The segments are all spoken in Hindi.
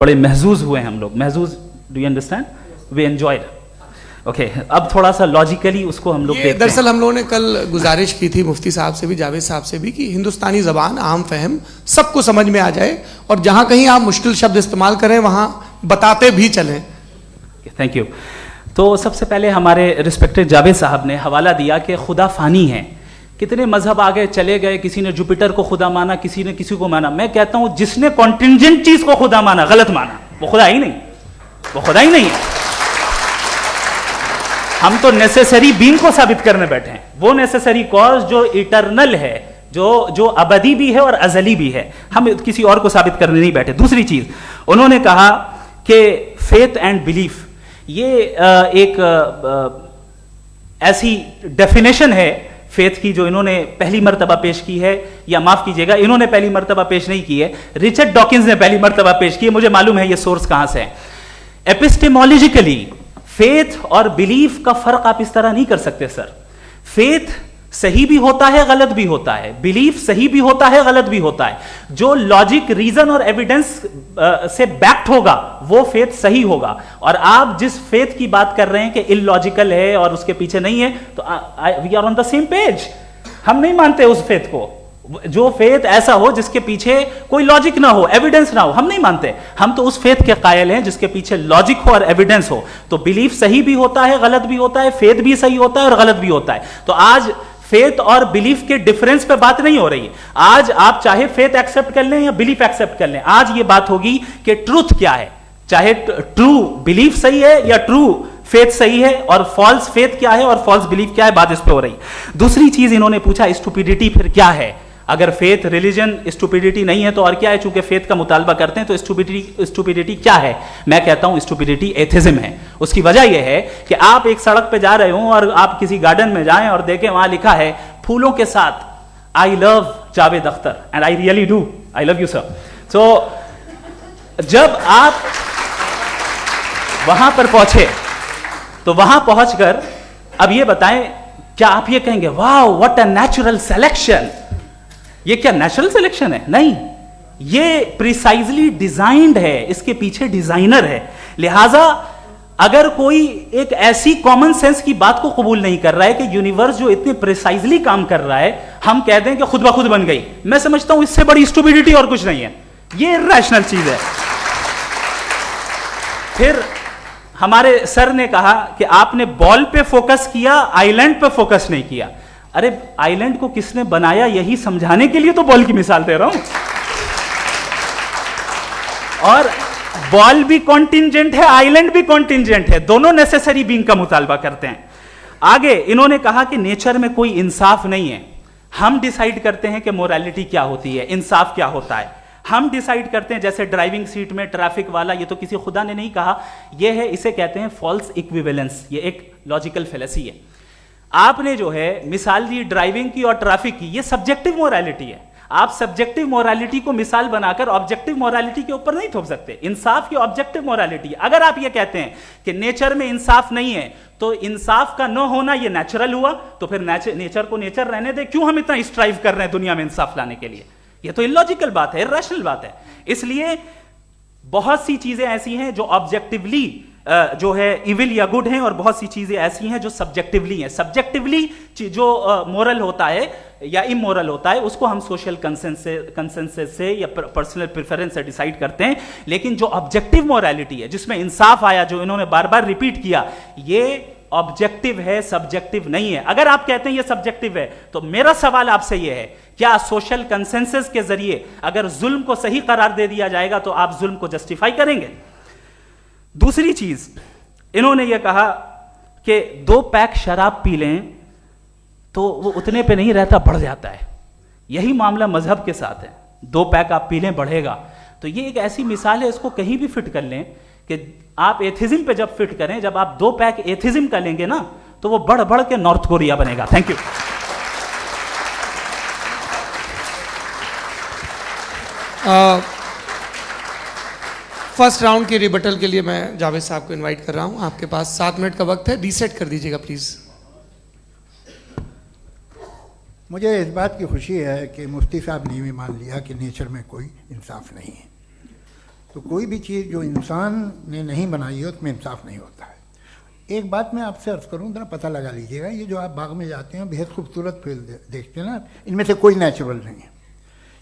बड़े महजूज हुए हम लोग, महजूज, do you understand, we enjoyed. Okay, अब थोड़ा सा लॉजिकली उसको हम लोग देखते हैं। दरअसल हम लोगों ने कल गुजारिश की थी मुफ्ती साहब से भी, जावेद साहब से भी, कि हिंदुस्तानी ज़बान आम फहम सबको समझ में आ जाए और जहाँ कहीं आप मुश्किल शब्द इस्तेमाल करें वहाँ बताते भी चलें। Thank you. तो सबसे पहले हमारे रिस्पेक्टेड जावेद साहब ने हवाला दिया कि खुदा फ़ानी है, कितने मजहब आगे चले गए, किसी ने जुपिटर को खुदा माना, किसी ने किसी को माना। मैं कहता हूं जिसने कॉन्टिंजेंट चीज को खुदा माना, गलत माना, वो खुदा ही नहीं, वो खुदा ही नहीं है। हम तो नेसेसरी बीइंग को साबित करने बैठे हैं, वो नेसेसरी कॉज जो इटरनल है, जो अबदी भी है और अजली भी है। हम किसी और को साबित करने नहीं बैठे। दूसरी चीज उन्होंने कहा कि फेथ एंड बिलीफ, ये एक ऐसी डेफिनेशन है फेथ की जो इन्होंने पहली मर्तबा पेश की है, या माफ कीजिएगा इन्होंने पहली मर्तबा पेश नहीं की है, रिचर्ड डॉकिंस ने पहली मर्तबा पेश की है। मुझे मालूम है ये सोर्स कहां से है। एपिस्टेमोलॉजिकली फेथ और बिलीफ का फर्क आप इस तरह नहीं कर सकते सर। फेथ सही भी होता है, गलत भी होता है, बिलीफ सही भी होता है, गलत भी होता है। जो लॉजिक, रीजन और एविडेंस से बैक्ड होगा वो फेथ सही होगा। और आप जिस फेथ की बात कर रहे हैं कि इलॉजिकल है और उसके पीछे नहीं है, तो we are on the same page. हम नहीं मानते उस फेथ को, जो फेथ ऐसा हो जिसके पीछे कोई लॉजिक ना हो, एविडेंस ना हो, हम नहीं मानते। हम तो उस फेथ के कायल हैं जिसके पीछे लॉजिक हो और एविडेंस हो। तो बिलीफ सही भी होता है, गलत भी होता है, फेथ भी सही होता है और गलत भी होता है। तो आज फेथ और बिलीफ के डिफरेंस पे बात नहीं हो रही है। आज आप चाहे फेथ एक्सेप्ट कर लें या बिलीफ एक्सेप्ट कर लें, आज ये बात होगी कि ट्रूथ क्या है, चाहे ट्रू बिलीफ सही है या ट्रू फेथ सही है, और फॉल्स फेथ क्या है और फॉल्स बिलीफ क्या है, बात इस पे हो रही। दूसरी चीज इन्होंने पूछा स्टुपिडिटी फिर क्या है। अगर फेथ रिलीजन स्टुपिडिटी नहीं है तो और क्या है? चूंकि फेथ का मुतालबा करते हैं तो स्टुपिडिटी क्या है? मैं कहता हूं स्टुपिडिटी एथिज्म है। उसकी वजह यह है कि आप एक सड़क पे जा रहे हो और आप किसी गार्डन में जाएं और देखें वहां लिखा है फूलों के साथ I love Javed Akhtar and I really do, I love you sir. So जब आप वहां पर पहुंचे तो वहां पहुंचकर अब ये बताएं, क्या आप ये कहेंगे wow what a natural selection? ये क्या नेचुरल सिलेक्शन है? नहीं, ये प्रिसाइजली डिजाइंड है, इसके पीछे डिजाइनर है। लिहाजा अगर कोई एक ऐसी कॉमन सेंस की बात को कबूल नहीं कर रहा है कि यूनिवर्स जो इतने प्रिसाइजली काम कर रहा है, हम कह दें कि खुद ब खुद बन गई, मैं समझता हूं इससे बड़ी स्टुपिडिटी और कुछ नहीं है। ये इर्रेशनल चीज है। फिर हमारे सर ने कहा कि आपने बॉल पे फोकस किया, आइलैंड पे फोकस नहीं किया। अरे आइलैंड को किसने बनाया यही समझाने के लिए तो बॉल की मिसाल दे रहा हूं। और बॉल भी कॉन्टिंजेंट है, आइलैंड भी कॉन्टिंजेंट है, दोनों नेसेसरी बीइंग का मुतालबा करते हैं। आगे इन्होंने कहा कि नेचर में कोई इंसाफ नहीं है। हम डिसाइड करते हैं कि मोरालिटी क्या होती है, इंसाफ क्या होता है। हम डिसाइड करते हैं, जैसे ड्राइविंग सीट में ट्रैफिक वाला, ये तो किसी खुदा ने नहीं कहा, ये है, इसे कहते हैं फॉल्स इक्विवेलेंस। ये एक लॉजिकल फेलेसी है। आपने जो है मिसाल दी ड्राइविंग की और ट्रैफिक की, ये सब्जेक्टिव मोरालिटी है। आप सब्जेक्टिव मोरालिटी को मिसाल बनाकर ऑब्जेक्टिव मोरालिटी के ऊपर नहीं थोप सकते। इंसाफ की ऑब्जेक्टिव मोरालिटी। अगर आप ये कहते हैं कि नेचर में इंसाफ नहीं है तो इंसाफ का न होना ये नेचुरल हुआ, तो फिर नेचर को नेचर रहने दे, क्यों हम इतना स्ट्राइव कर रहे हैं दुनिया में इंसाफ लाने के लिए? ये तो इलॉजिकल बात है, इर्रेशनल बात है। इसलिए बहुत सी चीजें ऐसी हैं जो ऑब्जेक्टिवली जो है इविल या गुड हैं, और बहुत सी चीजें ऐसी हैं जो सब्जेक्टिवली हैं। सब्जेक्टिवली जो मोरल होता है या इमोरल होता है उसको हम सोशल कंसेंसस से या पर्सनल प्रेफरेंस से डिसाइड करते हैं। लेकिन जो ऑब्जेक्टिव मोरालिटी है जिसमें इंसाफ आया, जो इन्होंने बार बार रिपीट किया, ये ऑब्जेक्टिव है, सब्जेक्टिव नहीं है। अगर आप कहते हैं ये सब्जेक्टिव है तो मेरा सवाल आपसे ये है, क्या सोशल कंसेंसस के जरिए अगर जुल्म को सही करार दे दिया जाएगा तो आप जुल्म को जस्टिफाई करेंगे? दूसरी चीज इन्होंने यह कहा कि 2 पैक शराब पी लें तो वो उतने पे नहीं रहता, बढ़ जाता है। यही मामला मजहब के साथ है। 2 पैक आप पी लें बढ़ेगा। तो ये एक ऐसी मिसाल है, इसको कहीं भी फिट कर लें कि आप एथिज्म पे जब फिट करें, जब आप 2 पैक एथिज्म का लेंगे ना तो वो बढ़ बढ़ के नॉर्थ कोरिया बनेगा। Thank you. फर्स्ट राउंड की रिबटल के लिए मैं जावेद साहब को इनवाइट कर रहा हूं। आपके पास 7 मिनट का वक्त है, रीसेट कर दीजिएगा प्लीज। मुझे इस बात की खुशी है कि मुफ्ती साहब ने भी मान लिया कि नेचर में कोई इंसाफ नहीं है। तो कोई भी चीज़ जो इंसान ने नहीं बनाई है उसमें इंसाफ नहीं होता है। एक बात मैं आपसे अर्ज़ करूँ, ज़रा पता लगा लीजिएगा, ये जो आप बाग में जाते हैं बेहद खूबसूरत फूल देखते हैं ना, इनमें से कोई नेचुरल नहीं है।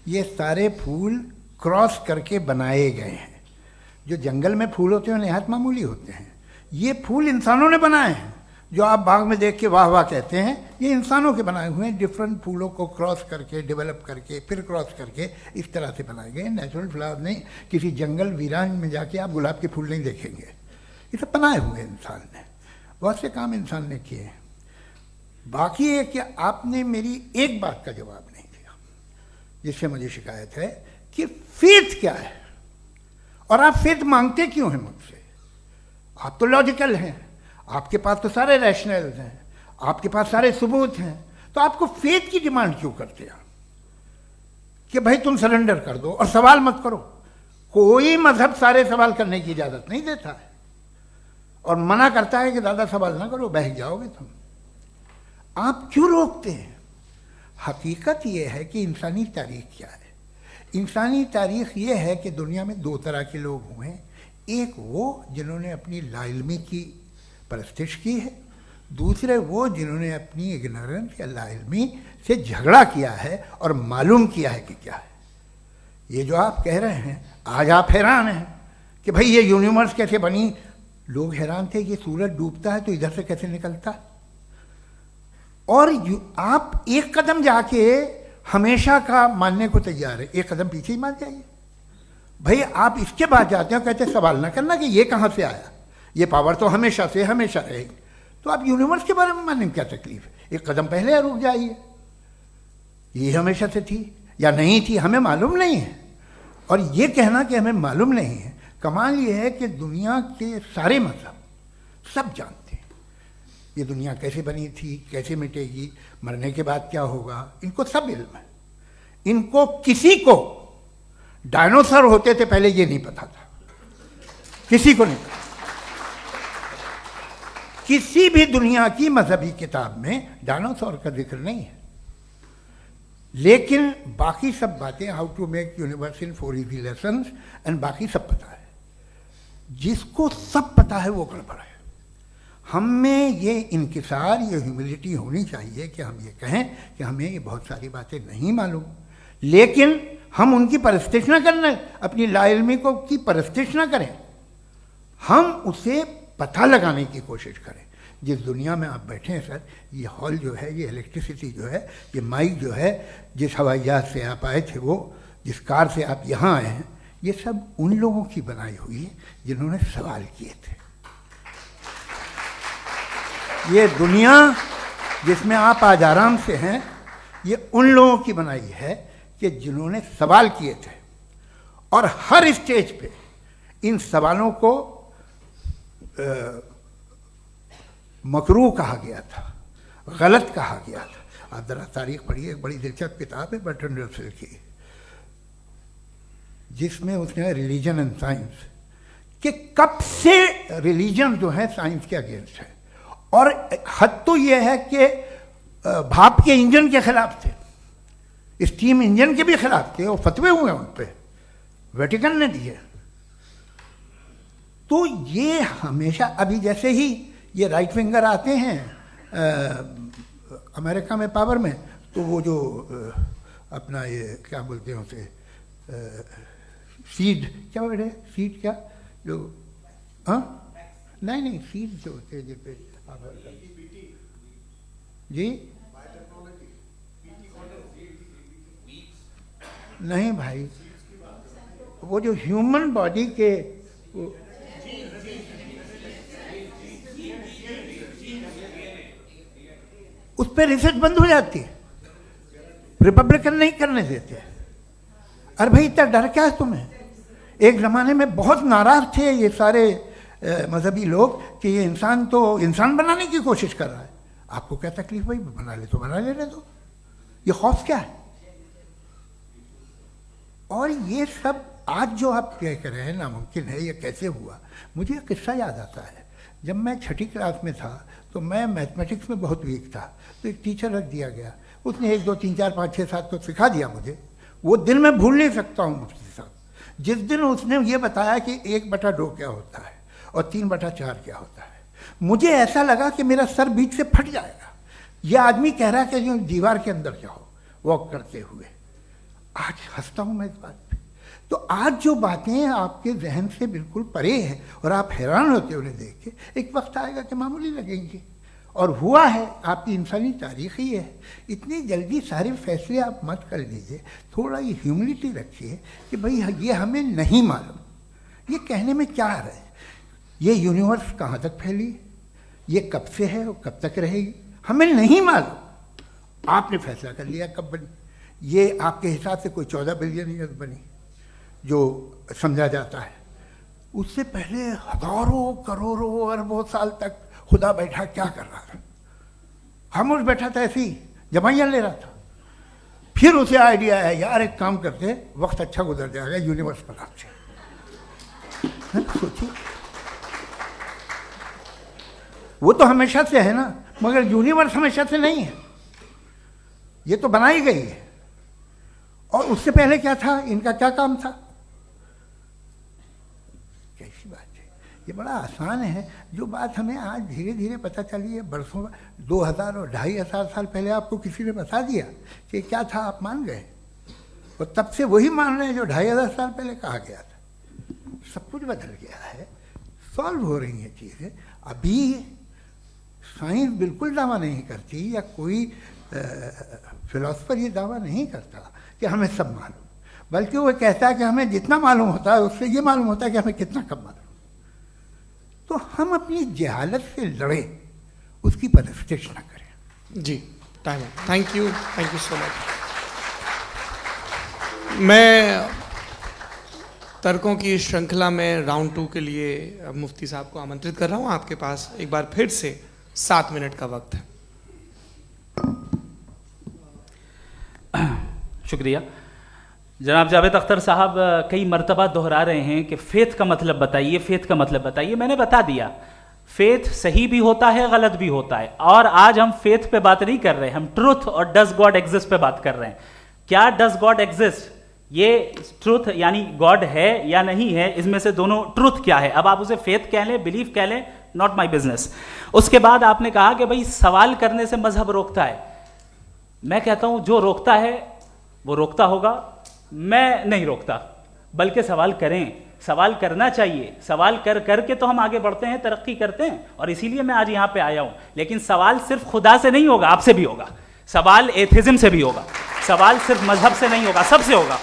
ये सारे फूल क्रॉस करके बनाए गए हैं। जो जंगल में फूल होते हैं निहायत मामूली होते हैं, ये फूल इंसानों ने बनाए हैं। जो आप बाग में देख के वाह वाह कहते हैं, ये इंसानों के बनाए हुए हैं। डिफरेंट फूलों को क्रॉस करके, डेवलप करके, फिर क्रॉस करके इस तरह से बनाए गए। नेचुरल फ्लावर नहीं। किसी जंगल वीरान में जाके आप गुलाब के फूल नहीं देखेंगे। ये सब बनाए हुए इंसान ने, बहुत से काम इंसान ने किए हैं। बाकी है कि आपने मेरी एक बात का जवाब नहीं दिया, जिससे मुझे शिकायत है कि फेथ क्या है और आप फेथ मांगते क्यों हैं मुझसे। आप तो लॉजिकल हैं, आपके पास तो सारे रैशनल्स हैं, आपके पास सारे सबूत हैं, तो आपको फेथ की डिमांड क्यों करते हैं कि भाई तुम सरेंडर कर दो और सवाल मत करो। कोई मजहब सारे सवाल करने की इजाजत नहीं देता है और मना करता है कि ज़्यादा सवाल ना करो, बह जाओगे तुम। आप क्यों रोकते हैं? हकीकत यह है कि इंसानी तारीख क्या है। इंसानी तारीख ये है कि दुनिया में दो तरह के लोग हुए हैं। एक वो जिन्होंने अपनी लाइल्मी की परस्तिश की है, दूसरे वो जिन्होंने अपनी इग्नोरेंस या लाइल्मी से झगड़ा किया है और मालूम किया है कि क्या है। ये जो आप कह रहे हैं, आज आप हैरान हैं कि भाई ये यूनिवर्स कैसे बनी। लोग हैरान थे कि सूरज डूबता है तो इधर से कैसे निकलता है। और आप एक कदम जाके हमेशा का मानने को तैयार है, एक कदम पीछे ही मान जाइए। भाई आप इसके बाद जाते हो, कहते सवाल ना करना कि ये कहाँ से आया, ये पावर तो हमेशा से हमेशा रहेगी। तो आप यूनिवर्स के बारे में मानने में क्या तकलीफ है? एक कदम पहले रुक जाइए। ये हमेशा से थी या नहीं थी हमें मालूम नहीं है। और ये कहना कि हमें मालूम नहीं है, कमाल ये है कि दुनिया के सारे मजहब सब जानते हैं ये दुनिया कैसे बनी थी, कैसे मिटेगी, मरने के बाद क्या होगा, इनको सब इल्म है। इनको किसी को डायनासोर होते थे पहले ये नहीं पता था, किसी को नहीं पता। किसी भी दुनिया की मजहबी किताब में डायनासोर का जिक्र नहीं है। लेकिन बाकी सब बातें, how to make universe in 4 easy lessons and बाकी सब पता है। जिसको सब पता है वो गड़बड़ है। हम में ये इंकिसार, ये ह्यूमिलिटी होनी चाहिए कि हम ये कहें कि हमें ये बहुत सारी बातें नहीं मालूम, लेकिन हम उनकी परस्तिश ना करें, अपनी लाइल्मी को की परस्तिश ना करें, हम उसे पता लगाने की कोशिश करें। जिस दुनिया में आप बैठे हैं सर, ये हॉल जो है, ये इलेक्ट्रिसिटी जो है, ये माइक जो है, जिस हवाई जहाज से आप आए थे, वो जिस कार से आप यहाँ आए हैं, ये सब उन लोगों की बनाई हुई है जिन्होंने सवाल किए थे। ये दुनिया जिसमें आप आज आराम से हैं, ये उन लोगों की बनाई है कि जिन्होंने सवाल किए थे। और हर स्टेज पे इन सवालों को मकरूह कहा गया था, गलत कहा गया था। आप जरा तारीख पढ़िए, एक बड़ी दिलचस्प किताब है बर्ट्रैंड रसेल की, जिसमें उसने रिलीजन एंड साइंस कि कब से रिलीजन जो है साइंस के अगेंस्ट है। और हद तो यह है कि भाप के इंजन के खिलाफ थे, स्टीम इंजन के भी खिलाफ थे, और फतवे हुए उन पर, वेटिकन ने दिए। तो ये हमेशा, अभी जैसे ही ये राइट विंगर आते हैं अमेरिका में पावर में, तो वो जो अपना ये क्या बोलते हैं उसे, सीड क्या बेटे, सीड क्या जो, हाँ नहीं सीड जो होते हैं जिस पे जी नहीं भाई, वो जो ह्यूमन बॉडी के उस पर रिसर्च बंद हो जाती है, रिपब्लिकन नहीं करने देते। अरे भाई इतना डर क्या है तुम्हें? एक ज़माने में बहुत नाराज़ थे ये सारे मजहबी लोग कि ये इंसान तो इंसान बनाने की कोशिश कर रहा है। आपको क्या तकलीफ भाई, बना ले तो बना लेने दो, ये खौफ क्या है? और ये सब आज जो आप कह कर रहे हैं नामुमकिन है, ये कैसे हुआ? मुझे एक किस्सा याद आता है। जब मैं 6ठी क्लास में था तो मैं मैथमेटिक्स में बहुत वीक था, तो एक टीचर रख दिया गया, उसने 1 2 3 4 5 6 7 तो सिखा दिया मुझे। वो दिन मैं भूल नहीं सकता हूँ मुफ्ती साहब, जिस दिन उसने ये बताया कि 1/2 क्या होता है और 3/4 क्या होता है, मुझे ऐसा लगा कि मेरा सर बीच से फट जाएगा। यह आदमी कह रहा है कि जो दीवार के अंदर जाओ वॉक करते हुए। आज हंसता हूं मैं इस बात पे। तो आज जो बातें आपके जहन से बिल्कुल परे हैं और आप हैरान होते हो उन्हें देख के, एक वक्त आएगा कि मामूली लगेंगे। और हुआ है, आपकी इंसानी तारीख ही है। इतनी जल्दी सारे फैसले आप मत कर लीजिए, थोड़ा ये ह्यूमिलिटी रखिए कि भाई ये हमें नहीं मालूम। ये कहने में क्या आ रहा है, ये यूनिवर्स कहाँ तक फैली, ये कब से है और कब तक रहेगी, हमें नहीं मालूम। आपने फैसला कर लिया कब बनी। ये आपके हिसाब से कोई 14 बिलियन ईयर बनी जो समझा जाता है। उससे पहले हजारों करोड़ों अरबों साल तक खुदा बैठा क्या कर रहा था? खामोश बैठा था, ऐसी जमाइयाँ ले रहा था। फिर उसे आइडिया है, यार एक काम करते, वक्त अच्छा गुजर जाएगा, यूनिवर्स पर आपसे सोचिए। वो तो हमेशा से है ना, मगर यूनिवर्स हमेशा से नहीं है, ये तो बनाई गई है। और उससे पहले क्या था, इनका क्या काम था? कैसी बात है, ये बड़ा आसान है। जो बात हमें आज धीरे धीरे पता चली है, बरसों 2000 और 2500 साल पहले आपको किसी ने बता दिया कि क्या था, आप मान गए और तब से वही मान रहे हैं जो 2500 साल पहले कहा गया था। सब कुछ बदल गया है, सॉल्व हो रही हैं चीज़ें। अभी साइंस बिल्कुल दावा नहीं करती, या कोई फिलोसफर ये दावा नहीं करता कि हमें सब मालूम, बल्कि वो कहता है कि हमें जितना मालूम होता है उससे ये मालूम होता है कि हमें कितना कम मालूम। तो हम अपनी जहालत से लड़े, उसकी परस्तिश न करें। जी, टाइम है। Thank you so much. मैं तर्कों की श्रृंखला में राउंड 2 के लिए मुफ्ती साहब को आमंत्रित कर रहा हूँ। आपके पास एक बार फिर से 7 मिनट का वक्त है। शुक्रिया। जनाब जावेद अख्तर साहब कई मर्तबा दोहरा रहे हैं कि फेथ का मतलब बताइए, फेथ का मतलब बताइए। मैंने बता दिया, फेथ सही भी होता है, गलत भी होता है। और आज हम फेथ पे बात नहीं कर रहे, हम ट्रुथ और डज गॉड एग्जिस्ट पे बात कर रहे हैं। क्या डज गॉड एग्जिस्ट, ये ट्रुथ यानी गॉड है या नहीं है, इसमें से दोनों ट्रुथ क्या है। अब आप उसे फेथ कह लें, बिलीफ कह लें, नॉट माई बिजनेस। उसके बाद आपने कहा कि भाई सवाल करने से मजहब रोकता है। मैं कहता हूं जो रोकता है वो रोकता होगा, मैं नहीं रोकता। बल्कि सवाल करें, सवाल करना चाहिए। सवाल कर करके तो हम आगे बढ़ते हैं, तरक्की करते हैं, और इसीलिए मैं आज यहां पे आया हूं। लेकिन सवाल सिर्फ खुदा से नहीं होगा, आपसे भी होगा। सवाल एथिज्म से भी होगा, सवाल सिर्फ मजहब से नहीं होगा, सबसे होगा।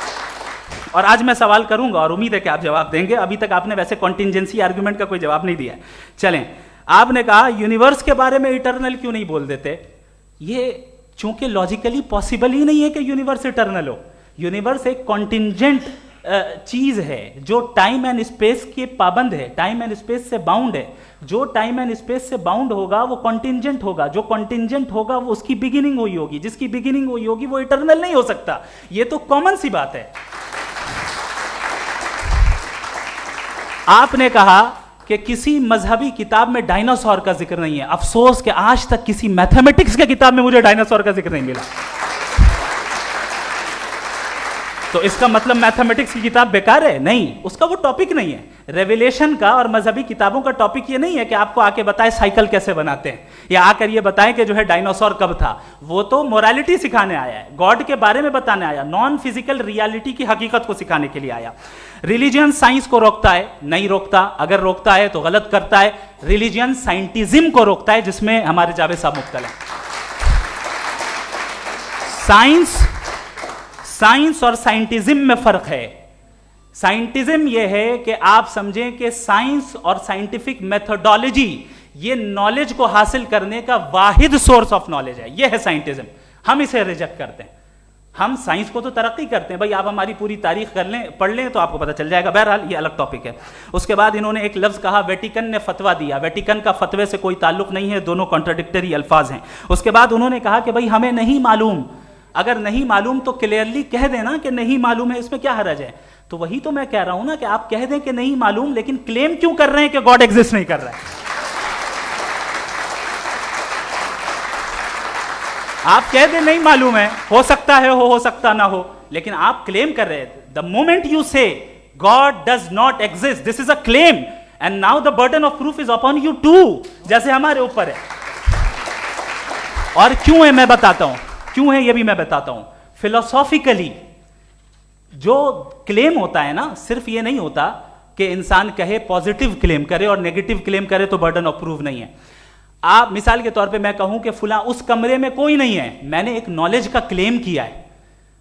और आज मैं सवाल करूंगा और उम्मीद है कि आप जवाब देंगे। अभी तक आपने वैसे कॉन्टिंजेंसी आर्गुमेंट का कोई जवाब नहीं दिया। चलें, आपने कहा यूनिवर्स के बारे में इटर्नल क्यों नहीं बोल देते। ये चूंकि लॉजिकली पॉसिबल ही नहीं है कि यूनिवर्स इटर्नल हो। यूनिवर्स एक कॉन्टिंजेंट चीज है जो टाइम एंड स्पेस के पाबंद है, टाइम एंड स्पेस से बाउंड है। जो टाइम एंड स्पेस से बाउंड होगा वो कॉन्टिंजेंट होगा, जो कॉन्टिंजेंट होगा वो उसकी बिगिनिंग हुई होगी, जिसकी बिगिनिंग हुई होगी वो इटर्नल नहीं हो सकता। ये तो कॉमन सी बात है। आपने कहा कि किसी मजहबी किताब में डायनासोर का जिक्र नहीं है। अफसोस कि आज तक किसी मैथमेटिक्स के किताब में मुझे डायनासोर का जिक्र नहीं मिला। तो इसका मतलब मैथमेटिक्स की किताब बेकार है? नहीं, उसका वो टॉपिक नहीं है। रेवलेशन का और मजहबी किताबों का टॉपिक ये नहीं है कि आपको आके बताए साइकिल कैसे बनाते हैं, या आकर ये बताएं कि जो है डायनासोर कब था। वो तो मोरालिटी सिखाने आया है, गॉड के बारे में बताने आया, नॉन फिजिकल रियलिटी की हकीकत को सिखाने के लिए आया। रिलीजियन साइंस को रोकता है? नहीं रोकता। अगर रोकता है तो गलत करता है। रिलीजियन साइंटिज्म को रोकता है, जिसमें हमारे जावेद साहब मुब्तला हैं। साइंस और साइंटिज्म में फर्क है। साइंटिज्म यह है कि आप समझें कि साइंस और साइंटिफिक मेथोडोलॉजी ये नॉलेज को हासिल करने का वाहिद सोर्स ऑफ नॉलेज है। यह है साइंटिज्म। हम इसे रिजेक्ट करते हैं। हम साइंस को तो तरक्की करते हैं, भाई आप हमारी पूरी तारीख कर लें, पढ़ लें तो आपको पता चल जाएगा। बहरहाल ये अलग टॉपिक है। उसके बाद इन्होंने एक लफ्ज कहा, वेटिकन ने फतवा दिया। वेटिकन का फतवे से कोई ताल्लुक नहीं है, दोनों कॉन्ट्राडिक्टरी अल्फाज हैं। उसके बाद उन्होंने कहा कि भाई हमें नहीं मालूम। अगर नहीं मालूम तो क्लियरली कह देना कि नहीं मालूम है, इसमें क्या हर्ज है। तो वही तो मैं कह रहा हूं ना कि आप कह दें कि नहीं मालूम, लेकिन क्लेम क्यों कर रहे हैं कि गॉड एग्जिस्ट नहीं कर रहा है। आप कह दें नहीं मालूम है, हो सकता है हो सकता ना हो, लेकिन आप क्लेम कर रहे हैं। The moment you say God does not exist, this is a claim and now the burden of proof is upon you too, जैसे हमारे ऊपर है। और क्यों है मैं बताता हूं, क्यों है ये भी मैं बताता हूं। फिलोसॉफिकली जो क्लेम होता है ना, सिर्फ ये नहीं होता कि इंसान कहे पॉजिटिव क्लेम करे और नेगेटिव क्लेम करे तो बर्डन ऑफ प्रूफ नहीं है। आप मिसाल के तौर पे मैं कहूं कि फुला उस कमरे में कोई नहीं है, मैंने एक नॉलेज का क्लेम किया है,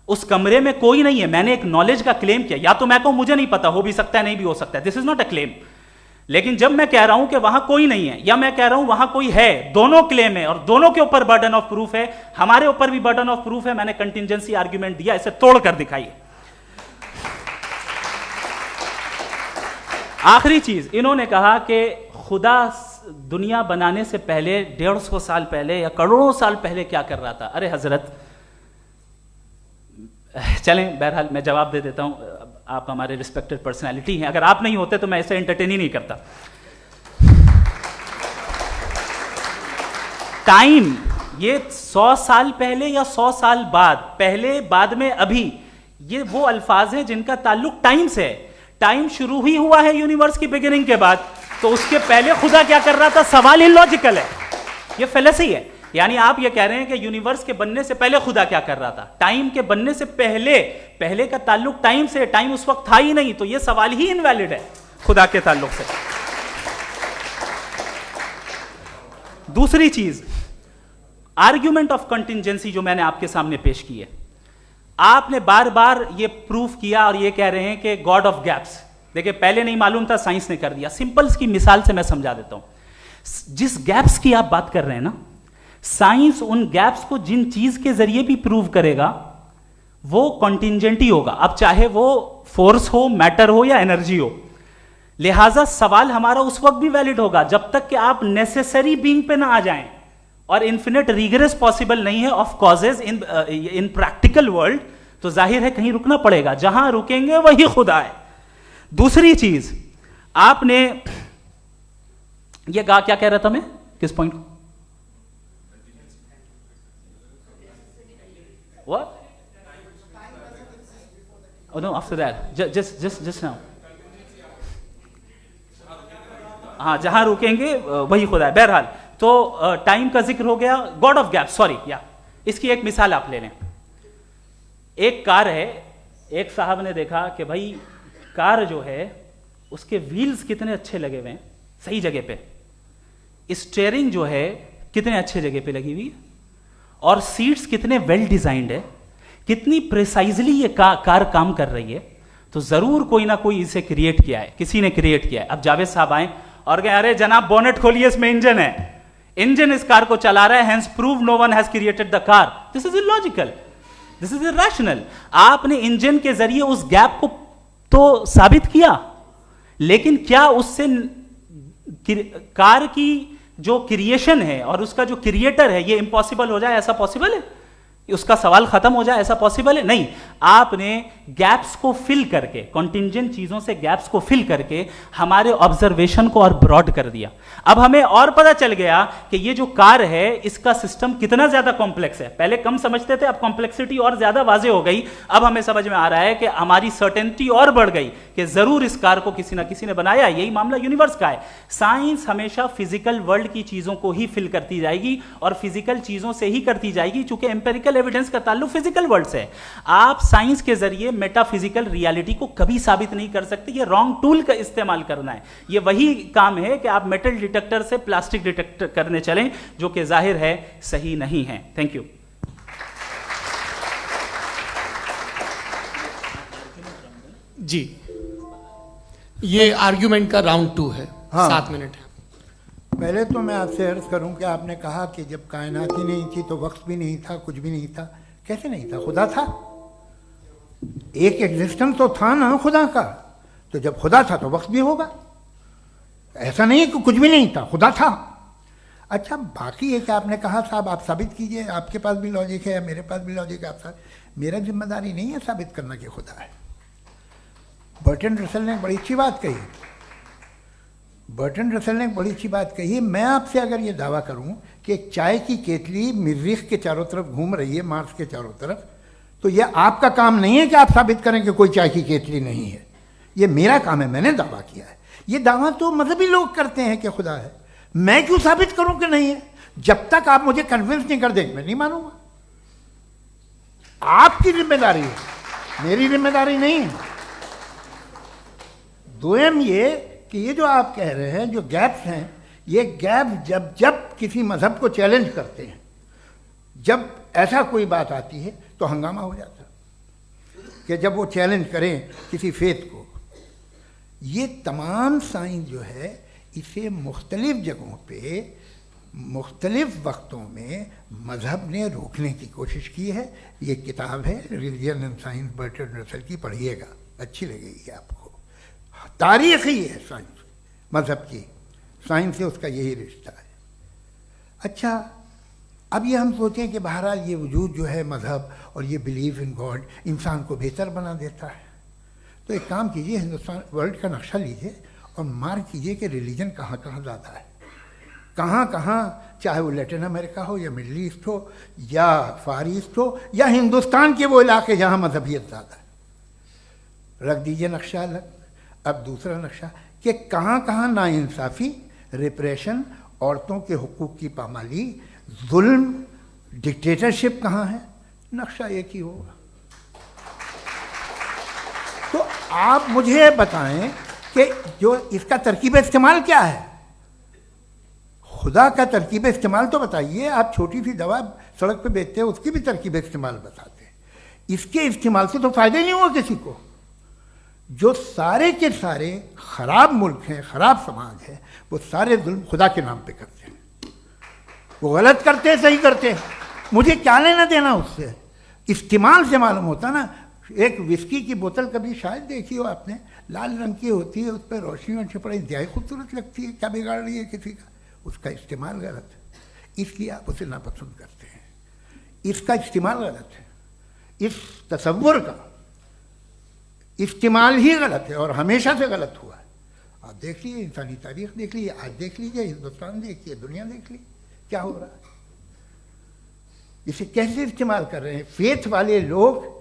उस कमरे में कोई नहीं है, मैंने एक नॉलेज का क्लेम किया, या तो मैं कहूं मुझे नहीं पता, हो भी सकता है नहीं भी हो सकता है, this is not a claim. लेकिन जब मैं कह रहा हूं कि वहां कोई नहीं है या मैं कह रहा हूं वहां कोई है, दोनों क्लेम है और दोनों के ऊपर बर्डन ऑफ प्रूफ है, हमारे ऊपर भी बर्डन ऑफ प्रूफ है, मैंने कंटिजेंसी आर्ग्यूमेंट दिया, इसे तोड़कर दिखाइए। आखिरी चीज, इन्होंने कहा कि खुदा दुनिया बनाने से पहले 150 साल पहले या करोड़ों साल पहले क्या कर रहा था। अरे हजरत, चलें बहरहाल मैं जवाब दे देता हूं, आप हमारे रिस्पेक्टेड पर्सनालिटी हैं, अगर आप नहीं होते तो मैं ऐसे एंटरटेन ही नहीं करता। टाइम, ये 100 साल पहले या 100 साल बाद, पहले बाद में अभी, ये वो अल्फाज हैं जिनका ताल्लुक टाइम से है। टाइम शुरू ही हुआ है यूनिवर्स की बिगिनिंग के बाद, तो उसके पहले खुदा क्या कर रहा था, सवाल इलॉजिकल है, ये फेलेसी है। यानी आप ये कह रहे हैं कि यूनिवर्स के बनने से पहले खुदा क्या कर रहा था, टाइम के बनने से पहले, पहले का ताल्लुक टाइम से, टाइम उस वक्त था ही नहीं, तो ये सवाल ही इनवैलिड है खुदा के ताल्लुक से। दूसरी चीज, आर्ग्यूमेंट ऑफ कंटिजेंसी जो मैंने आपके सामने पेश की है, आपने बार बार ये प्रूफ किया और ये कह रहे हैं कि गॉड ऑफ गैप्स। देखिए पहले नहीं मालूम था, साइंस ने कर दिया। सिंपल्स की मिसाल से मैं समझा देता हूं। जिस गैप्स की आप बात कर रहे हैं ना, साइंस उन गैप्स को जिन चीज के जरिए भी प्रूव करेगा वो कॉन्टिंजेंट ही होगा, अब चाहे वो फोर्स हो, मैटर हो या एनर्जी हो। लिहाजा सवाल हमारा उस वक्त भी वैलिड होगा जब तक कि आप नेसेसरी बीइंग पे ना आ जाएं, और इन्फिनिट रिग्रेस पॉसिबल नहीं है of causes in practical world, तो जाहिर है कहीं रुकना पड़ेगा, जहां रुकेंगे वही खुदा है। दूसरी चीज, आपने ये कहा, क्या कह रहा था मैं, किस पॉइंट को? What? Oh no, after that. Just now. हाँ, जहां रुकेंगे वही खुदा है। बहरहाल, तो टाइम का जिक्र हो गया, गॉड ऑफ गैप, सॉरी, या इसकी एक मिसाल आप ले लें। एक कार है, एक साहब ने देखा कि भाई कार जो है उसके व्हील्स कितने अच्छे लगे हुए हैं सही जगह पे, स्टीयरिंग जो है कितने अच्छे जगह पे लगी हुई है, और सीट्स कितने वेल डिजाइंड है, कितनी प्रिसाइजली ये कार काम कर रही है, तो जरूर कोई ना कोई इसे क्रिएट किया है, किसी ने क्रिएट किया है। अब जावेद साहब आए और कहे अरे जनाब बोनेट खोलिए, इसमें इंजन है, इंजन इस कार को चला रहा है, hence prove no one has created the car. This is illogical, this is irrational. आपने इंजन के जरिए उस गैप को तो साबित किया, लेकिन क्या उससे कार की जो क्रिएशन है और उसका जो क्रिएटर है ये इम्पॉसिबल हो जाए, ऐसा पॉसिबल है? उसका सवाल खत्म हो जाए, ऐसा पॉसिबल है? नहीं। आपने गैप्स को फिल करके, कॉन्टिंजेंट चीजों से गैप्स को फिल करके हमारे ऑब्जर्वेशन को और ब्रॉड कर दिया। अब हमें और पता चल गया कि ये जो कार है इसका सिस्टम कितना ज्यादा कॉम्प्लेक्स है। पहले कम समझते थे, अब कॉम्प्लेक्सिटी और ज्यादा वाजे हो गई। अब हमें समझ में आ रहा है कि हमारी सर्टेनिटी और बढ़ गई कि जरूर इस कार को किसी ना किसी ने बनाया। यही मामला यूनिवर्स का है। साइंस हमेशा फिजिकल वर्ल्ड की चीजों को ही फिल करती जाएगी और फिजिकल चीजों से ही करती जाएगी, चूंकि एम्पेरिकल एविडेंस का ताल्लुक फिजिकल वर्ल्ड से है। आप साइंस के जरिए मेटाफिजिकल रियलिटी को कभी साबित नहीं कर सकते। ये रॉन्ग टूल का इस्तेमाल करना है। ये वही काम है कि आप मेटल डिटेक्टर से प्लास्टिक डिटेक्टर करने चलें, जो कि जाहिर है सही नहीं है। Thank you. जी, ये आर्ग्यूमेंट का राउंड 2 है। हाँ। 7 मिनट है। पहले तो मैं आपसे अर्ज करूं कि आपने कहा कि जब कायनात ही नहीं थी तो वक्त भी नहीं था, कुछ भी नहीं था। कैसे नहीं था? खुदा था, एक एग्जिस्टेंस तो था ना खुदा का। तो जब खुदा था तो वक्त भी होगा। ऐसा नहीं है कि कुछ भी नहीं था, खुदा था। अच्छा, बाकी एक आपने कहा साहब आप साबित कीजिए, आपके पास भी लॉजिक है, मेरे पास भी लॉजिक है। आप मेरा जिम्मेदारी नहीं है साबित करना कि खुदा है। बर्टन रसल ने बड़ी अच्छी बात कही। बर्टन रसल ने बड़ी अच्छी बात कही। मैं आपसे अगर ये दावा करूं कि एक चाय की केतली मरीख के चारों तरफ घूम रही है, मार्स के चारों तरफ, तो यह आपका काम नहीं है कि आप साबित करें कि कोई चाय की केतली नहीं है। ये मेरा काम है, मैंने दावा किया है। ये दावा तो मजहबी लोग करते हैं कि खुदा है, मैं क्यों साबित करूं कि नहीं है? जब तक आप मुझे कन्विंस नहीं कर देंगे मैं नहीं मानूंगा। आपकी जिम्मेदारी है, मेरी जिम्मेदारी नहीं है। दोयम ये कि ये जो आप कह रहे हैं, जो गैप्स हैं, ये गैप जब जब किसी मजहब को चैलेंज करते हैं, जब ऐसा कोई बात आती है तो हंगामा हो जाता है कि जब वो चैलेंज करें किसी फेथ को। ये तमाम साइंस जो है इसे मुख्तलिफ जगहों पे मुख्तलिफ वक्तों में मज़हब ने रोकने की कोशिश की है। ये किताब है religion and science Bertrand Russell की, पढ़िएगा, अच्छी लगेगी आपको। तारीख़ ही है साइंस, मज़हब की साइंस से उसका यही रिश्ता है। अच्छा, अब ये हम सोचें कि बहरहाल ये वजूद जो है मज़हब और ये बिलीव इन गॉड इंसान को बेहतर बना देता है, तो एक काम कीजिए, हिंदुस्तान वर्ल्ड का नक्शा लीजिए और मार्क कीजिए कि रिलीजन कहाँ कहाँ ज़्यादा है, कहाँ कहाँ, चाहे वो लैटिन अमेरिका हो या मिडल ईस्ट हो या फार ईस्ट हो या हिंदुस्तान के वो इलाके जहाँ मजहबियत ज़्यादा है। रख दीजिए नक्शा अलग। अब दूसरा नक्शा कि कहाँ कहाँ नाइंसाफ़ी, रिप्रेशन, औरतों के हुकूक की पामाली, जुल्म, डिक्टेटरशिप कहाँ है, नक्शा एक ही होगा। तो आप मुझे बताएं कि जो इसका तरकीब इस्तेमाल क्या है, खुदा का तरकीब इस्तेमाल तो बताइए। आप छोटी सी दवा सड़क पे बेचते हैं उसकी भी तरकीब इस्तेमाल बताते हैं, इसके इस्तेमाल से तो फ़ायदा ही नहीं हुआ किसी को। जो सारे के सारे ख़राब मुल्क हैं, ख़राब समाज है, वो सारे जुल्म खुदा के नाम पे करते हैं। वो गलत करते हैं, सही करते हैं, मुझे क्या लेना देना उससे। इस्तेमाल से मालूम होता ना। एक विस्की की बोतल कभी शायद देखी हो आपने, लाल रंग की होती है, उस पर रोशनी और छपड़ा इंतहाई खूबसूरत लगती है, क्या बिगाड़ रही है किसी का? उसका इस्तेमाल गलत है, इसलिए आप उसे नापसंद करते हैं। इसका इस्तेमाल गलत है, इस तसव्वुर का इस्तेमाल ही गलत है और हमेशा से गलत हुआ है। आप देख लीजिए, इंसानी तारीख देख लीजिए, आज देख लीजिए, हिंदुस्तान देखिए, दुनिया देख लीजिए क्या हो रहा है। इसे कैसे इस्तेमाल कर रहे हैं फेथ वाले लोग?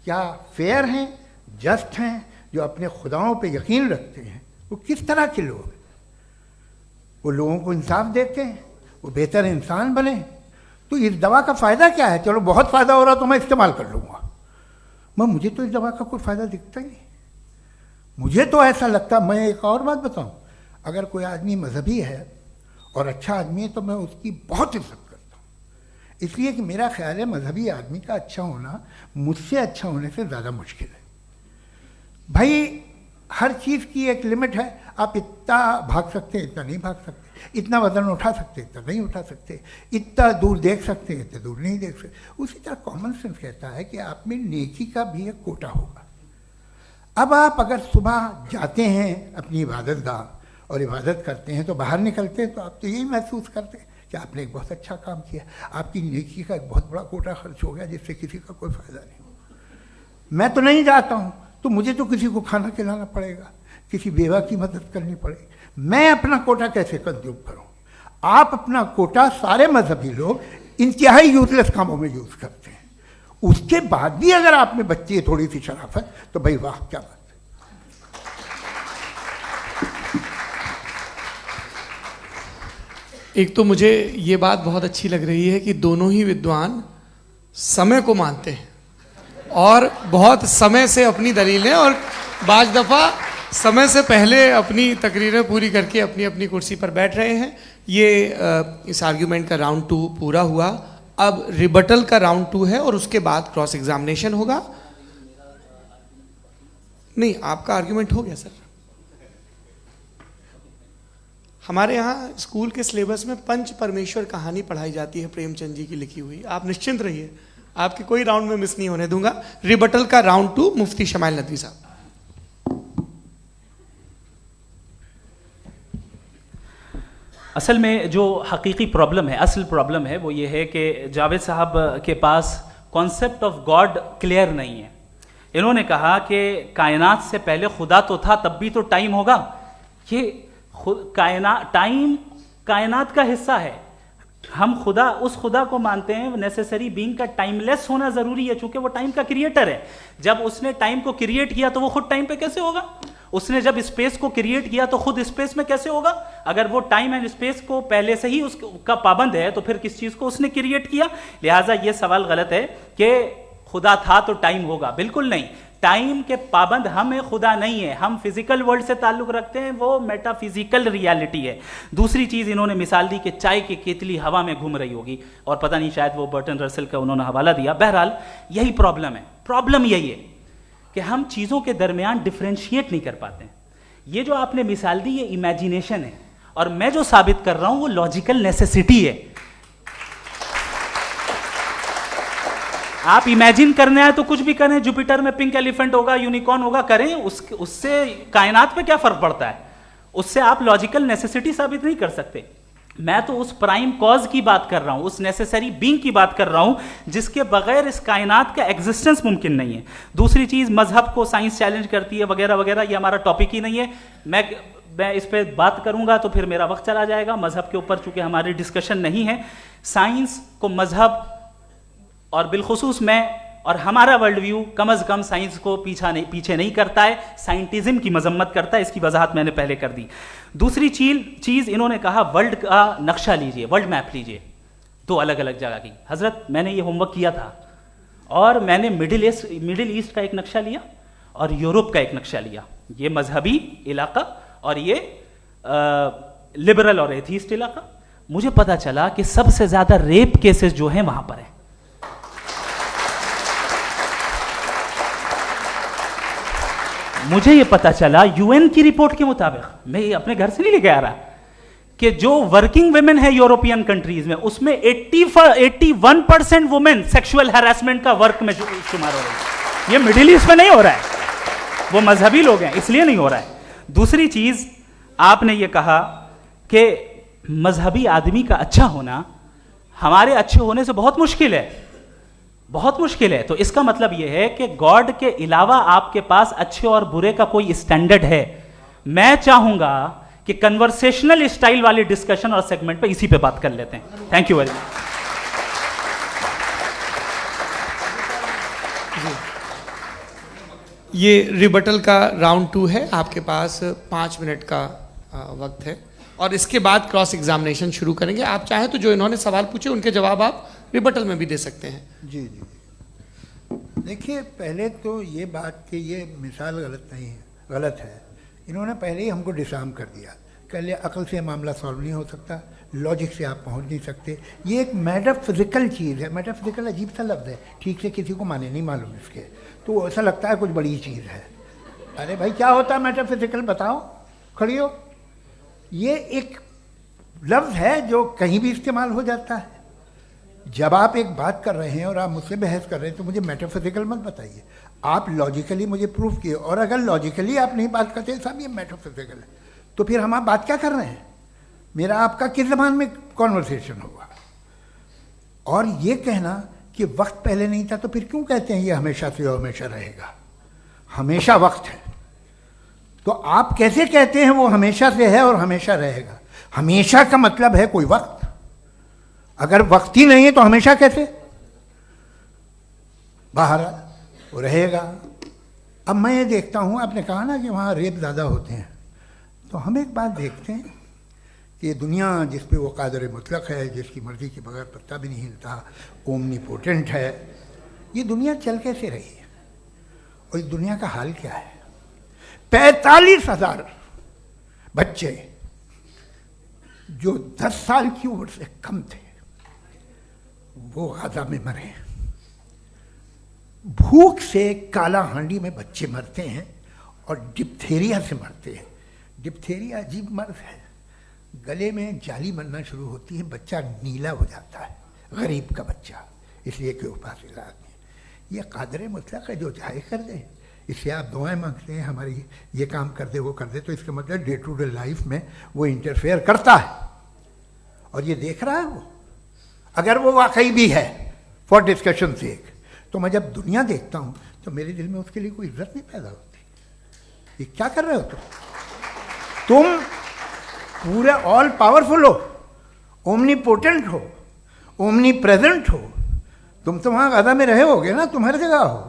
क्या फेयर हैं, जस्ट हैं, जो अपने खुदाओं पे यकीन रखते हैं? वो किस तरह के लोग हैं? वो लोगों को इंसाफ देते हैं, वो बेहतर इंसान बने। तो इस दवा का फ़ायदा क्या है? चलो बहुत फ़ायदा हो रहा तो मैं इस्तेमाल कर लूँगा, मुझे तो इस दवा का कोई फ़ायदा दिखता ही नहीं। मुझे तो ऐसा लगता, मैं एक और बात बताऊँ, अगर कोई आदमी मजहबी है और अच्छा आदमी है तो मैं उसकी बहुत इज्जत करता हूँ, इसलिए कि मेरा ख्याल है मजहबी आदमी का अच्छा होना मुझसे अच्छा होने से ज़्यादा मुश्किल है। भाई हर चीज़ की एक लिमिट है, आप इतना भाग सकते हैं, इतना नहीं भाग सकते, इतना वज़न उठा सकते, इतना नहीं उठा सकते, इतना दूर देख सकते हैं, इतना दूर नहीं देख सकते। उसी तरह कॉमन सेंस कहता है कि आप में नेकी का भी एक कोटा होगा। अब आप अगर सुबह जाते हैं अपनी इबादत गाह और इबादत करते हैं तो बाहर निकलते हैं तो आप तो यही महसूस करते हैं कि आपने एक बहुत अच्छा काम किया, आपकी नेकी का एक बहुत बड़ा कोटा खर्च हो गया जिससे किसी का कोई फ़ायदा नहीं हो। मैं तो नहीं जाता हूँ तो मुझे तो किसी को खाना खिलाना पड़ेगा, किसी बेवा की मदद करनी पड़ेगी, मैं अपना कोटा कैसे कंज्यूम करूँ? आप अपना कोटा सारे मजहबी लोग इंतहाई यूजलेस कामों में यूज़ करते हैं। उसके बाद भी अगर आप में बच्ची है थोड़ी सी शराफत तो भाई वाह क्या बात है। एक तो मुझे ये बात बहुत अच्छी लग रही है कि दोनों ही विद्वान समय को मानते हैं और बहुत समय से अपनी दलीलें और बाज दफ़ा समय से पहले अपनी तकरीरें पूरी करके अपनी अपनी कुर्सी पर बैठ रहे हैं। ये इस आर्ग्यूमेंट का राउंड 2 पूरा हुआ। अब रिबटल का राउंड 2 है और उसके बाद क्रॉस एग्जामिनेशन होगा। नहीं, आपका आर्ग्यूमेंट हो गया सर। हमारे यहाँ स्कूल के सिलेबस में पंच परमेश्वर कहानी पढ़ाई जाती है, प्रेमचंद जी की लिखी हुई। आप निश्चिंत रहिए, आपके कोई राउंड में मिस नहीं होने दूंगा। रिबटल का राउंड 2 मुफ्ती शमाइल नदवी साहब। असल में जो हकीकी प्रॉब्लम है, असल प्रॉब्लम है वो ये है कि जावेद साहब के पास कॉन्सेप्ट ऑफ गॉड क्लियर नहीं है। इन्होंने कहा कि कायनात से पहले खुदा तो था, तब भी तो टाइम होगा। ये टाइम कायनात का हिस्सा है। हम खुदा, उस खुदा को मानते हैं, नेसेसरी बीइंग का टाइमलेस होना जरूरी है, चूंकि वो टाइम का क्रिएटर है। जब उसने टाइम को क्रिएट किया तो वो खुद टाइम पे कैसे होगा? उसने जब स्पेस को क्रिएट किया तो खुद स्पेस में कैसे होगा? अगर वो टाइम एंड स्पेस को पहले से ही उसका पाबंद है तो फिर किस चीज को उसने क्रिएट किया? लिहाजा ये सवाल गलत है कि खुदा था तो टाइम होगा। बिल्कुल नहीं, टाइम के पाबंद हम है, खुदा नहीं है। हम फिजिकल वर्ल्ड से ताल्लुक रखते हैं, वो मेटाफिजिकल रियलिटी है। दूसरी चीज इन्होंने मिसाल दी कि चाय की केतली हवा में घूम रही होगी, और पता नहीं शायद वो बर्टन रसल का उन्होंने हवाला दिया। बहरहाल यही प्रॉब्लम है। प्रॉब्लम यही है कि हम चीजों के दरमियान डिफरेंशिएट नहीं कर पाते। ये जो आपने मिसाल दी ये इमेजिनेशन है, और मैं जो साबित कर रहा हूं वो लॉजिकल नेसेसिटी है। आप इमेजिन करने आए तो कुछ भी करें, जुपिटर में पिंक एलिफेंट होगा, यूनिकॉर्न होगा, करें, उससे कायनात पे क्या फर्क पड़ता है? उससे आप लॉजिकल नेसेसिटी साबित नहीं कर सकते। मैं तो उस प्राइम कॉज की बात कर रहा हूं, उस नेसेसरी बीइंग की बात कर रहा हूं जिसके बगैर इस कायनात का एग्जिस्टेंस मुमकिन नहीं है। दूसरी चीज, मजहब को साइंस चैलेंज करती है वगैरह वगैरह, ये हमारा टॉपिक ही नहीं है। मैं इस पर बात करूंगा तो फिर मेरा वक्त चला जाएगा। मजहब के ऊपर चूंकि हमारी डिस्कशन नहीं है, साइंस को मजहब और बिलखुसूस मैं और हमारा वर्ल्ड व्यू कम अज कम साइंस को पीछे नहीं करता है, साइंटिज्म की मजम्मत करता है। इसकी वजाहत मैंने पहले कर दी। दूसरी चीज इन्होंने कहा वर्ल्ड का नक्शा लीजिए, वर्ल्ड मैप लीजिए, दो अलग अलग जगह की। हजरत मैंने ये होमवर्क किया था, और मैंने मिडिल ईस्ट का एक नक्शा लिया और यूरोप का एक नक्शा लिया। ये मजहबी इलाका और ये लिबरल और एथीस्ट इलाका। मुझे पता चला कि सबसे ज्यादा रेप केसेस जो हैं वहां पर है। मुझे ये पता चला यूएन की रिपोर्ट के मुताबिक, मैं ये अपने घर से नहीं लेके आ रहा, कि जो वर्किंग वुमेन है यूरोपियन कंट्रीज में, उसमें 81% वुमेन सेक्सुअल हैरेसमेंट का वर्क में शुमार हो रही है। ये मिडिल ईस्ट में नहीं हो रहा है, वो मजहबी लोग हैं इसलिए नहीं हो रहा है। दूसरी चीज आपने ये कहा कि मजहबी आदमी का अच्छा होना हमारे अच्छे होने से बहुत मुश्किल है, बहुत मुश्किल है। तो इसका मतलब यह है कि गॉड के अलावा आपके पास अच्छे और बुरे का कोई स्टैंडर्ड है। मैं चाहूंगा कि कन्वर्सेशनल स्टाइल वाली डिस्कशन और सेगमेंट पे इसी पे बात कर लेते हैं। Thank you very much. ये रिबटल का राउंड 2 है। आपके पास 5 मिनट का वक्त है, और इसके बाद क्रॉस एग्जामिनेशन शुरू करेंगे। आप चाहें तो जो इन्होंने सवाल पूछे उनके जवाब आप रिबटल में भी दे सकते हैं। जी जी, देखिए पहले तो ये बात कि ये मिसाल गलत नहीं है, गलत है। इन्होंने पहले ही हमको डिसार्म कर दिया। कह लिया अकल से मामला सॉल्व नहीं हो सकता, लॉजिक से आप पहुंच नहीं सकते। ये एक मेटाफिजिकल चीज़ है। मेटाफिजिकल अजीब सा लफ्ज़ है, ठीक से किसी को माने नहीं मालूम इसके, तो ऐसा लगता है कुछ बड़ी चीज़ है। अरे भाई क्या होता है मेटाफिजिकल, बताओ, खड़ी हो। ये एक लफ्ज़ है जो कहीं भी इस्तेमाल हो जाता है। जब आप एक बात कर रहे हैं और आप मुझसे बहस कर रहे हैं तो मुझे मेटाफिजिकल मत बताइए, आप लॉजिकली मुझे प्रूफ किए। और अगर लॉजिकली आप नहीं बात करते साहब ये मेटाफिजिकल है, तो फिर हम आप बात क्या कर रहे हैं? मेरा आपका किस ज़बान में कॉन्वर्सेशन होगा? और ये कहना कि वक्त पहले नहीं था, तो फिर क्यों कहते हैं ये हमेशा से और हमेशा रहेगा? हमेशा वक्त है, तो आप कैसे कहते हैं वो हमेशा से है और हमेशा रहेगा? हमेशा का मतलब है कोई वक्त, अगर वक्त ही नहीं है तो हमेशा कैसे? बाहर वो रहेगा। अब मैं ये देखता हूँ, आपने कहा ना कि वहाँ रेप ज़्यादा होते हैं, तो हम एक बात देखते हैं कि ये दुनिया जिस पे वो कादर मुतलक है, जिसकी मर्ज़ी के बगैर पत्ता भी नहीं हिलता, ओमनीपोटेंट है, ये दुनिया चल कैसे रही है? और इस दुनिया का हाल क्या है? 45,000 बच्चे जो 10 साल की उम्र से कम थे वो गाजा में मरे। भूख से काला हांडी में बच्चे मरते हैं और डिप्थेरिया से मरते हैं। डिप्थेरिया अजीब मर्ज है, गले में जाली बनना शुरू होती है, बच्चा नीला हो जाता है, गरीब का बच्चा, इसलिए कि उपास इलाज में। ये कादर मुतलक है जो चाहे कर दे। इससे आप दुआएं मांगते हैं हमारी ये काम कर दे वो कर दे, तो इसका मतलब डे टू डे लाइफ में वो इंटरफेयर करता है और ये देख रहा है वो। अगर वो वाकई भी है फॉर डिस्कशन सेक, तो मैं जब दुनिया देखता हूँ तो मेरे दिल में उसके लिए कोई इज्जत नहीं पैदा होती। ये क्या कर रहे हो तुम पूरे ऑल पावरफुल हो, ओमनीपोटेंट हो, ओमनी प्रेजेंट हो। तुम तो वहाँ गाजा में रहे होगे ना, तुम हर जगह हो।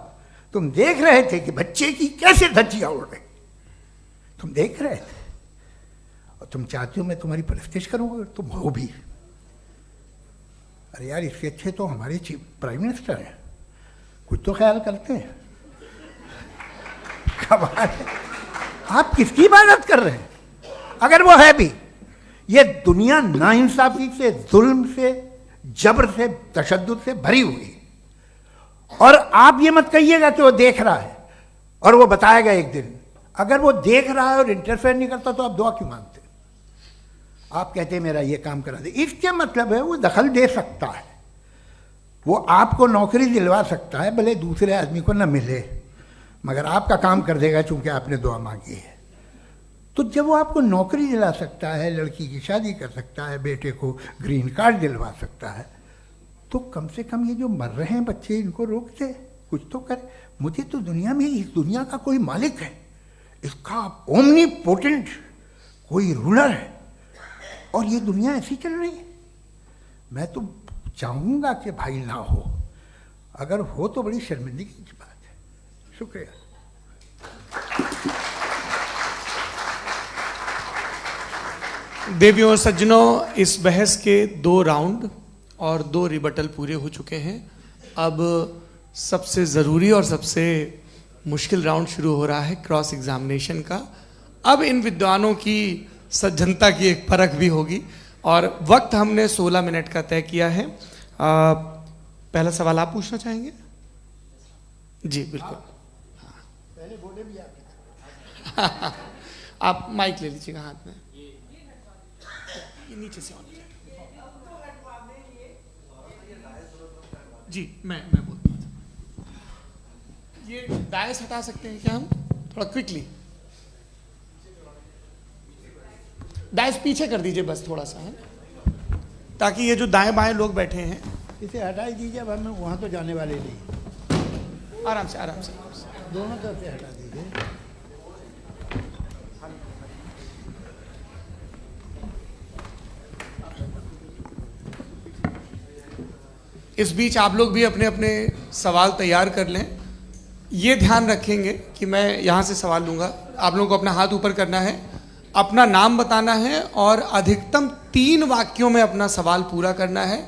तुम देख रहे थे कि बच्चे की कैसे धज्जियाँ उड़ रही, तुम देख रहे थे और तुम चाहती हो मैं तुम्हारी परस्तिश करूँगा, तुम हो भी। अरे यार, इसके अच्छे तो हमारे चीफ प्राइम मिनिस्टर हैं, कुछ तो ख्याल करते हैं। कमाल है, आप किसकी इबादत कर रहे हैं? अगर वो है भी, ये दुनिया नाइंसाफी से, जुल्म से, जबर से, तशद्दुद से भरी हुई है। और आप ये मत कहिएगा कि वो देख रहा है और वो बताएगा एक दिन। अगर वो देख रहा है और इंटरफेयर नहीं करता तो आप दुआ क्यों मांगते? आप कहते हैं मेरा ये काम करा दे, इसके मतलब है वो दखल दे सकता है, वो आपको नौकरी दिलवा सकता है, भले दूसरे आदमी को न मिले, मगर आपका काम कर देगा चूंकि आपने दुआ मांगी है। तो जब वो आपको नौकरी दिला सकता है, लड़की की शादी कर सकता है, बेटे को ग्रीन कार्ड दिलवा सकता है, तो कम से कम ये जो मर रहे हैं बच्चे, इनको रोक दे, कुछ तो करे। मुझे तो दुनिया में, इस दुनिया का कोई मालिक है, इसका ओमनीपोटेंट कोई रूलर है, और ये दुनिया ऐसी चल रही है। मैं तो चाहूँगा कि भाई ना हो, अगर हो तो बड़ी शर्मिंदगी की बात है। शुक्रिया। देवियों और सज्जनों, इस बहस के 2 राउंड और 2 रिबटल पूरे हो चुके हैं। अब सबसे ज़रूरी और सबसे मुश्किल राउंड शुरू हो रहा है, क्रॉस एग्जामिनेशन का। अब इन विद्वानों की सज्जनता की एक परख भी होगी और वक्त हमने 16 मिनट का तय किया है। पहला सवाल आप पूछना चाहेंगे? जी बिल्कुल। पहले बोले भी आपके। आप माइक ले लीजिएगा हाथ में, ये नीचे से ऑन जी। मैं बोलता हूँ, ये डायस हटा सकते हैं क्या हम थोड़ा क्विकली? डायस पीछे कर दीजिए बस थोड़ा सा, है, ताकि ये जो दाएं बाएं लोग बैठे हैं, इसे हटा ही दीजिए। अब हम वहाँ तो जाने वाले नहीं। आराम से आराम से दोनों तरफ से हटा दीजिए। इस बीच आप लोग भी अपने अपने सवाल तैयार कर लें। ये ध्यान रखेंगे कि मैं यहाँ से सवाल लूँगा, आप लोगों को अपना हाथ ऊपर करना है, अपना नाम बताना है और अधिकतम 3 वाक्यों में अपना सवाल पूरा करना है।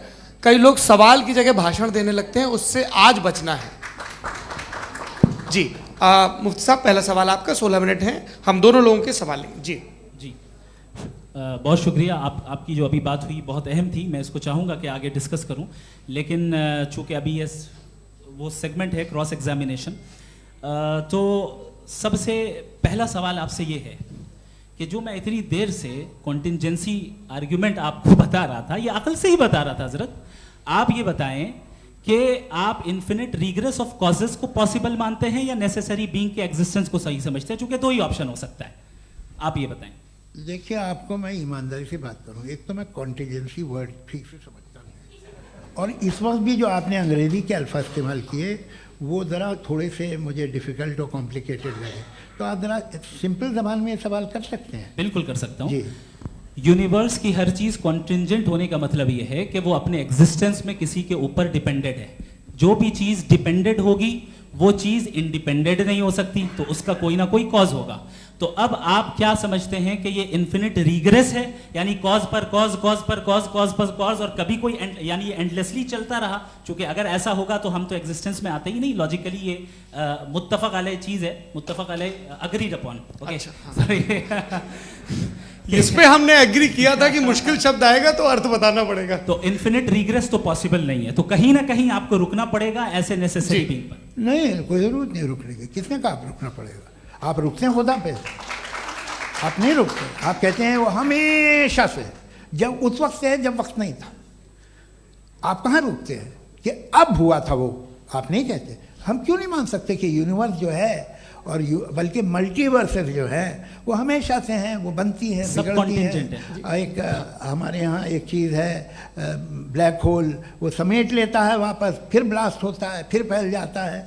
कई लोग सवाल की जगह भाषण देने लगते हैं, उससे आज बचना है। जी मुफ्ती साहब, पहला सवाल आपका, 16 मिनट हैं, हम दोनों लोगों के सवाल लेंगे। जी जी, बहुत शुक्रिया। आपकी जो अभी बात हुई बहुत अहम थी, मैं इसको चाहूँगा कि आगे डिस्कस करूँ, लेकिन चूँकि अभी ये वो सेगमेंट है क्रॉस एग्जामिनेशन, तो सबसे पहला सवाल आपसे ये है कि जो मैं इतनी देर से कॉन्टिंजेंसी आर्ग्यूमेंट आपको बता रहा था, ये अकल से ही बता रहा था हजरत, आप ये बताएं कि आप इन्फिनिट रिग्रेस ऑफ कॉजेस को पॉसिबल मानते हैं या नेसेसरी बीइंग के एग्जिस्टेंस को सही समझते हैं? चूंकि 2 ही ऑप्शन हो सकता है, आप ये बताएं। देखिए, आपको मैं ईमानदारी से बात करूं, एक तो मैं कॉन्टिजेंसी वर्ड ठीक से समझता नहीं, और इस वक्त भी जो आपने अंग्रेजी के अल्फाज इस्तेमाल किए वो ज़रा थोड़े से मुझे डिफ़िकल्ट और कॉम्प्लिकेटेड लगे, तो आप ज़रा सिंपल ज़बान में सवाल कर सकते हैं? बिल्कुल कर सकता हूँ जी। यूनिवर्स की हर चीज कॉन्टिंजेंट होने का मतलब यह है कि वो अपने एग्जिस्टेंस में किसी के ऊपर डिपेंडेंट है। जो भी चीज डिपेंडेंट होगी वो चीज इंडिपेंडेंट नहीं हो सकती, तो उसका कोई ना कोई कॉज होगा। तो अब आप क्या समझते हैं कि ये इन्फिनिट रिग्रेस है, यानी कॉज पर कॉज, कॉज पर कॉज, कॉज पर कॉज, और कभी कोई यानी ये एंडलेसली चलता रहा? क्योंकि अगर ऐसा होगा तो हम तो एग्जिस्टेंस में आते ही नहीं। लॉजिकली ये मुत्तफक अलैह चीज है, मुत्तफक अलैह, अग्रीड अपॉन। ओके, इस पे हमने एग्री किया था कि मुश्किल शब्द आएगा तो अर्थ बताना पड़ेगा। तो इन्फिनिट रिग्रेस तो पॉसिबल नहीं है, तो कहीं ना कहीं आपको रुकना पड़ेगा ऐसे नेसेसरी बीइंग पर। नहीं, कोई जरूरत नहीं रुकने की। किसने कहा आप रुकना पड़ेगा? आप रुकते हैं खुदा पे, आप नहीं रुकते। आप कहते हैं वो हमेशा से, जब उस वक्त से है जब वक्त नहीं था। आप कहाँ रुकते हैं कि अब हुआ था वो? आप नहीं कहते। हम क्यों नहीं मान सकते कि यूनिवर्स जो है और बल्कि मल्टीवर्सेस जो है वो हमेशा से हैं, वो बनती है, बिगड़ती है। एक हमारे यहाँ एक चीज़ है ब्लैक होल, वो समेट लेता है वापस, फिर ब्लास्ट होता है, फिर फैल जाता है,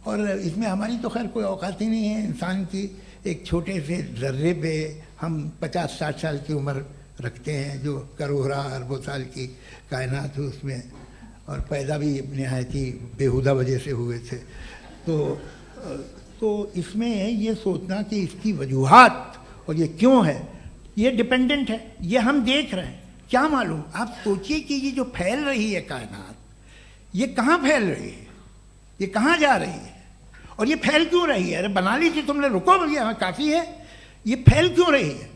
और इसमें हमारी तो खैर कोई औकात ही नहीं है इंसान की। एक छोटे से ज़र्रे पे हम 50-60 साल की उम्र रखते हैं, जो करोड़ों अरबों साल की कायनात है उसमें, और पैदा भी नहायत ही बेहुदा वजह से हुए थे। तो इसमें ये सोचना कि इसकी वजूहात और ये क्यों है, ये डिपेंडेंट है, ये हम देख रहे हैं। क्या मालूम, आप सोचिए कि ये जो फैल रही है कायनात, ये कहाँ फैल रही है, ये कहाँ जा रही है, और ये फैल क्यों रही है? अरे बना ली थी तुमने, रुको भैया, काफ़ी है। ये फैल क्यों रही है?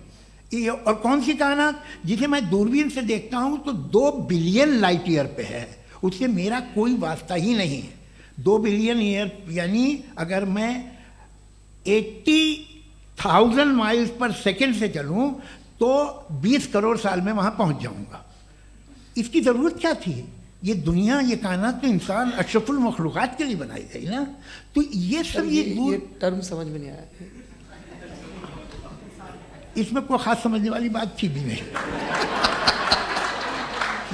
ये और कौन सी कायनात जिसे मैं दूरबीन से देखता हूँ तो 2 बिलियन लाइट ईयर पे है, उससे मेरा कोई वास्ता ही नहीं है। 2 बिलियन ईयर यानी अगर मैं 80,000 माइल्स पर सेकेंड से चलूँ तो 20 करोड़ साल में वहाँ पहुँच जाऊँगा। इसकी ज़रूरत क्या थी? ये दुनिया, ये कायनात तो इंसान अशरफुल मखलूक़ात के लिए बनाई गई ना। तो ये सब ये टर्म समझ में नहीं आया, इसमें कोई ख़ास समझने वाली बात थी भी नहीं।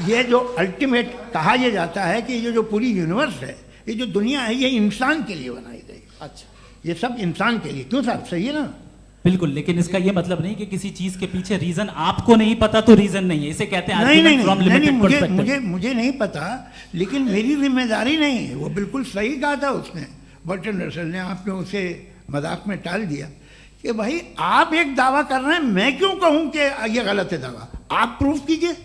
ये जो अल्टीमेट कहा यह जाता है कि ये जो पूरी यूनिवर्स है, ये जो दुनिया है, ये इंसान के लिए बनाई गई। अच्छा, ये सब इंसान के लिए। क्यों साहब, सही है ना? बिल्कुल, लेकिन इसका ये मतलब नहीं कि किसी चीज के पीछे रीजन आपको नहीं पता तो रीजन नहीं है, इसे कहते हैं नहीं, मुझे नहीं पता, लेकिन मेरी जिम्मेदारी नहीं है। वो बिल्कुल सही कहा था उसने, बर्टन रसल ने। आपने उसे मजाक में टाल दिया कि भाई आप एक दावा कर रहे हैं, मैं क्यों कहूं कि ये गलत है दावा? आप प्रूफ कीजिए,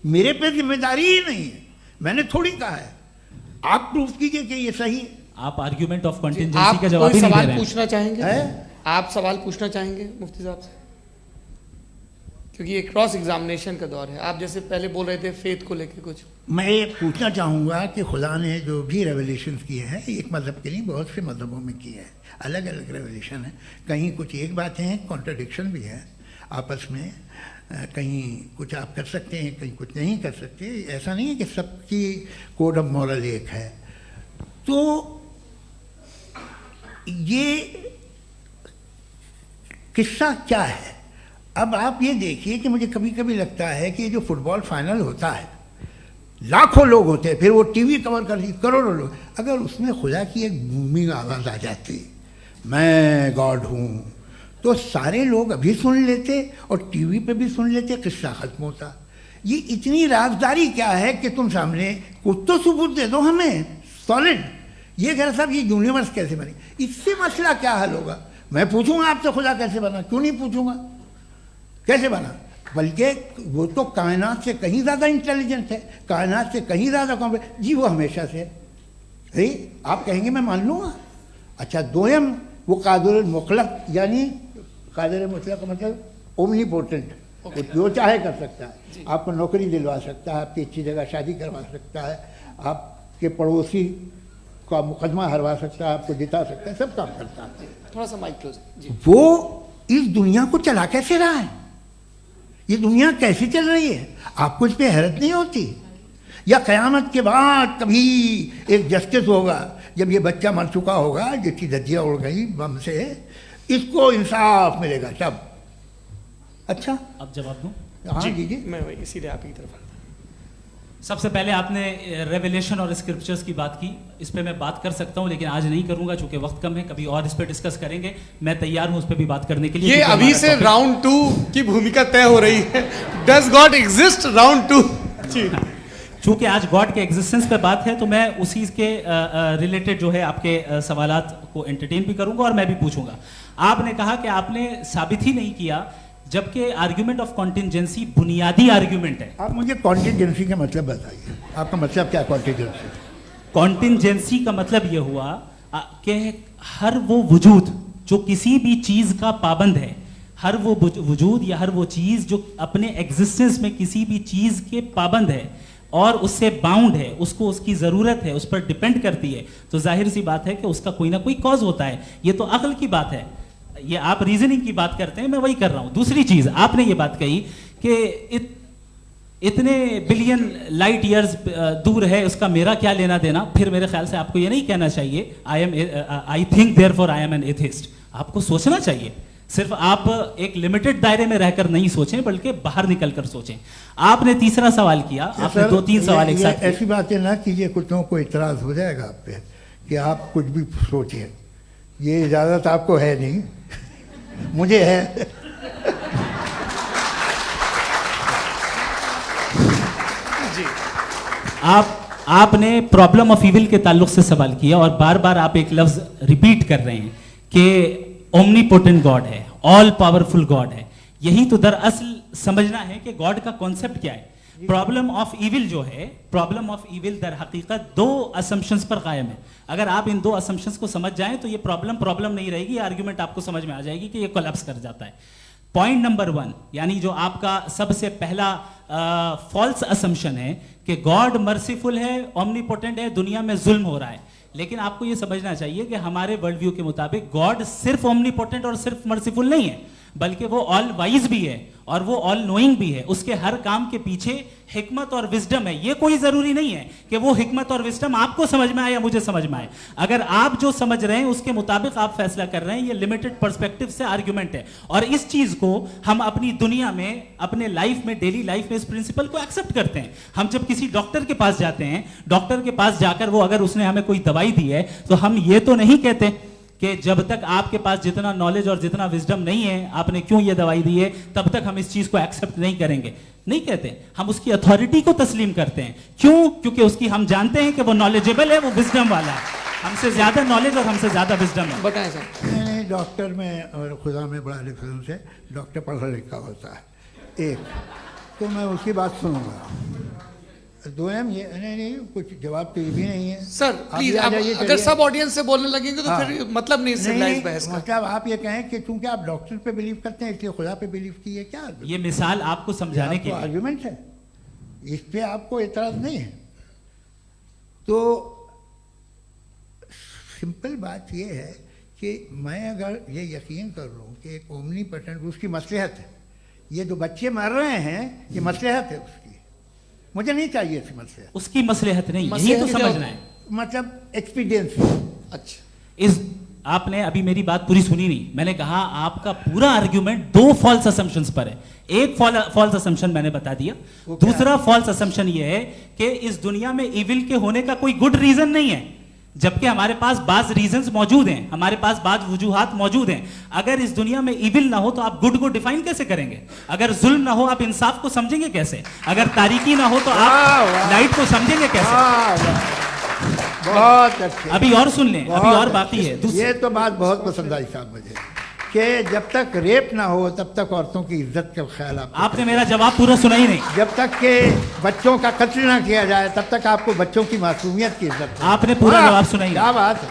मेरे पे जिम्मेदारी ही नहीं है, मैंने थोड़ी कहा है। आप प्रूफ कीजिए कि ये सही है। आप आर्ग्यूमेंट ऑफ कंटिंजेंसी का जवाब ही नहीं दे सवाल रहे हैं। पूछना चाहेंगे? है? आप सवाल पूछना चाहेंगे मुफ्ती साहब से? क्योंकि ये क्रॉस एग्जामिनेशन का दौर है। आप जैसे पहले बोल रहे थे फेथ को लेकर कुछ, मैं ये पूछना चाहूँगा कि खुदा ने जो भी रेवल्यूशन किए हैं, एक मज़हब के नहीं बहुत से मज़हबों में किए हैं, अलग अलग रेवल्यूशन है। कहीं कुछ एक बातें हैं, कॉन्ट्रडिक्शन भी है आपस में, कहीं कुछ आप कर सकते हैं, कहीं कुछ नहीं कर सकते। ऐसा नहीं है कि सबकी कोड ऑफ मॉरल एक है। तो ये किस्सा क्या है? अब आप ये देखिए कि मुझे कभी कभी लगता है कि जो फुटबॉल फाइनल होता है, लाखों लोग होते हैं, फिर वो टीवी कवर कर दी, करोड़ों लोग, अगर उसमें खुदा की एक बूमिंग आवाज़ आ जाती, मैं गॉड हूँ, तो सारे लोग अभी सुन लेते और टीवी पे भी सुन लेते, किस्सा खत्म होता। ये इतनी राजदारी क्या है कि तुम सामने कुछ तो सबूत दे दो हमें सॉलिड। ये कह रहा साहब ये यूनिवर्स कैसे बनी, इससे मसला क्या हल होगा? मैं पूछूंगा आपसे खुदा कैसे बना? क्यों नहीं पूछूंगा कैसे बना? बल्कि वो तो कायनात से कहीं ज़्यादा इंटेलिजेंट है, कायनात से कहीं ज़्यादा कॉम्प्लेक्स। जी वो हमेशा से है, आप कहेंगे मैं मान लूँगा। अच्छा, दोयम वो कादिर मुतलक, यानी कादिर मुतलक का मतलब ओमनीपोटेंट, वो जो चाहे कर सकता है। आपको नौकरी दिलवा सकता है, आपकी अच्छी जगह शादी करवा सकता है, आपके पड़ोसी का मुकदमा हरवा सकता है, आपको जिता सकता है, सब काम करता है। थोड़ा सा माइक क्लोज जी। वो इस दुनिया को चला कैसे रहा है? ये दुनिया कैसे चल रही है? आपको इस पर हैरत नहीं होती? या क़यामत के बाद कभी एक जस्टिस होगा, जब ये बच्चा मर चुका होगा जिसकी धज्जियाँ उड़ गई बम से, इसको इंसाफ मिलेगा तब? अच्छा, अब जवाब दूं? हाँ दीजिए। मैं वही सीधे आप ही तरफ। सबसे पहले आपने रेवलेशन और स्क्रिप्चर्स की बात की, इस पे मैं बात कर सकता हूं लेकिन आज नहीं करूंगा चूंकि वक्त कम है, कभी और इस पे डिस्कस करेंगे। मैं तैयार हूं उस पे भी बात करने के लिए। ये अभी से राउंड 2 की भूमिका तय हो रही है। Does God exist round 2? चूंकि आज गॉड के एग्जिस्टेंस पे बात है तो मैं उसी के रिलेटेड जो है आपके सवालात को एंटरटेन भी करूंगा और मैं भी पूछूंगा। आपने कहा कि आपने साबित ही नहीं किया, जबकि आर्ग्यूमेंट ऑफ कॉन्टिंजेंसी बुनियादी आर्ग्यूमेंट है। आप मुझे कॉन्टिंजेंसी का मतलब बताइए, आपका मतलब क्या कॉन्टिंजेंसी? कॉन्टिंजेंसी का मतलब यह हुआ कि हर वो वजूद जो किसी भी चीज का पाबंद है, हर वो वजूद या हर वो चीज जो अपने एग्जिस्टेंस में किसी भी चीज के पाबंद है और उससे बाउंड है, उसको उसकी ज़रूरत है, उस पर डिपेंड करती है, तो जाहिर सी बात है कि उसका कोई ना कोई कॉज होता है। ये तो अक्ल की बात है। ये आप रीजनिंग की बात करते हैं, मैं वही कर रहा हूं। दूसरी चीज, आपने ये बात कही कि इतने बिलियन लाइट ईयर्स दूर है, उसका मेरा क्या लेना देना। फिर मेरे ख्याल से आपको ये नहीं कहना चाहिए I think therefore I am an atheist. आपको सोचना चाहिए, सिर्फ आप एक लिमिटेड दायरे में रहकर नहीं सोचें बल्कि बाहर निकलकर सोचें। आपने तीसरा सवाल किया, आपने 2-3 सवाल एक साथ। ऐसी बातें ना कीजिए, कुत्तों को इतराज हो जाएगा आप पे कि आप कुछ भी सोचिए। ये इजाजत आपको है नहीं, मुझे है। जी, आपने प्रॉब्लम ऑफ इविल के ताल्लुक से सवाल किया और बार बार आप एक लफ्ज रिपीट कर रहे हैं कि ओमनीपोटेंट गॉड है। ऑल पावरफुल गॉड है। यही तो दरअसल समझना है कि गॉड का कॉन्सेप्ट क्या है। प्रॉब्लम ऑफ इविल जो है, प्रॉब्लम ऑफ इविल दर हकीकत दो असम्पशंस पर कायम है। अगर आप इन दो असम्पशंस को समझ जाएं तो ये प्रॉब्लम नहीं रहेगी, आर्ग्यूमेंट आपको समझ में आ जाएगी कि ये कोलैप्स कर जाता है। पॉइंट नंबर 1, यानी जो आपका सबसे पहला फॉल्स असम्पशन है कि गॉड मर्सीफुल है, ओमनीपोटेंट है, दुनिया में जुल्म हो रहा है। लेकिन आपको ये समझना चाहिए कि हमारे वर्ल्ड व्यू के मुताबिक गॉड सिर्फ ओमनीपोटेंट और सिर्फ मर्सीफुल नहीं है, बल्कि वो ऑल वाइज भी है और वो ऑल नोइंग भी है। उसके हर काम के पीछे हिकमत और विजडम है। ये कोई जरूरी नहीं है कि वो हिकमत और विजडम आपको समझ में आए या मुझे समझ में आए। अगर आप जो समझ रहे हैं उसके मुताबिक आप फैसला कर रहे हैं, ये लिमिटेड पर्सपेक्टिव से आर्गुमेंट है। और इस चीज को हम अपनी दुनिया में, अपने लाइफ में, डेली लाइफ में इस प्रिंसिपल को एक्सेप्ट करते हैं। हम जब किसी डॉक्टर के पास जाते हैं, डॉक्टर के पास जाकर वो अगर उसने हमें कोई दवाई दी है तो हम ये तो नहीं कहते कि जब तक आपके पास जितना नॉलेज और जितना विजडम नहीं है, आपने क्यों ये दवाई दी है, तब तक हम इस चीज को एक्सेप्ट नहीं करेंगे। नहीं कहते, हम उसकी अथॉरिटी को तस्लीम करते हैं। क्यों? क्योंकि उसकी हम जानते हैं कि वो नॉलेजेबल है, वो विजडम वाला है, हमसे ज्यादा नॉलेज और हमसे ज्यादा विजडम है। बताएं सर। नहीं, डॉक्टर में और खुदा में बड़ा डिफरेंस है। डॉक्टर पढ़ा लिखा होता है, एक तो मैं उसकी बात सुनूंगा। दोयम ये नहीं, कुछ जवाब तो ये भी नहीं है सर। आप प्लीज, ये आ आप जाइए, अगर चलिए। सब ऑडियंस से बोलने लगेंगे तो हाँ। फिर मतलब नहीं सिविलाइज बहस का। मतलब आप ये कहें कि चूंकि आप डॉक्टर पे बिलीव करते हैं इसलिए खुदा पे बिलीव किए, क्या ये मिसाल आपको समझाने के लिए आर्गुमेंट है, इस पे आपको एतराज नहीं है। तो सिंपल बात ये है कि मैं अगर ये यकीन कर लूँ कि एक ओमनीपोटेंट, उसकी मसलहत है, ये जो बच्चे मर रहे हैं ये मसलहत है उसकी, मुझे नहीं चाहिए थी मसलहत। उसकी मसलहत नहीं, यही मसलहत तो क्या समझना है। मतलब एक्सपीडियंस। अच्छा, इस आपने अभी मेरी बात पूरी सुनी नहीं। मैंने कहा आपका पूरा आर्ग्यूमेंट दो फॉल्स असम्पशंस पर है। एक फॉल्स असम्पशन मैंने बता दिया, दूसरा फॉल्स असम्पशन ये है कि इस दुनिया में इविल के होने का कोई गुड रीजन नहीं है, जबकि हमारे पास बाज रीजंस मौजूद हैं, हमारे पास बाज वजूहात मौजूद हैं। अगर इस दुनिया में इविल ना हो तो आप गुड को डिफाइन कैसे करेंगे? अगर जुल्म ना हो आप इंसाफ को समझेंगे कैसे? अगर तारीकी ना हो तो आप लाइट को समझेंगे कैसे? बहुत अच्छे। अभी और सुन लें, अभी और बाकी है। ये तो बात बहुत पसंद आई साहब मुझे, कि जब तक रेप ना हो तब तक औरतों की इज्जत का ख्याल आपने मेरा जवाब पूरा सुना ही नहीं। जब तक के बच्चों का कत्ल ना किया जाए तब तक आपको बच्चों की मासूमियत की इज्जत है। आपने पूरा जवाब सुना ही नहीं। क्या बात है,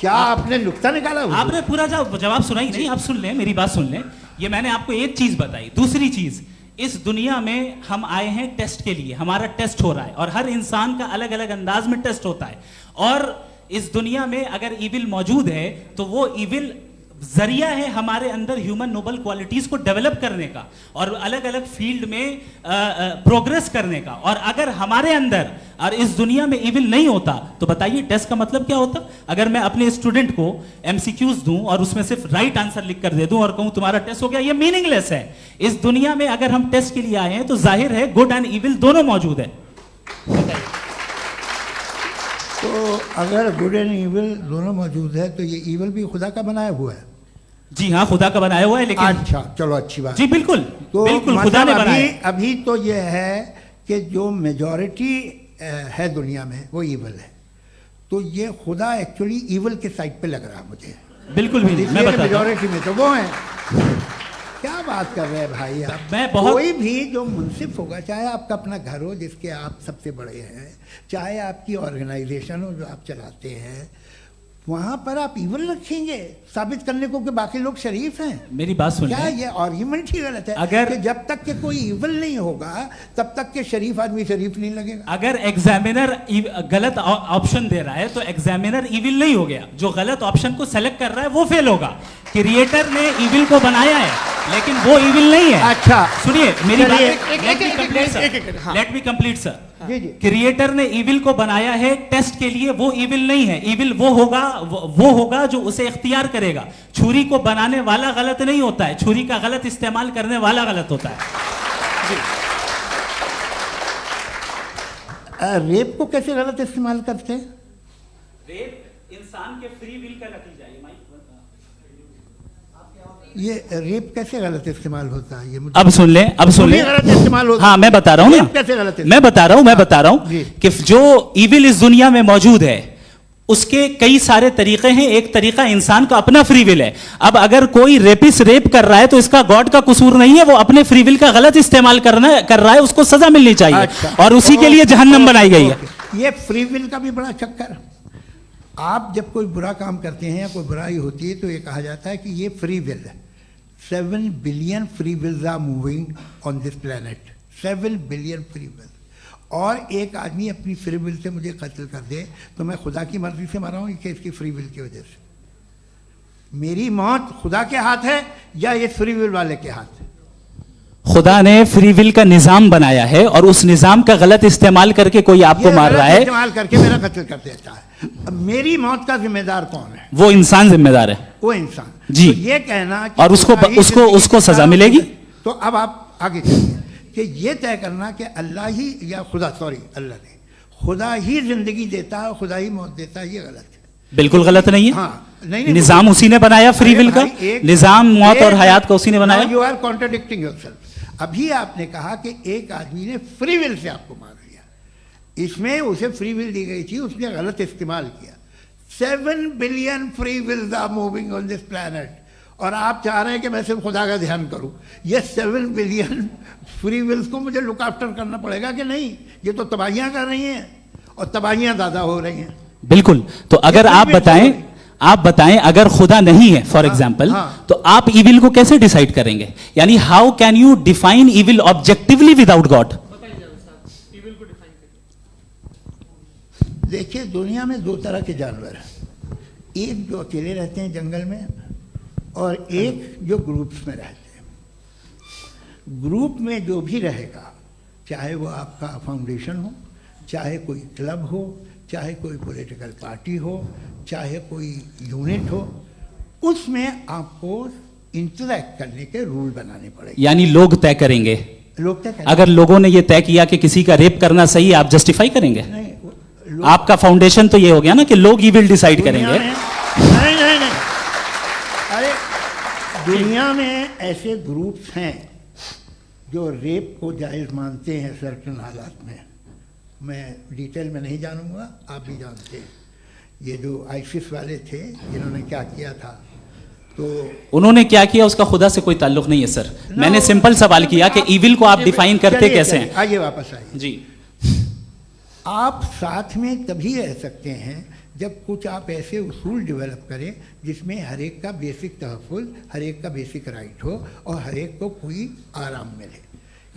क्या आपने नुक्ता निकाला? आपने पूरा जवाब सुना ही नहीं। आप सुन लें, मेरी बात सुन लें। ये मैंने आपको एक चीज बताई। दूसरी चीज, इस दुनिया में हम आए हैं टेस्ट के लिए, हमारा टेस्ट हो रहा है और हर इंसान का अलग अलग अंदाज में टेस्ट होता है। और इस दुनिया में अगर इविल मौजूद है तो वो इविल जरिया है हमारे अंदर ह्यूमन नोबल क्वालिटीज को डेवलप करने का और अलग अलग फील्ड में प्रोग्रेस करने का। और अगर हमारे अंदर और इस दुनिया में इविल नहीं होता तो बताइए टेस्ट का मतलब क्या होता? अगर मैं अपने स्टूडेंट को एमसीक्यूज दूं और उसमें सिर्फ राइट आंसर लिख कर दे दूं और कहूं तुम्हारा टेस्ट हो गया, ये मीनिंगलेस है। इस दुनिया में अगर हम टेस्ट के लिए आए हैं तो जाहिर है गुड एंड इविल दोनों मौजूद है। तो अगर गुड एंड इविल दोनों मौजूद है तो ये इविल भी खुदा का बनाया हुआ है? जी हाँ, खुदा का बनाया हुआ है। लेकिन अच्छा, चलो अच्छी बात। जी बिल्कुल, तो बिल्कुल खुदा ने बनाया। अभी तो ये है कि जो मेजॉरिटी है दुनिया में वो इविल है, तो ये खुदा एक्चुअली इविल के साइड पे लग रहा है मुझे। बिल्कुल भी नहीं, मैं बताता हूं। मेजॉरिटी में तो वो है। क्या बात कर रहे हैं भाई आप? मैं बहुत कोई भी जो मुंसिफ होगा, चाहे आपका अपना घर हो जिसके आप सबसे बड़े हैं, चाहे आपकी ऑर्गेनाइजेशन हो जो आप चलाते हैं, वहां पर आप इविल रखेंगे साबित करने को कि बाकी लोग शरीफ हैं? मेरी बात सुन क्या लें। ये आर्ग्यूमेंट ही गलत है? अगर कि जब तक के कोई इविल नहीं होगा तब तक के शरीफ आदमी शरीफ नहीं लगेगा। अगर एग्जामिनर गलत ऑप्शन दे रहा है तो एग्जामिनर इविल नहीं हो गया, जो गलत ऑप्शन को सेलेक्ट कर रहा है वो फेल होगा। क्रिएटर ने इविल को बनाया है लेकिन वो इविल नहीं है। अच्छा सुनिए मेरी बात, हाँ। Let me complete sir. जी जी। क्रिएटर ने इविल को बनाया है टेस्ट के लिए, वो इविल नहीं है। इविल वो होगा जो उसे इख्तियार करेगा। छुरी को बनाने वाला गलत नहीं होता है, छुरी का गलत इस्तेमाल करने वाला गलत होता है। रेप को कैसे गलत इस्तेमाल करते हैं? रेप इंसान के फ्री विल का नतीजा है। ये रेप कैसे गलत इस्तेमाल होता है? ये मुझे अब सुन लें, अब सुन लें। गलत इस्तेमाल होता है। हाँ मैं बता रहा हूँ ना, कैसे गलत? मैं बता रहा हूँ जी। कि जो इविल इस दुनिया में मौजूद है उसके कई सारे तरीके हैं। एक तरीका इंसान का अपना फ्री विल है। अब अगर कोई रेपिस्ट रेप कर रहा है तो इसका गॉड का कसूर नहीं है, वो अपने फ्री विल का गलत इस्तेमाल कर रहा है, उसको सजा मिलनी चाहिए। अच्छा, और उसी के लिए जहन्नम बनाई गई है। ये फ्री विल का भी बड़ा चक्कर। आप जब कोई बुरा काम करते हैं या कोई बुराई होती है तो ये कहा जाता है कि ये फ्री विल है। 7 billion free wills are moving on this planet. 7 billion free will. और एक आदमी अपनी फ्री विल से मुझे कत्ल कर दे तो मैं खुदा की मर्जी से मरा हूँ कि इसकी फ्री विल की वजह से? मेरी मौत खुदा के हाथ है या ये फ्री विल वाले के हाथ है? खुदा ने फ्री विल का निजाम बनाया है और उस निजाम का गलत इस्तेमाल करके कोई आपको मार रहा है, इस्तेमाल करके मेरा कत्ल कर देता है। अब मेरी मौत का जिम्मेदार कौन है? वो इंसान जिम्मेदार है। वो इंसान। जी। तो ये कहना कि और उसको सजा मिलेगी। तो अब आप आगे चलिए कि ये तय करना कि अल्लाह ही या अल्लाह ने खुदा ही जिंदगी देता है, खुदा ही मौत देता है, ये गलत है। बिल्कुल गलत नहीं है। हाँ, नहीं, निजाम उसी ने बनाया फ्री विल का। निजाम मौत और हयात का उसी ने बनाया। You are contradicting yourself. अभी आपने कहा कि एक आदमी ने फ्री विल से आपको मार दिया, इसमें उसे फ्री विल दी गई थी, उसने गलत इस्तेमाल किया। 7 billion free wills are moving on this planet और आप चाह रहे हैं कि मैं सिर्फ खुदा का ध्यान करूं। ये 7 बिलियन फ्री विल्स को मुझे लुक आफ्टर करना पड़ेगा कि नहीं? ये तो तबाहियां कर रही हैं और तबाहियां ज़्यादा हो रही हैं। बिल्कुल। तो अगर आप बताएं अगर खुदा नहीं है फॉर एग्जाम्पल, तो आप इविल को कैसे डिसाइड करेंगे? यानी how can you define evil objectively without God? देखिए, दुनिया में 2 तरह के जानवर हैं। एक जो अकेले रहते हैं जंगल में और एक जो ग्रुप्स में रहते हैं। ग्रुप में जो भी रहेगा, चाहे वो आपका फाउंडेशन हो, चाहे कोई क्लब हो, चाहे कोई पॉलिटिकल पार्टी हो, चाहे कोई यूनिट हो, उसमें आपको इंटरैक्ट करने के रूल बनाने पड़ेंगे। यानी लोग तय करेंगे। लोग तय करेंगे। अगर लोगों ने ये तय किया कि किसी का रेप करना सही है, आप जस्टिफाई करेंगे? नहीं, आपका फाउंडेशन तो ये हो गया ना कि लोग ही विल डिसाइड करेंगे। नहीं, अरे दुनिया में ऐसे ग्रुप्स हैं जो रेप को जायज़ मानते हैं सर्टेन हालात में। मैं डिटेल में नहीं जानूंगा, आप भी जानते हैं। ये जो आईसिस वाले थे जिन्होंने क्या किया था, तो उन्होंने क्या किया उसका खुदा से कोई ताल्लुक नहीं है सर। मैंने सिंपल सवाल किया कि इविल को आप डिफाइन करते कैसे हैं? आइए वापस आइए जी। आप साथ में तभी रह सकते हैं जब कुछ आप ऐसे उसूल डेवलप करें जिसमें हर एक का बेसिक तहफ़्फ़ुज़, हर एक का बेसिक राइट हो और हर एक को कोई आराम मिले।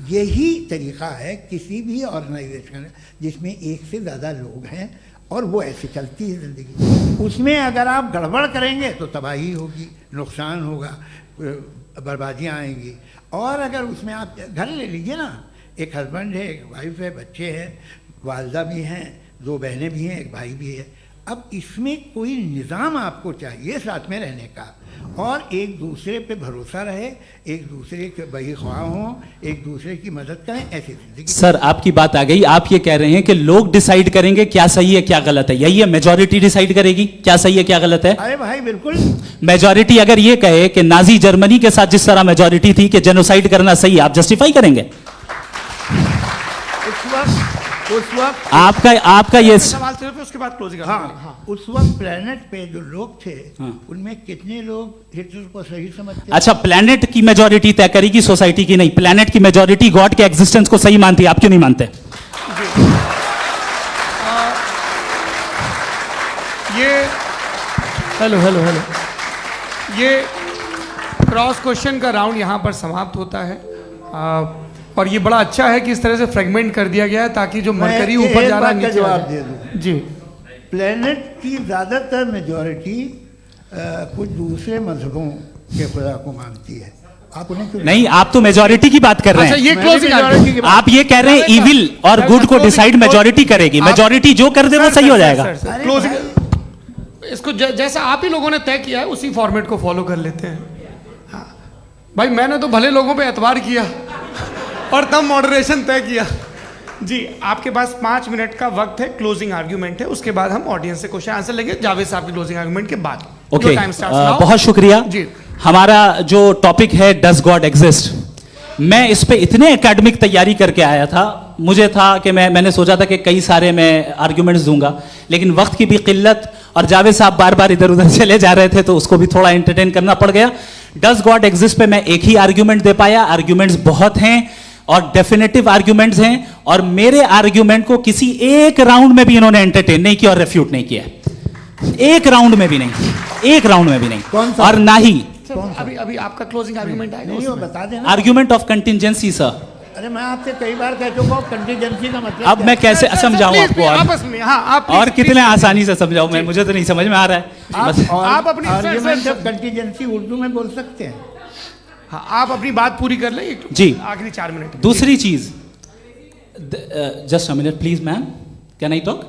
यही तरीक़ा है किसी भी ऑर्गेनाइजेशन जिसमें एक से ज़्यादा लोग हैं और वो ऐसे चलती है ज़िंदगी। उसमें अगर आप गड़बड़ करेंगे तो तबाही होगी, नुकसान होगा, बर्बादियाँ आएंगी। और अगर उसमें आप घर ले लीजिए ना, एक हस्बैंड है, एक वाइफ है, बच्चे हैं, वालदा भी हैं, 2 बहनें भी हैं, एक भाई भी है। अब इसमें कोई निज़ाम आपको चाहिए साथ में रहने का और एक दूसरे पे भरोसा रहे, एक दूसरे के बहीख्वाह हों, एक दूसरे की मदद करें, ऐसी जिंदगी। सर आपकी बात आ गई। आप ये कह रहे हैं कि लोग डिसाइड करेंगे क्या सही है क्या गलत है, यही है? मेजॉरिटी डिसाइड करेगी क्या सही है क्या गलत है? अरे भाई बिल्कुल। मेजॉरिटी अगर ये कहे कि नाजी जर्मनी के साथ जिस तरह मेजॉरिटी थी कि जेनोसाइड करना सही है, आप जस्टिफाई करेंगे? उस वक्त आपका ये सवाल सिर्फ उसके बाद क्लोजिंग। हाँ, उस वक्त प्लेनेट पे जो लोग थे उनमें कितने लोग हिटलर को सही समझते? अच्छा, प्लेनेट की मेजॉरिटी तय करेगी, सोसाइटी की नहीं। प्लेनेट की मेजॉरिटी गॉड के एग्जिस्टेंस को सही मानती है, आप क्यों नहीं मानते? ये हेलो ये क्रॉस क्वेश्चन का राउंड यहाँ पर समाप्त होता है। और ये बड़ा अच्छा है कि इस तरह से फ्रेगमेंट कर दिया गया है ताकि जो मरकरी ऊपर जा रहा है नीचे जवाब दे दूं। जी। प्लेनेट की ज़्यादातर मेजॉरिटी कुछ दूसरे मजहबों के खुदा को मानती है। आप उन्हें क्यों नहीं? आप तो मेजॉरिटी की बात कर रहे हैं। अच्छा, ये क्लोजिंग आप ये कह रहे हैं इविल और गुड को डिसाइड मेजॉरिटी करेगी। मेजॉरिटी जो कर दे वो सही हो जाएगा। क्लोजिंग इसको जैसा आप ही लोगों ने तय किया है उसी फॉर्मेट को फॉलो कर लेते हैं। हाँ भाई, मैंने तो भले लोगों पे एतबार किया और तब मॉडरेशन तय किया। जी, आपके पास 5 मिनट का वक्त है, क्लोजिंग आर्ग्यूमेंट है, उसके बाद हम ऑडियंस से क्वेश्चन आंसर लेंगे जावेद साहब की क्लोजिंग आर्ग्यूमेंट के बाद। ओके, बहुत शुक्रिया। जी, हमारा जो टॉपिक है डज गॉड एग्जिस्ट, मैं इस पे इतने एकेडमिक तैयारी करके आया था, मुझे था कि मैंने सोचा था कि कई सारे मैं आर्ग्यूमेंट्स दूंगा, लेकिन वक्त की भी किल्लत और जावेद साहब बार बार इधर उधर चले जा रहे थे तो उसको भी थोड़ा एंटरटेन करना पड़ गया। डज गॉड एग्जिस्ट पे मैं एक ही आर्ग्यूमेंट दे पाया। आर्ग्यूमेंट्स बहुत हैं और डेफिनेटिव आर्ग्यूमेंट्स हैं, और मेरे आर्ग्यूमेंट को किसी एक राउंड में भी इन्होंने एंटरटेन नहीं किया और रेफ्यूट नहीं किया, एक राउंड में भी नहीं, एक राउंड में भी नहीं। कौन सा? और ना ही अभी अभी आपका क्लोजिंग आर्गुमेंट आएगा नहीं, वो उसमें। बता देना। Argument of contingency sir. अरे मैं आपसे कई बार कह चुका हूँ कंटीजेंसी का मतलब अब क्या मैं है? कैसे समझाऊं Please, आपको, और आपस में हाँ आप और please, कितने please, आसानी से समझाऊं मैं, मुझे तो नहीं समझ में आ रहा है। आप अपनी argument sir, of contingency Urdu में बोल सकते हैं। हाँ आप अपनी बात पूरी कर लें जी। आखिरी 4 मिनट। दूसरी चीज, just a minute please ma'am, can I talk?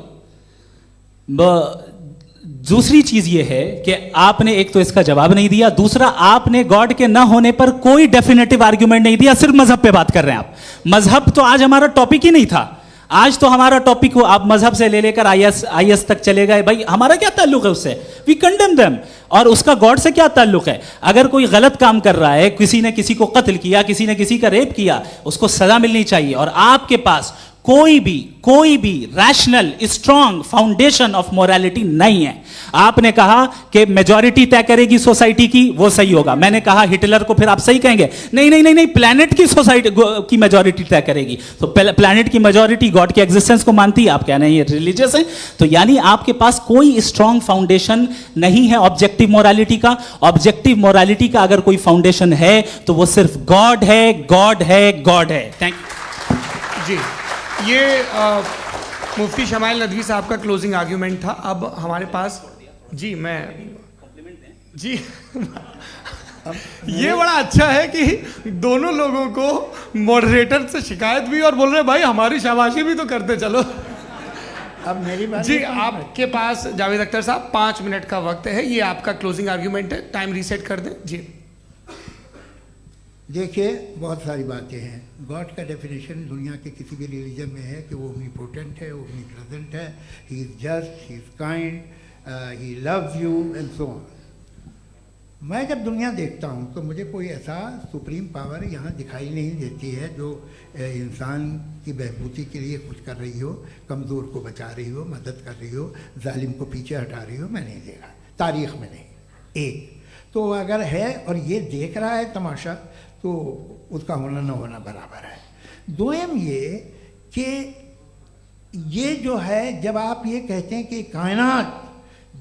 दूसरी चीज ये है कि आपने एक तो इसका जवाब नहीं दिया, दूसरा आपने गॉड के ना होने पर कोई डेफिनेटिव आर्ग्यूमेंट नहीं दिया, सिर्फ मजहब पे बात कर रहे हैं आप। मजहब तो आज हमारा टॉपिक ही नहीं था, आज तो हमारा टॉपिक हो, आप मजहब से ले लेकर आईएस तक चले गए। भाई हमारा क्या ताल्लुक है उससे? We condemn them. और उसका गॉड से क्या ताल्लुक है? अगर कोई गलत काम कर रहा है, किसी ने किसी को कत्ल किया, किसी ने किसी का रेप किया, उसको सजा मिलनी चाहिए। और आपके पास कोई भी rational strong foundation of morality नहीं है। आपने कहा कि मेजॉरिटी तय करेगी सोसाइटी की, वो सही होगा। मैंने कहा हिटलर को, फिर आप सही कहेंगे नहीं नहीं नहीं नहीं, प्लैनेट की सोसाइटी की मेजॉरिटी तय करेगी। तो प्लैनेट की मेजॉरिटी गॉड के एग्जिस्टेंस को मानती है, आप कह रहे हैं ये रिलीजियस है। तो यानी आपके पास कोई स्ट्रॉन्ग फाउंडेशन नहीं है ऑब्जेक्टिव मोरालिटी का। ऑब्जेक्टिव मोरालिटी का अगर कोई फाउंडेशन है तो वो सिर्फ गॉड है, गॉड है, गॉड है। थैंक यू जी। ये मुफ्ती शमाइल नदवी साहब का क्लोजिंग आर्ग्यूमेंट था। अब हमारे पास जी जी ये बड़ा अच्छा है कि दोनों लोगों को मॉडरेटर से शिकायत भी और बोल रहे हैं भाई हमारी शाबाशी भी तो करते चलो। अब मेरी बात जी आपके पास जावेद अख्तर साहब 5 मिनट का वक्त है, ये आपका क्लोजिंग आर्ग्यूमेंट है, टाइम रीसेट कर दें जी। देखिए बहुत सारी बातें हैं। गॉड का डेफिनेशन दुनिया के किसी भी रिलीजन में है कि वो ओमनीपोटेंट है, ओमनी प्रेजेंट है, he is just, he is kind, he loves you and so on. मैं जब दुनिया देखता हूँ तो मुझे कोई ऐसा सुप्रीम पावर यहाँ दिखाई नहीं देती है जो इंसान की बहबूदी के लिए कुछ कर रही हो, कमज़ोर को बचा रही हो, मदद कर रही हो, जालिम को पीछे हटा रही हो। मैं नहीं देखा, तारीख़ में नहीं। एक तो अगर है और ये देख रहा है तमाशा, तो उसका होना न होना बराबर है। दोयम ये कि ये जो है, जब आप ये कहते हैं कि कायनात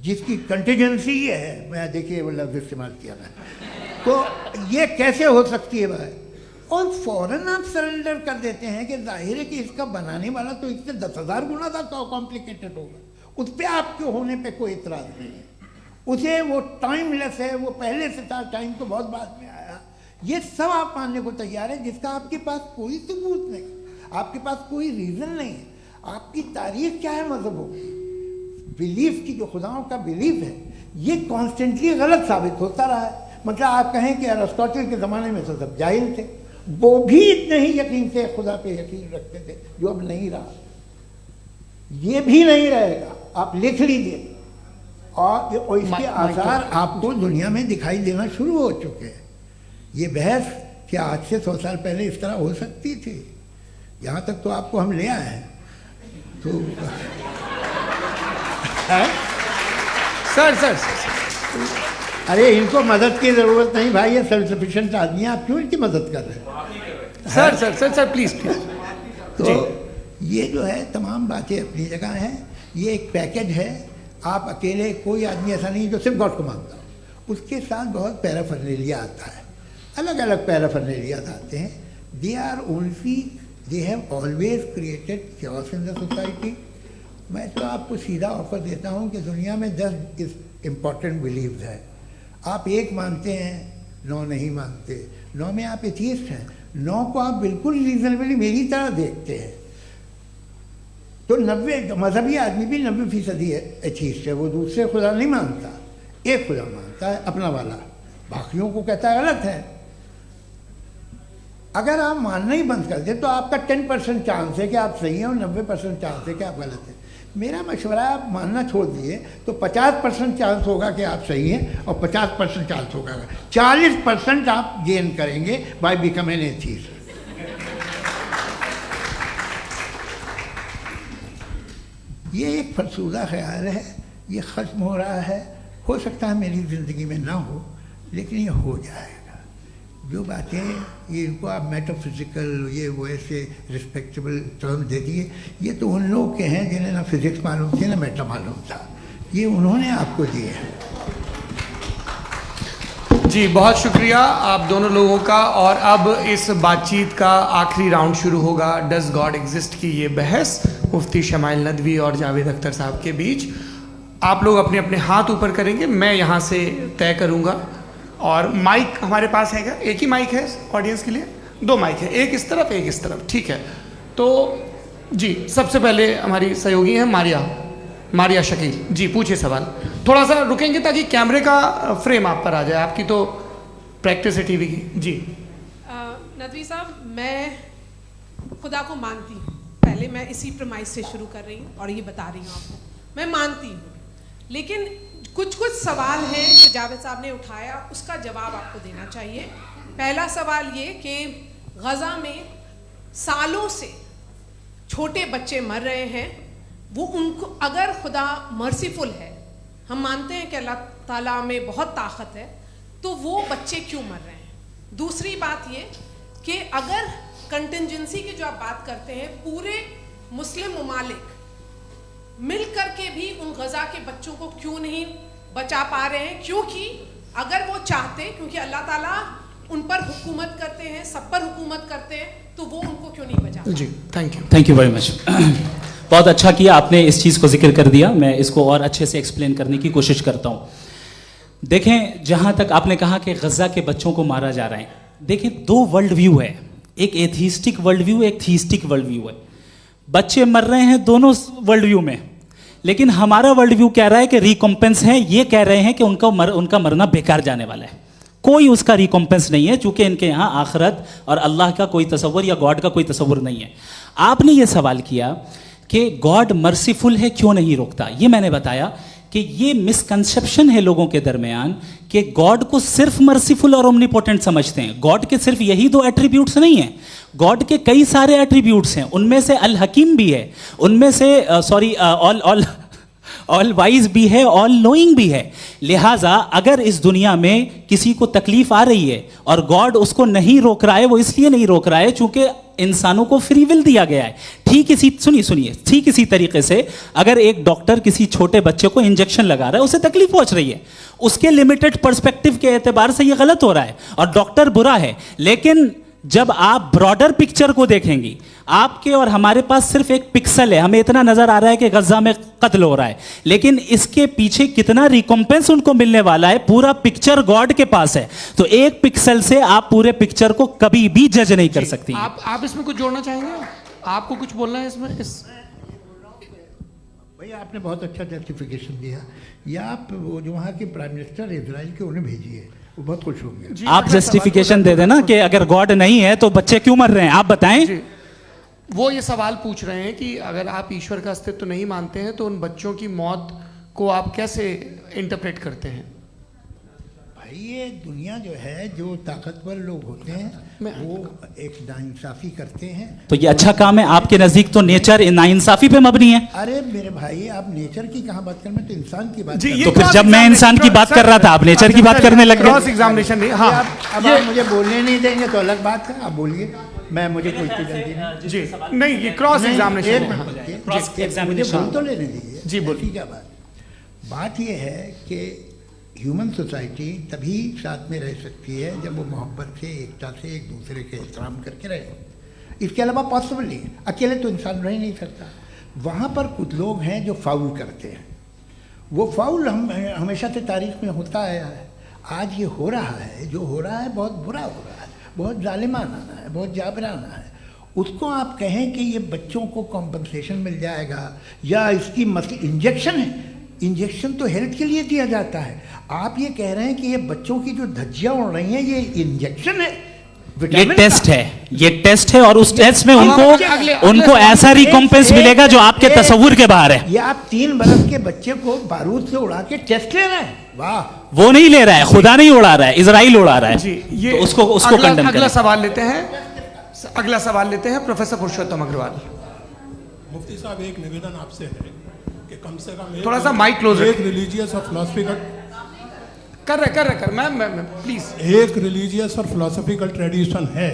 जिसकी कंटीजेंसी है, मैं देखिए वो लफ्ज़ इस्तेमाल किया मैं, तो ये कैसे हो सकती है भाई? और फ़ौरन आप सरेंडर कर देते हैं कि जाहिर है कि इसका बनाने वाला तो इससे 10,000 गुना ज़्यादा कॉम्प्लिकेटेड होगा। उस पर आपके होने पे कोई इतराज़ नहीं है। उसे वो टाइमलेस है, वो पहले से था, टाइम तो बहुत बाद में आया। ये सब आप मानने को तैयार है जिसका आपके पास कोई सबूत नहीं, आपके पास कोई रीज़न नहीं है। आपकी तारीख क्या है मज़हबों की? बिलीफ की, जो खुदाओं का बिलीफ है, ये कॉन्स्टेंटली गलत साबित होता रहा है। मतलब आप कहें कि अरिस्टोटल के ज़माने में तो सब जाहिल थे, वो भी इतने ही यकीन से खुदा पे यकीन रखते थे, जो अब नहीं रहा। ये भी नहीं रहेगा, आप लिख लीजिए। और इसके आसार आपको दुनिया में दिखाई देना शुरू हो चुके हैं। ये बहस क्या आज से 100 साल पहले इस तरह हो सकती थी? यहाँ तक तो आपको हम ले आए हैं। तो सर अरे इनको मदद की ज़रूरत नहीं भाई, ये सेल्फ सफिशिएंट आदमी है, आप क्यों इनकी मदद कर रहे हैं? Sir please. तो ये जो है तमाम बातें अपनी जगह हैं। ये एक पैकेज है। आप अकेले, कोई आदमी ऐसा नहीं जो सिर्फ गॉड को मानता हो, उसके साथ बहुत पैराफर्नेलिया आता है, अलग अलग पैराफर्नेलियाज आते हैं। They have always created chaos in the society. मैं तो आपको सीधा ऑफर देता हूँ कि दुनिया में 10 इम्पॉर्टेंट बिलीव्स हैं। आप एक मानते हैं, 9 नहीं मानते, 9 में आप एथियस्ट हैं, 9 को आप बिल्कुल रीजनेबली मेरी तरह देखते हैं। तो 90 मजहबी आदमी भी 90% एथियस्ट है, वो दूसरे खुदा नहीं मानता, एक खुदा मानता है अपना वाला, बाकियों को कहता है गलत है। अगर आप मानना ही बंद कर दें तो आपका 10% चांस है कि आप सही हैं और 90% चांस है कि आप गलत हैं। मेरा मशवरा है आप मानना छोड़ दिए तो 50% चांस होगा कि आप सही हैं और 50% चांस होगा, 40% आप गेन करेंगे बाय बिकमिंग एन एथियस्ट। ये एक फरसूदा ख्याल है, ये ख़त्म हो रहा है। हो सकता है मेरी ज़िंदगी में ना हो, लेकिन ये हो जाएगा। जो बातें ये इनको आप मेटाफिज़िकल ये वो ऐसे रिस्पेक्टेबल टर्म दे दिए, ये तो उन लोग के हैं जिन्हें ना फिज़िक्स मालूम थी ना मेटा मालूम था, ये उन्होंने आपको दिए हैं। जी बहुत शुक्रिया आप दोनों लोगों का। और अब इस बातचीत का आखिरी राउंड शुरू होगा, डज गॉड एग्जिस्ट की ये बहस मुफ्ती शमाइल नदवी और जावेद अख्तर साहब के बीच। आप लोग अपने अपने हाथ ऊपर करेंगे, मैं यहाँ से तय करूँगा। और माइक हमारे पास है क्या? एक ही माइक है ऑडियंस के लिए? 2 माइक है, एक इस तरफ एक इस तरफ, ठीक है। तो जी सबसे पहले हमारी सहयोगी हैं मारिया शकील जी, पूछिए सवाल। थोड़ा सा रुकेंगे ताकि कैमरे का फ्रेम आप पर आ जाए, आपकी तो प्रैक्टिस है टीवी की। जी नदवी साहब, मैं खुदा को मानती हूँ, पहले मैं इसी प्रमाइस से शुरू कर रही हूँ और ये बता रही हूँ आपको, मैं मानती हूँ। लेकिन कुछ सवाल हैं जो जावेद साहब ने उठाया, उसका जवाब आपको देना चाहिए। पहला सवाल ये कि गज़ा में सालों से छोटे बच्चे मर रहे हैं, वो उनको अगर खुदा मर्सीफुल है, हम मानते हैं कि अल्लाह ताला में बहुत ताकत है, तो वो बच्चे क्यों मर रहे हैं? दूसरी बात ये कि अगर कंटिजेंसी की जो आप बात करते हैं, पूरे मुस्लिम ममालिक मिल करके भी उन गज़ा के बच्चों को क्यों नहीं बचा पा रहे हैं? क्योंकि अगर वो चाहते, क्योंकि अल्लाह ताला उन पर हुकूमत करते हैं, सब पर हुकूमत करते हैं, तो वो उनको क्यों नहीं बचा? जी थैंक यू वेरी मच। बहुत अच्छा किया आपने इस चीज़ को जिक्र कर दिया, मैं इसको और अच्छे से एक्सप्लेन करने की कोशिश करता हूँ। देखें, जहाँ तक आपने कहा कि गज़ा के बच्चों को मारा जा रहा है, देखें 2 वर्ल्ड व्यू है, एक एथीस्टिक वर्ल्ड व्यू, एक थीस्टिक वर्ल्ड व्यू है। बच्चे मर रहे हैं दोनों वर्ल्ड व्यू में, लेकिन हमारा वर्ल्ड व्यू कह रहा है कि रिकॉम्पेंस है, ये कह रहे हैं कि उनका मरना बेकार जाने वाला है, कोई उसका रिकॉम्पेंस नहीं है, चूंकि इनके यहाँ आखिरत और अल्लाह का कोई तसव्वुर या गॉड का कोई तसव्वुर नहीं है। आपने ये सवाल किया कि गॉड मर्सीफुल है, क्यों नहीं रोकता? ये मैंने बताया कि ये मिसकंसेप्शन है लोगों के दरमियान कि गॉड को सिर्फ मर्सीफुल और ओमनीपोटेंट समझते हैं। गॉड के सिर्फ यही 2 एट्रीब्यूट्स नहीं हैं, गॉड के कई सारे एट्रीब्यूट्स हैं, उनमें से अल हकीम भी है, उनमें से ऑल वाइज भी है, ऑल नोइंग भी है। लिहाजा अगर इस दुनिया में किसी को तकलीफ आ रही है और गॉड उसको नहीं रोक रहा है, वो इसलिए नहीं रोक रहा है चूंकि इंसानों को फ्री विल दिया गया है। ठीक इसी तरीके से अगर एक डॉक्टर किसी छोटे बच्चे को इंजेक्शन लगा रहा है, उसे तकलीफ पहुंच रही है, उसके लिमिटेड पर्सपेक्टिव के एतबार से यह गलत हो रहा है और डॉक्टर बुरा है। लेकिन जब आप ब्रॉडर पिक्चर को देखेंगी, आपके और हमारे पास सिर्फ एक पिक्सल है, हमें इतना नजर आ रहा है कि गज़ा में कत्ल हो रहा है, लेकिन इसके पीछे कितना रिकॉम्पेंस उनको मिलने वाला है, पूरा पिक्चर गॉड के पास है। तो एक पिक्सल से आप पूरे पिक्चर को कभी भी जज नहीं कर सकती। आप इसमें कुछ जोड़ना चाहेंगे? आपको कुछ बोलना है इसमें? भैया आपने बहुत अच्छा जस्टिफिकेशन दिया, या आप वो जो वहाँ के प्राइम मिनिस्टर इजराइल के उन्हें भेजिए, वो बहुत खुश होंगे। आप जस्टिफिकेशन दे देना कि अगर गॉड नहीं है तो बच्चे क्यों मर रहे हैं, आप बताएं। वो ये सवाल पूछ रहे हैं कि अगर आप ईश्वर का अस्तित्व नहीं मानते हैं तो उन बच्चों की मौत को आप कैसे इंटरप्रेट करते हैं? भाई ये दुनिया जो है, जो ताकतवर लोग होते हैं वो एक नाइंसाफी करते हैं। तो ये अच्छा काम है आपके नजदीक, तो नेचर नाइंसाफी पे मबनी है। अरे मेरे भाई, आप नेचर की कहाँ बात कर रहे हैं, तो इंसान की बात। तो फिर जब मैं इंसान की बात कर रहा था, आप नेचर की बात करने लग गए। क्रॉस एग्जामिनेशन नहीं। हाँ, अब आप मुझे बोलने नहीं देंगे तो अलग बात है, आप बोलिए, मुझे कोई जल्दी नहीं। जी नहीं, ये क्रॉस एग्जामिनेशन बोल तो लेने दीजिए। जी बोलिए। क्या बात ये है कि ह्यूमन सोसाइटी तभी साथ में रह सकती है जब वो मोहब्बत से, एकता से, एक दूसरे के एहतराम करके रहे। इसके अलावा पॉसिबल नहीं है, अकेले तो इंसान रह नहीं सकता। वहाँ पर कुछ लोग हैं जो फाउल करते हैं, वो फाउल हम हमेशा से तारीख में होता आया है। आज ये हो रहा है, जो हो रहा है बहुत बुरा हो रहा है, बहुत जालिमाना है, बहुत जाबराना है। उसको आप कहें कि ये बच्चों को कॉम्पनसेशन मिल जाएगा या इसकी इंजेक्शन है, इंजेक्शन तो हेल्थ के लिए दिया जाता है। आप ये कह रहे हैं कि ये बच्चों की जो धज्जियां उड़ रही हैं ये इंजेक्शन है, ये टेस्ट है, ये टेस्ट है और उस टेस्ट में उनको ऐसा रिकॉम्पेंस मिलेगा जो आपके तसव्वुर के बाहर है। ये आप 3 बरस के बच्चे को बारूद से उड़ा के टेस्ट ले रहे हैं। वाह, वो नहीं ले रहा है, खुदा नहीं उड़ा रहा है, इजराइल उड़ा रहा है। जी, ये तो उसको कंडेम अगला सवाल लेते हैं प्रोफेसर पुरुषोत्तम अग्रवाल। मुफ्ती साहब, एक निवेदन आपसे है कि कम से कम थोड़ा सा माइक क्लोज एक रिलीजियस और फिलोसफिकल कर मैं प्लीज। एक रिलीजियस और फिलोसफिकल ट्रेडिशन है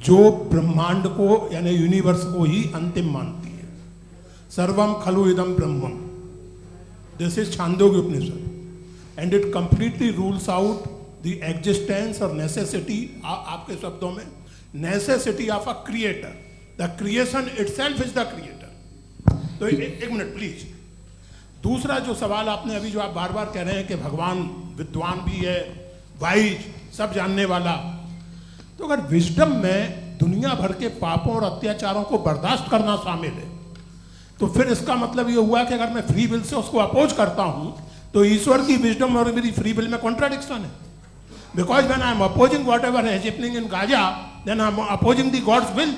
जो ब्रह्मांड को यानी यूनिवर्स को ही अंतिम मानती है। सर्वम खलु इदम ब्रह्मम, this is Chandogya Upanishad, and it completely rules out the existence और नेसेसिटी, आपके शब्दों में necessity of a creator, the creation itself is the creator. तो एक मिनट प्लीज। दूसरा जो सवाल आपने अभी जो आप बार बार कह रहे हैं कि भगवान विद्वान भी है, वाइज, सब जानने वाला, तो अगर विजडम में दुनिया भर के पापों और अत्याचारों को बर्दाश्त करना शामिल है, तो फिर इसका मतलब ये हुआ कि अगर मैं फ्री विल से उसको अपोज करता हूं तो ईश्वर की विजडम और मेरी फ्री विल में कॉन्ट्राडिक्शन है। Because when I am opposing whatever is happening in Gaza, then I am opposing the God's will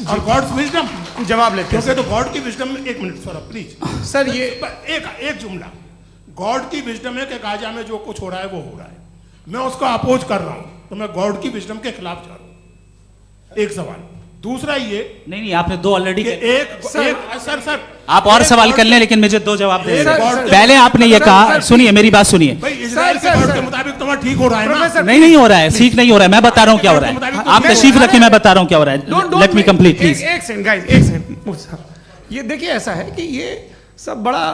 और गॉड्स विजडम। जवाब लेते हैं क्योंकि तो गॉड की विजडम में, एक मिनट सर प्लीज सर, ये एक जुमला, गॉड की विजडम है कि गाजा में जो कुछ हो रहा है वो हो रहा है, मैं उसको अपोज कर रहा हूं, तो मैं गॉड की विजडम के खिलाफ जा रहा हूं। एक सवाल। दूसरा ये नहीं आपने दो ऑलरेडी, सर आप और सवाल कर लें, लेकिन मुझे दो जवाब दे सर, दीजिए। पहले आपने ये कहा, सुनिए मेरी बात सुनिए। भाई इजराइल के गॉड के मुताबिक तुम्हारा ठीक हो रहा है ना? नहीं हो रहा है, ठीक नहीं हो रहा है, मैं बता रहा हूं क्या हो रहा है। आप तशरीफ रखिए, मैं बता रहा हूं क्या हो रहा है। Late me complete please. एक सेकंड गाइस, एक सेकंड। ये देखिए, ऐसा है कि ये सब बड़ा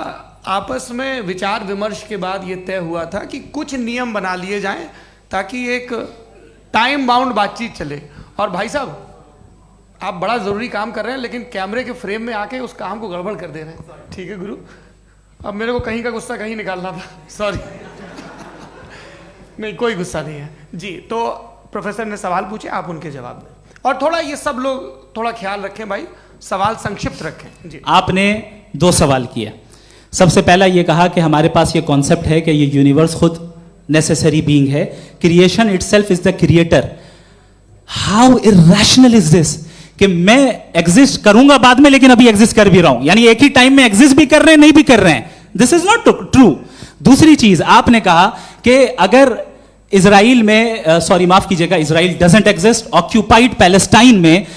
आपस में विचार विमर्श के बाद ये तय हुआ था कि कुछ नियम बना लिए जाएं ताकि एक टाइम बाउंड बातचीत चले। और भाई साहब, आप बड़ा जरूरी काम कर रहे हैं, लेकिन कैमरे के फ्रेम में आके उस काम को गड़बड़ कर दे रहे हैं। ठीक है गुरु, अब मेरे को कहीं का गुस्सा कहीं निकालना था, सॉरी। नहीं, कोई गुस्सा नहीं है जी। तो प्रोफेसर ने सवाल पूछे, आप उनके जवाब दें, और थोड़ा ये सब लोग थोड़ा ख्याल रखें भाई, सवाल संक्षिप्त रखें जी। आपने दो सवाल किया। सबसे पहला ये कहा कि हमारे पास ये कॉन्सेप्ट है कि ये यूनिवर्स खुद नेसेसरी बीइंग है, creation itself is the creator. How irrational is this कि मैं एग्जिस्ट करूंगा बाद में, लेकिन अभी एग्जिस्ट कर भी रहा हूं, यानी एक ही टाइम में एग्जिस्ट भी कर रहे हैं, नहीं भी कर रहे हैं। This is not true. दूसरी चीज, आपने कहा कि अगर इजराइल में, सॉरी माफ कीजिएगा, Israel doesn't exist, occupied Palestine में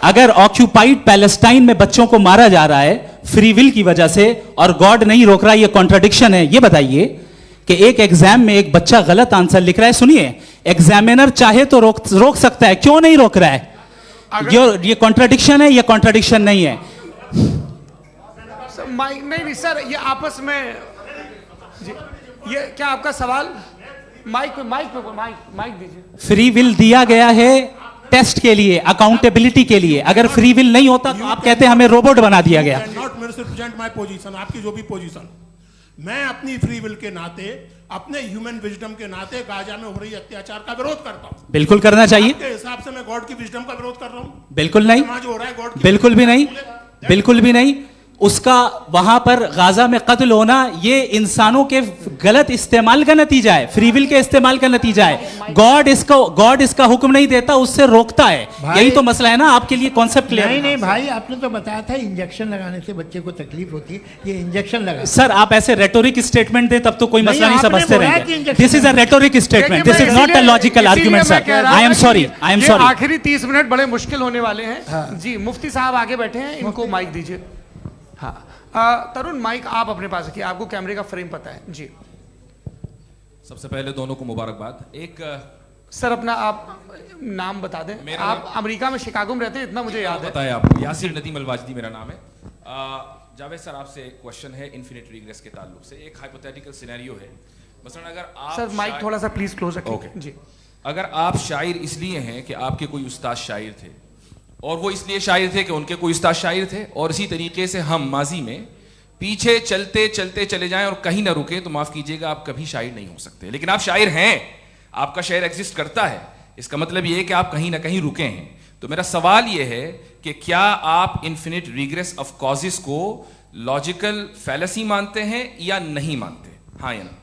अगर ऑक्यूपाइड पैलेस्टाइन में बच्चों को मारा जा रहा है फ्री विल की वजह से और गॉड नहीं रोक रहा, ये कॉन्ट्रडिक्शन है। ये बताइए कि एक एग्जाम में एक बच्चा गलत आंसर लिख रहा है, सुनिए, एग्जामिनर चाहे तो रोक सकता है, क्यों नहीं रोक रहा है? ये कॉन्ट्रडिक्शन है, ये कॉन्ट्रडिक्शन नहीं है। सर, माइक नहीं सर, ये आपस में जी, ये क्या आपका सवाल? माइक दीजिए। फ्री विल दिया गया है टेस्ट के लिए, अकाउंटेबिलिटी के लिए। अगर फ्री विल नहीं होता तो आप कहते हैं हमें रोबोट बना दिया गया। नॉट मिसरिप्रेजेंट माय पोजीशन, आपकी जो भी पोजीशन, मैं अपनी फ्री विल के नाते, अपने ह्यूमन विजडम के नाते गाजा में हो रही अत्याचार का विरोध करता हूं। बिल्कुल करना चाहिए। आपके हिसाब से मैं गॉड की विजडम का विरोध कर रहा हूं? बिल्कुल नहीं, जो हो रहा है गॉड की, बिल्कुल भी नहीं, बिल्कुल भी नहीं। उसका वहां पर गाजा में कत्ल होना ये इंसानों के गलत इस्तेमाल का नतीजा है, फ्री विल के इस्तेमाल का नतीजा है। गॉड इसका हुक्म नहीं देता, उससे रोकता है। यही तो मसला है ना, आपके लिए कॉन्सेप्ट क्लियर है? नहीं भाई, आपने तो बताया था इंजेक्शन लगाने से बच्चे को तकलीफ होती है, ये इंजेक्शन लगा। सर आप ऐसे रेटोरिक स्टेटमेंट दें तब तो कोई मसला नहीं, आपने समझते बोला रहेंगे। कि this is a rhetoric statement, this is not a logical argument sir. I am sorry, I am sorry. आखिरी 30 मिनट बड़े मुश्किल होने वाले हैं जी। मुफ्ती साहब आगे बैठे हैं, इनको माइक दीजिए। हाँ तरुण, माइक आप अपने पास रखिए, आपको कैमरे का फ्रेम पता है जी। सबसे पहले दोनों को मुबारकबाद। एक सर अपना आप नाम बता दें। आप अमेरिका में शिकागो में रहते हैं, इतना मुझे याद है। बताया आपको, यासिर नदीम अलवाजदी मेरा नाम है। जावेद सर, आपसे एक क्वेश्चन है इन्फिनिट रिग्रेस के ताल्लुक से। एक हाइपोथेटिकल सिनेरियो है, मसलन अगर आप सर माइक थोड़ा सा प्लीज क्लोज रखिए जी। अगर आप शायर इसलिए हैं कि आपके कोई उस्ताद शायर थे, और वो इसलिए शायर थे कि उनके कोई उस्ताद शायर थे, और इसी तरीके से हम माजी में पीछे चलते चलते चले जाएं और कहीं ना रुके, तो माफ कीजिएगा आप कभी शायर नहीं हो सकते। लेकिन आप शायर हैं, आपका शायर एग्जिस्ट करता है, इसका मतलब ये है कि आप कहीं ना कहीं रुके हैं। तो मेरा सवाल ये है कि क्या आप इन्फिनिट रिग्रेस ऑफ कॉजेस को लॉजिकल फैलेसी मानते हैं या नहीं मानते? हाँ या ना?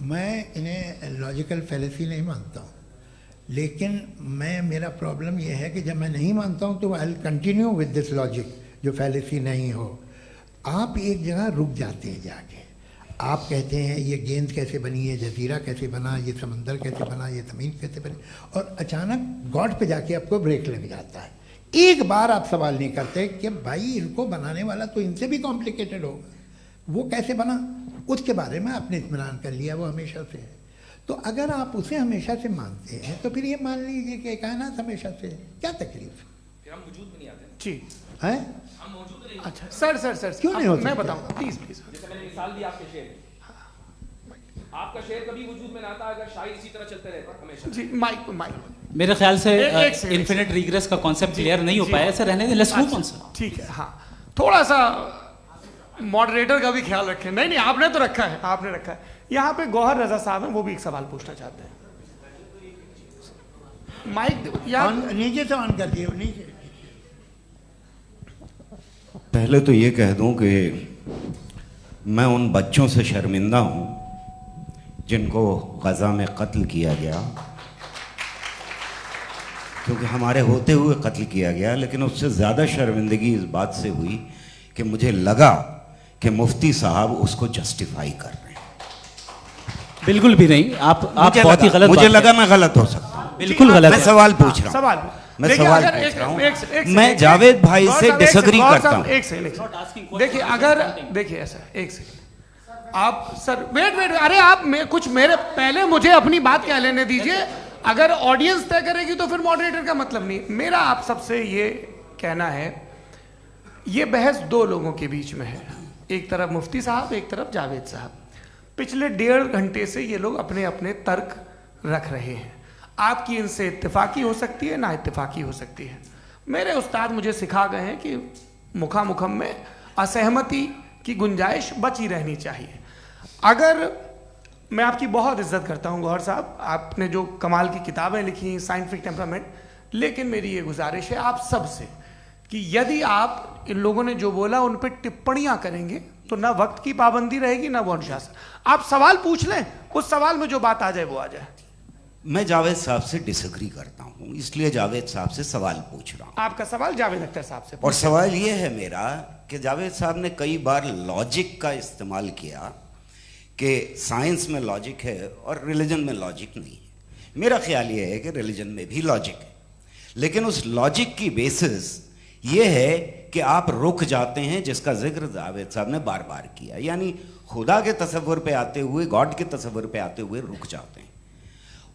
मैं इन्हें लॉजिकल फैलेसी नहीं मानता हूँ, लेकिन मेरा प्रॉब्लम यह है कि जब मैं नहीं मानता हूँ तो I will continue with this logic जो फैलेसी नहीं हो। आप एक जगह रुक जाते हैं जाके, आप कहते हैं ये गेंद कैसे बनी, ये जजीरा कैसे बना, ये समंदर कैसे बना, ये ज़मीन कैसे बनी, और अचानक गॉड पे जाके आपको ब्रेक लग जाता है। एक बार आप सवाल नहीं करते कि भाई इनको बनाने वाला तो इनसे भी कॉम्प्लिकेटेड होगा, वो कैसे बना, उसके बारे में आपने इत्मीनान कर लिया, वो हमेशा से है। तो अगर आप उसे हमेशा से मानते हैं तो फिर ये मान लीजिए कि कायनात हमेशा से है, क्या तकलीफ है? फिर हम वजूद में नहीं आते ना। जी हैं? हम मौजूद नहीं। अच्छा सर क्यों नहीं हो मैं सकते? बताऊंगा प्लीज प्लीज। जैसे मैंने मिसाल दी आपके शेर की। आपका शेर कभी वजूद में ना आता अगर शायर इसी तरह चलते रहते हमेशा। जी माइक माइक मेरे ख्याल से एक सेकंड, इन्फिनिट रिग्रेस का कॉन्सेप्ट क्लियर नहीं हो पाया, ऐसे रहने दें, लेट्स मूव ऑन सर। ठीक है। हाँ थोड़ा सा मॉडरेटर का भी ख्याल रखें। नहीं नहीं आपने तो रखा है, आपने रखा है। यहाँ पे गौहर रजा साहब हैं, वो भी एक सवाल पूछना चाहते हैं। माइक यहाँ नीचे से ऑन कर दिए, नीचे। पहले तो ये कह दूं कि मैं उन बच्चों से शर्मिंदा हूं जिनको गज़ा में कत्ल किया गया, क्योंकि हमारे होते हुए कत्ल किया गया। लेकिन उससे ज़्यादा शर्मिंदगी इस बात से हुई कि मुझे लगा कि मुफ्ती साहब उसको जस्टिफाई कर रहे हैं। बिल्कुल भी नहीं, आप बहुत ही गलत मुझे बात लगा मैं गलत हो सकता हूं। बिल्कुल गलत मैं है। सवाल पूछ रहा हूं। सवाल मैं देखिए, सवाल अगर पूछ रहा हूं। एक मैं सेकंड, जावेद भाई गौर से साहब, एक डिसएग्री सेकंड, करता गौर हूं। साहब, एक सेकंड। देखिए अगर देखिए ऐसा एक सेकंड आप सर वेट अरे आप कुछ मेरे पहले मुझे अपनी बात क्या लेने दीजिए। अगर ऑडियंस तय करेगी तो फिर मॉडरेटर का मतलब नहीं। मेरा आप सबसे ये कहना है, ये बहस दो लोगों के बीच में है, एक तरफ मुफ्ती साहब, एक तरफ जावेद साहब। पिछले 1.5 घंटे से ये लोग अपने अपने तर्क रख रहे हैं। आपकी इनसे इत्तेफाकी हो सकती है, ना इत्तेफाकी हो सकती है। मेरे उस्ताद मुझे सिखा गए हैं कि मुखामुखम में असहमति की गुंजाइश बची रहनी चाहिए। अगर मैं आपकी बहुत इज्जत करता हूं गौहर साहब, आपने जो कमाल की किताबें लिखी, साइंटिफिक टेम्परामेंट, लेकिन मेरी ये गुजारिश है आप सबसे कि यदि आप इन लोगों ने जो बोला उन पर टिप्पणियां करेंगे तो ना वक्त की पाबंदी रहेगी ना वो अनुशासन। आप सवाल पूछ लें, उस सवाल में जो बात आ जाए वो आ जाए। मैं जावेद साहब से डिसएग्री करता हूं, इसलिए जावेद साहब से सवाल पूछ रहा हूं। आपका सवाल जावेद अख्तर साहब से। और सवाल ये है मेरा कि जावेद साहब ने कई बार लॉजिक का इस्तेमाल किया कि साइंस में लॉजिक है और रिलीजन में लॉजिक नहीं है। मेरा ख्याल ये है कि रिलीजन में भी लॉजिक है, लेकिन उस लॉजिक की बेसिस ये है कि आप रुक जाते हैं, जिसका जिक्र जावेद साहब ने बार बार किया, यानी खुदा के तसव्वुर पे आते हुए, गॉड के तसव्वुर पे आते हुए रुक जाते हैं।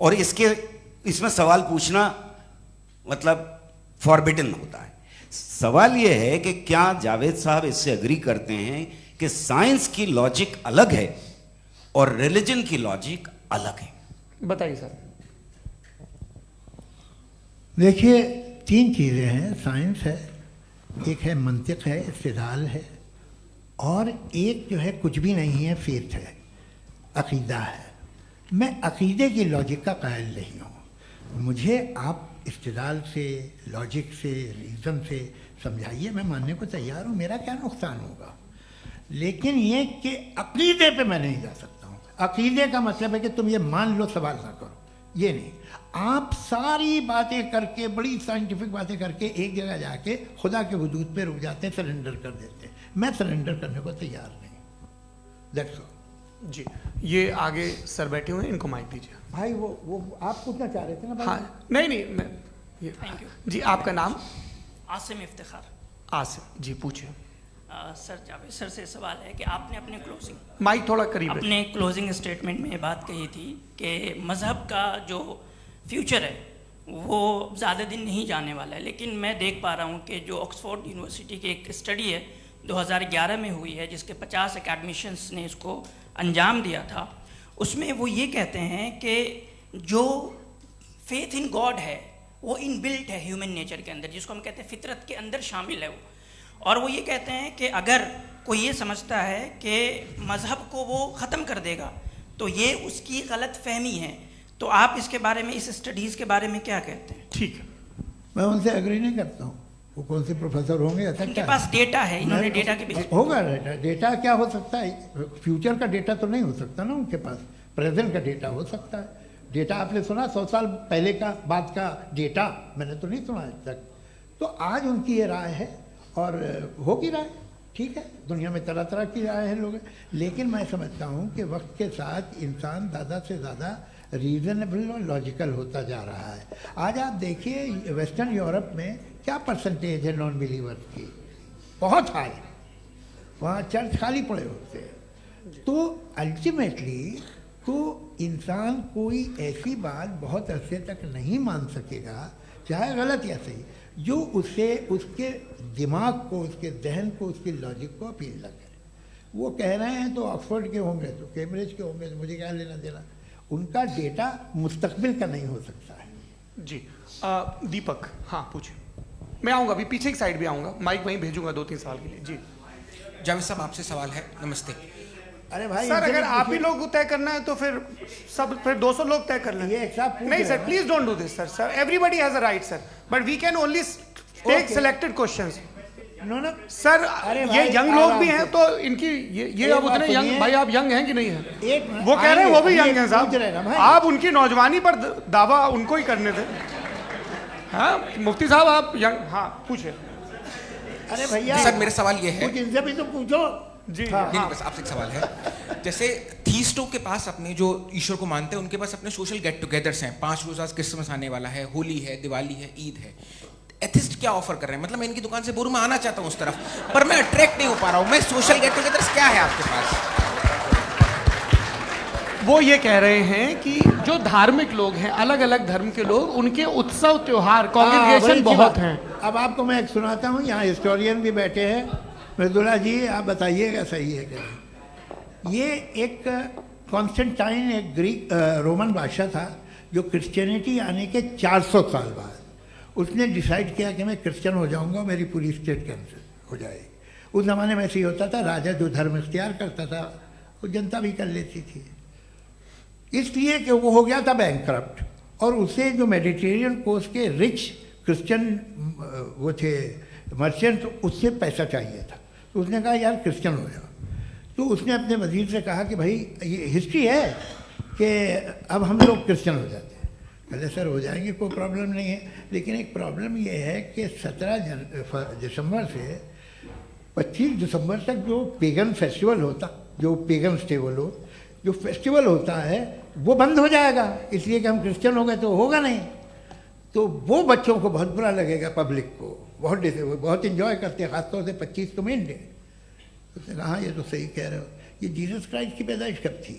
और इसमें सवाल पूछना मतलब फॉरबिडन होता है। सवाल यह है कि क्या जावेद साहब इससे एग्री करते हैं कि साइंस की लॉजिक अलग है और रिलीजन की लॉजिक अलग है? बताइए सर। देखिए 3 चीज़ें हैं, साइंस है, एक है मंतिक है, इस्तिदलाल है, और एक जो है कुछ भी नहीं है, फेथ है, अकीदा है। मैं अकीदे की लॉजिक का कायल नहीं हूँ। मुझे आप इस्तिदलाल से, लॉजिक से, रीज़न से समझाइए, मैं मानने को तैयार हूँ, मेरा क्या नुकसान होगा। लेकिन ये कि अकीदे पे मैं नहीं जा सकता हूँ। अकीदे का मतलब है कि तुम ये मान लो, सवाल ना करो, ये नहीं। आप सारी बातें करके, बड़ी साइंटिफिक बातें करके एक जगह जाके खुदा के वजूद पे रुक जाते हैं, सरेंडर कर देते हैं। मैं सरेंडर करने को तैयार नहीं। That's all. जी ये आगे सर बैठे हुए हैं, इनको माइक दीजिए। भाई वो आप पूछना चाह रहे थे ना भाई? हाँ नहीं मैं ये थैंक यू जी। आपका नाम? आसिम इफ्तिखार। आसिफ जी पूछिए। सर जावेद सर से सवाल है कि आपने अपने माइक थोड़ा करीब रखिए। अपने क्लोजिंग स्टेटमेंट में ये बात कही थी कि मज़हब का जो फ्यूचर है वो ज़्यादा दिन नहीं जाने वाला है, लेकिन मैं देख पा रहा हूँ कि जो ऑक्सफोर्ड यूनिवर्सिटी की एक स्टडी है 2011 में हुई है, जिसके 50 एकेडमिशियंस ने इसको अंजाम दिया था, उसमें वो ये कहते हैं कि जो फेथ इन गॉड है वो इनबिल्ट है ह्यूमन नेचर के अंदर, जिसको हम कहते हैं फितरत के अंदर शामिल है वो। और वो ये कहते हैं कि अगर कोई ये समझता है कि मज़हब को वो ख़त्म कर देगा तो ये उसकी गलत फहमी है। तो आप इसके बारे में, इस स्टडीज़ के बारे में क्या कहते हैं? ठीक है। मैं उनसे एग्री नहीं करता हूँ। वो कौन से प्रोफेसर होंगे? ऐसा उनके क्या पास डेटा है, इन्होंने डेटा के बेसिस होगा। डेटा क्या हो सकता है? फ्यूचर का डेटा तो नहीं हो सकता ना उनके पास, प्रेजेंट का डेटा हो सकता है। डेटा आपने सुना 100 साल पहले का बाद का डेटा? मैंने तो नहीं सुना आज तक। तो आज उनकी ये राय है और हो की राय। ठीक है, दुनिया में तरह तरह की राय है लोग, लेकिन मैं समझता हूँ कि वक्त के साथ इंसान ज़्यादा से ज़्यादा रीजनेबल और लॉजिकल होता जा रहा है। आज आप देखिए वेस्टर्न यूरोप में क्या परसेंटेज है नॉन बिलीवर्स की, बहुत हाई, वहाँ चर्च खाली पड़े होते हैं। तो अल्टीमेटली तो इंसान कोई ऐसी बात बहुत अरसे तक नहीं मान सकेगा, चाहे गलत या सही, जो उसे उसके दिमाग को, उसके जहन को, उसके लॉजिक को अपील न करे। वो कह रहे हैं तो ऑक्सफोर्ड के होंगे तो कैम्ब्रिज के होंगे, तो मुझे क्या लेना देना, उनका डेटा मुस्तकबिल का नहीं हो सकता है। जी दीपक, हाँ पूछिए। मैं आऊँगा, अभी पीछे की साइड भी आऊँगा, माइक वहीं भेजूंगा 2-3 साल के लिए। जी जावेद साहब, आपसे सवाल है। नमस्ते अरे भाई सर, अगर आप ही लोग तय करना है तो फिर 200 लोग तय कर लें। ये एक साथ पूछ नहीं रहे सर, हैं। Please don't do this sir, everybody has a right sir, but we can only take Okay. Selected questions. No no sir अरे ये भाई, यंग लोग आराम भी से। हैं तो इनकी ये एक अब बात उतने यंग, सुनिए। भाई आप यंग हैं कि नहीं हैं? एक मिनट, वो कह रहे हैं वो भी आएंगे, यंग हैं पूछ रहे हैं ना साहब, भाई। आप उनकी नौजवानी पर दावा उनको ही करने थे। हाँ मुफ्ती साहब आप यंग, हाँ पूछे। अरे भैया सर, मेरा सवाल ये है। कुछ इनसे भी तो पूछो। जी हाँ। नहीं, बस आपसे एक सवाल है। जैसे थीस्टों के पास अपने जो ईश्वर को मानते हैं उनके पास अपने सोशल गेट टुगेदर्स हैं, 5 रोज़ आज क्रिसमस आने वाला है, होली है, दिवाली है, ईद है। एथिस्ट क्या ऑफर कर रहे हैं? मतलब मैं इनकी दुकान से बोलूं मैं आना चाहता हूं उस तरफ, पर मैं अट्रैक्ट नहीं हो पा रहा हूं। मैं सोशल गेट टुगेदर्स क्या है आपके पास? वो ये कह रहे हैं कि जो धार्मिक लोग हैं, अलग अलग धर्म के लोग, उनके उत्सव त्योहार हाँ, कॉन्ग्रीगेशन बड़ी अच्छी बहुत बात। हैं। अब आपको मैं एक सुनाता हूँ, यहाँ हिस्टोरियन भी बैठे हैं, मृदुला जी आप बताइएगा सही है क्या। ये एक कॉन्स्टेंटाइन, एक ग्रीक रोमन बादशाह था जो क्रिश्चियनिटी आने के 400 साल बाद उसने डिसाइड किया कि मैं क्रिश्चियन हो जाऊंगा, मेरी पूरी स्टेट कैंसिल हो जाएगी। उस ज़माने में ऐसे ही होता था, राजा जो धर्म इख्तियार करता था वो जनता भी कर लेती थी, इसलिए कि वो हो गया था बैंकक्रप्ट, और उसे जो मेडिटेरियन कोस्ट के रिच क्रिश्चियन वो थे मर्चेंट, उससे पैसा चाहिए था। तो उसने कहा यार क्रिश्चियन हो जाओ। तो उसने अपने वजीर से कहा कि भाई ये हिस्ट्री है कि अब हम लोग क्रिश्चियन हो जाते हैं। कहते सर हो जाएंगे, कोई प्रॉब्लम नहीं है, लेकिन एक प्रॉब्लम ये है कि 17 दिसंबर से 25 दिसंबर तक जो पेगन फेस्टिवल होता, जो पेगन्स थे वो लोग, जो फेस्टिवल होता है वो बंद हो जाएगा, इसलिए कि हम क्रिश्चियन हो गए तो होगा नहीं। तो वो बच्चों को बहुत बुरा लगेगा, पब्लिक को बहुत इन्जॉय करते हैं, खासतौर से 25 को मेन डे। उसने कहा हाँ ये तो सही कह रहे हो, ये जीसस क्राइस्ट की पैदाइश कब थी?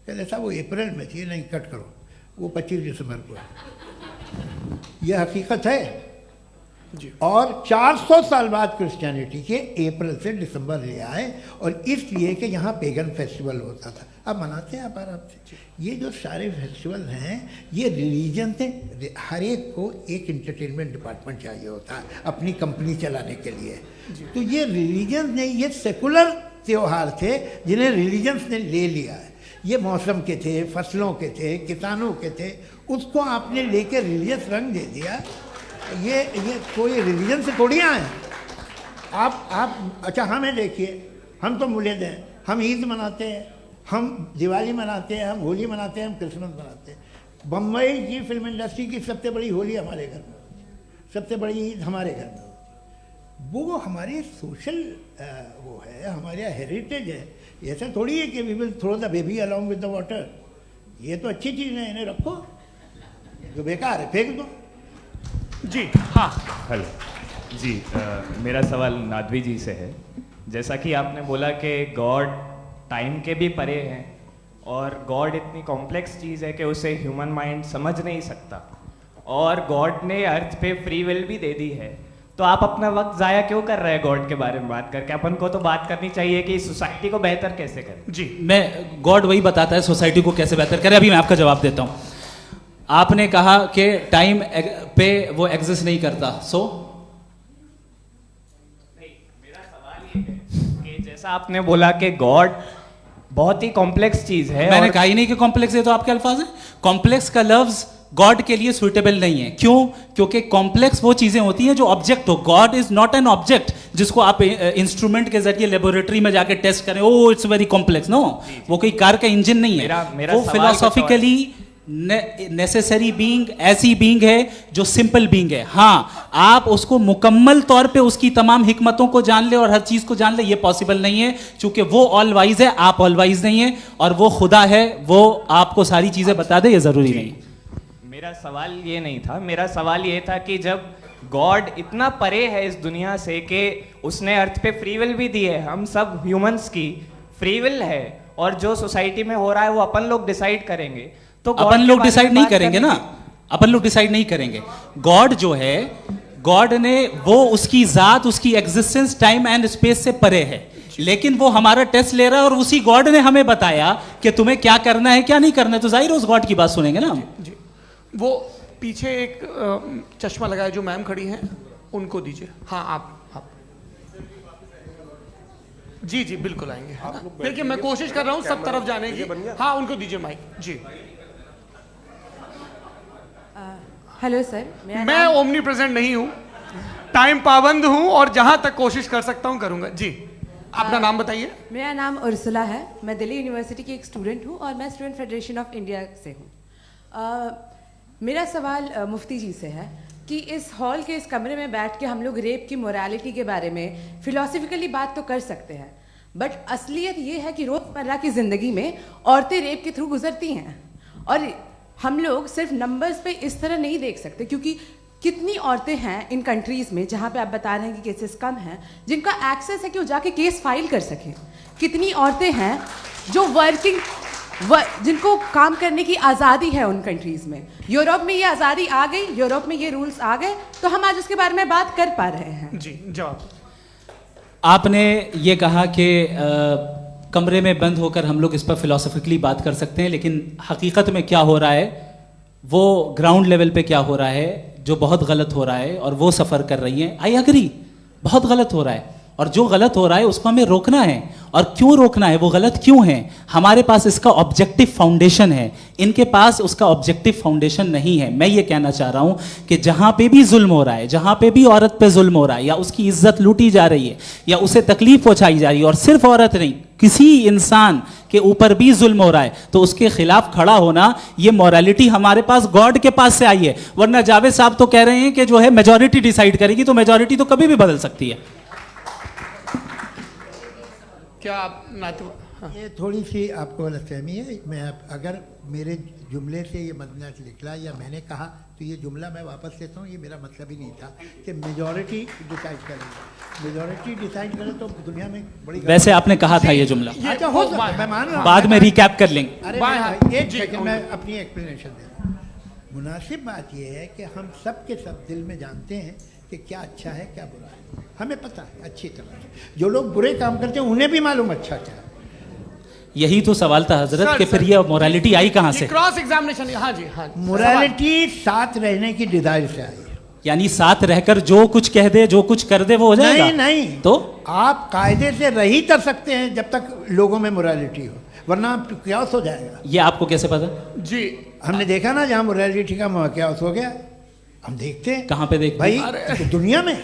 कहते साहब वो अप्रैल में थी। नहीं कट करो, वो 25 दिसंबर को है, ये हकीकत है जी। और 400 साल बाद क्रिश्चियनिटी के अप्रैल से दिसंबर ले आए, और इसलिए कि यहाँ पेगन फेस्टिवल होता था। अब मनाते हैं आप आराम से। ये जो सारे फेस्टिवल हैं ये रिलीजन से, हर एक को एक इंटरटेनमेंट डिपार्टमेंट चाहिए होता है अपनी कंपनी चलाने के लिए। तो ये रिलीजन ने, ये सेकुलर त्यौहार थे जिन्हें रिलीजन्स ने ले लिया है। ये मौसम के थे, फसलों के थे, किसानों के थे, उसको आपने लेके रिलीजियस रंग दे दिया। ये कोई रिलीजन से थोड़ी आए आप। अच्छा हमें देखिए, हम तो मुल्द हैं, हम ईद मनाते हैं, हम दिवाली मनाते हैं, हम होली मनाते हैं, हम क्रिसमस मनाते हैं। बम्बई की फिल्म इंडस्ट्री की सबसे बड़ी होली हमारे घर में होती है, सबसे बड़ी ईद हमारे घर में होती है। वो हमारे सोशल वो है, हमारे हेरिटेज है। ऐसा थोड़ी है कि we will throw the baby along with the water. ये तो अच्छी चीज़ है, इन्हें रखो, जो बेकार है फेंक दो। जी हाँ हेलो जी, मेरा सवाल नादवी जी से है। जैसा कि आपने बोला कि गॉड टाइम के भी परे हैं, और गॉड इतनी कॉम्प्लेक्स चीज़ है कि उसे ह्यूमन माइंड समझ नहीं सकता, और गॉड ने अर्थ पे फ्री विल भी दे दी है। तो आप अपना वक्त ज़ाया क्यों कर रहे हैं गॉड के बारे में बात करके? अपन को तो बात करनी चाहिए कि सोसाइटी को बेहतर कैसे करें। जी, मैं गॉड वही बताता है सोसाइटी को कैसे बेहतर करे। अभी मैं आपका जवाब देता हूँ। आपने कहा कि टाइम पे वो एग्जिस्ट नहीं करता, सो मेरा सवाल ये है कि जैसा आपने बोला कि गॉड बहुत ही कॉम्प्लेक्स चीज़ है, मैंने और कहा ही नहीं कि कॉम्प्लेक्स है, तो आपके अल्फाज हैं। कॉम्प्लेक्स का लफ्ज गॉड के लिए सुइटेबल नहीं है। क्यों? क्योंकि कॉम्प्लेक्स वो चीजें होती हैं जो ऑब्जेक्ट हो। God is not an object जिसको आप इंस्ट्रूमेंट के जरिए लेबोरेटरी में जाके टेस्ट करें, oh it's very complex. No, वो कोई कार का इंजन नहीं है। मेरा वो सवाल फिलोसॉफिकली नेसेसरी बीइंग ऐसी बीइंग है जो सिंपल बीइंग है। हाँ, आप उसको मुकम्मल तौर पे उसकी तमाम हिकमतों को जान ले और हर चीज को जान ले, ये पॉसिबल नहीं है, क्योंकि वो ऑल वाइज है, आप ऑल वाइज नहीं है, और वो खुदा है, वो आपको सारी चीजें बता दे, ये जरूरी नहीं। मेरा सवाल ये नहीं था, मेरा सवाल ये था कि जब गॉड इतना परे है इस दुनिया से कि उसने अर्थ पे फ्री विल भी दी है, हम सब ह्यूमंस की फ्री विल है, और जो सोसाइटी में हो रहा है वो अपन लोग डिसाइड करेंगे, तो अपन लोग डिसाइड नहीं करेंगे ना, अपन लोग डिसाइड नहीं करेंगे। गॉड जो है, गॉड ने वो उसकी जात, उसकी एग्जिस्टेंस टाइम एंड स्पेस से परे है, लेकिन वो हमारा टेस्ट ले रहा है और उसी गॉड ने हमें बताया कि तुम्हें क्या करना है क्या नहीं करना है, तो जाहिर है उस गॉड की बात सुनेंगे ना हम। जी, वो पीछे एक चश्मा लगाए जो मैम खड़ी हैं, उनको दीजिए। हाँ, आप जी जी बिल्कुल आएंगे। देखिए मैं कोशिश कर रहा हूँ सब तरफ जाने की। हाँ, उनको दीजिए माइक जी। हेलो सर, मैं ओमनी प्रेजेंट नहीं हूँ, टाइम पाबंद हूँ, और जहां तक कोशिश कर सकता हूँ करूंगा। जी, अपना नाम बताइए। मेरा नाम उर्सुला है, मैं दिल्ली यूनिवर्सिटी की एक स्टूडेंट हूँ और मैं स्टूडेंट फेडरेशन ऑफ इंडिया से हूँ। मेरा सवाल मुफ्ती जी से है कि इस हॉल के इस कमरे में बैठ के हम लोग रेप की मोरालिटी के बारे में फिलोसफिकली बात तो कर सकते हैं, बट असलियत ये है कि रोज़मर्रा की ज़िंदगी में औरतें रेप के थ्रू गुजरती हैं, और हम लोग सिर्फ नंबर्स पे इस तरह नहीं देख सकते, क्योंकि कितनी औरतें हैं इन कंट्रीज़ में जहाँ पे आप बता रहे हैं कि केसेस कम हैं, जिनका एक्सेस है कि वो जाके केस फाइल कर सकें। कितनी औरतें हैं जो जिनको काम करने की आज़ादी है उन कंट्रीज़ में। यूरोप में ये आज़ादी आ गई, यूरोप में ये रूल्स आ गए, तो हम आज उसके बारे में बात कर पा रहे हैं। जी, जवाब। आपने ये कहा कि कमरे में बंद होकर हम लोग इस पर फिलोसफिकली बात कर सकते हैं, लेकिन हकीकत में क्या हो रहा है, वो ग्राउंड लेवल पे क्या हो रहा है, जो बहुत गलत हो रहा है, और वो सफ़र कर रही हैं। आई एग्री, बहुत गलत हो रहा है, और जो गलत हो रहा है उसको हमें रोकना है। और क्यों रोकना है, वो गलत क्यों है, हमारे पास इसका ऑब्जेक्टिव फाउंडेशन है, इनके पास उसका ऑब्जेक्टिव फाउंडेशन नहीं है। मैं ये कहना चाह रहा हूँ कि जहाँ पे भी जुल्म हो रहा है, जहाँ पे भी औरत पे जुल्म हो रहा है, या उसकी इज्जत लूटी जा रही है, या उसे तकलीफ पहुँचाई जा रही है, और सिर्फ औरत नहीं, किसी इंसान के ऊपर भी जुल्म हो रहा है, तो उसके खिलाफ खड़ा होना, ये मॉरलिटी हमारे पास गॉड के पास से आई है। वरना जावेद साहब तो कह रहे हैं कि जो है मेजॉरिटी डिसाइड करेगी, तो मेजॉरिटी तो कभी भी बदल सकती है। क्या आप हाँ। ये थोड़ी सी आपको गलतफहमी है। मैं अगर मेरे जुमले से ये मदनत निकला या मैंने कहा, तो ये जुमला मैं वापस लेता हूँ, ये मेरा मतलब ही नहीं था कि मेजॉरिटी डिसाइड करेगी। मेजॉरिटी डिसाइड करे तो दुनिया में बड़ी, वैसे आपने कहा था ये जुमला। अच्छा, हो मैं मान रहा हूँ, बाद में रिकैप कर लेंगे। अरे एक सेकंड, मैं अपनी एक्सप्लेनेशन देता हूँ। मुनासिब बात यह है कि हम सब के सब दिल में जानते हैं कि क्या अच्छा है क्या बुरा है, हमें पता है अच्छी तरह से। जो लोग बुरे काम करते हैं उन्हें भी मालूम अच्छा क्या है। यही तो सवाल था हजरत कि फिर ये मोरालिटी आई कहाँ से? Cross examination. हाँ जी, हाँ। मोरालिटी साथ रहने की डिजायर से आई, यानी साथ रहकर जो कुछ कह दे, जो कुछ कर दे, वो हो जाएगा। नहीं नहीं, तो आप कायदे से रही कर सकते हैं जब तक लोगों में मोरालिटी हो, वरना क्यास हो जाएगा। ये आपको कैसे पता? जी, हमने देखा ना, जहाँ मोरालिटी का क्यास हो गया, हम देखते हैं। कहाँ पे देखते भाई? तो दुनिया में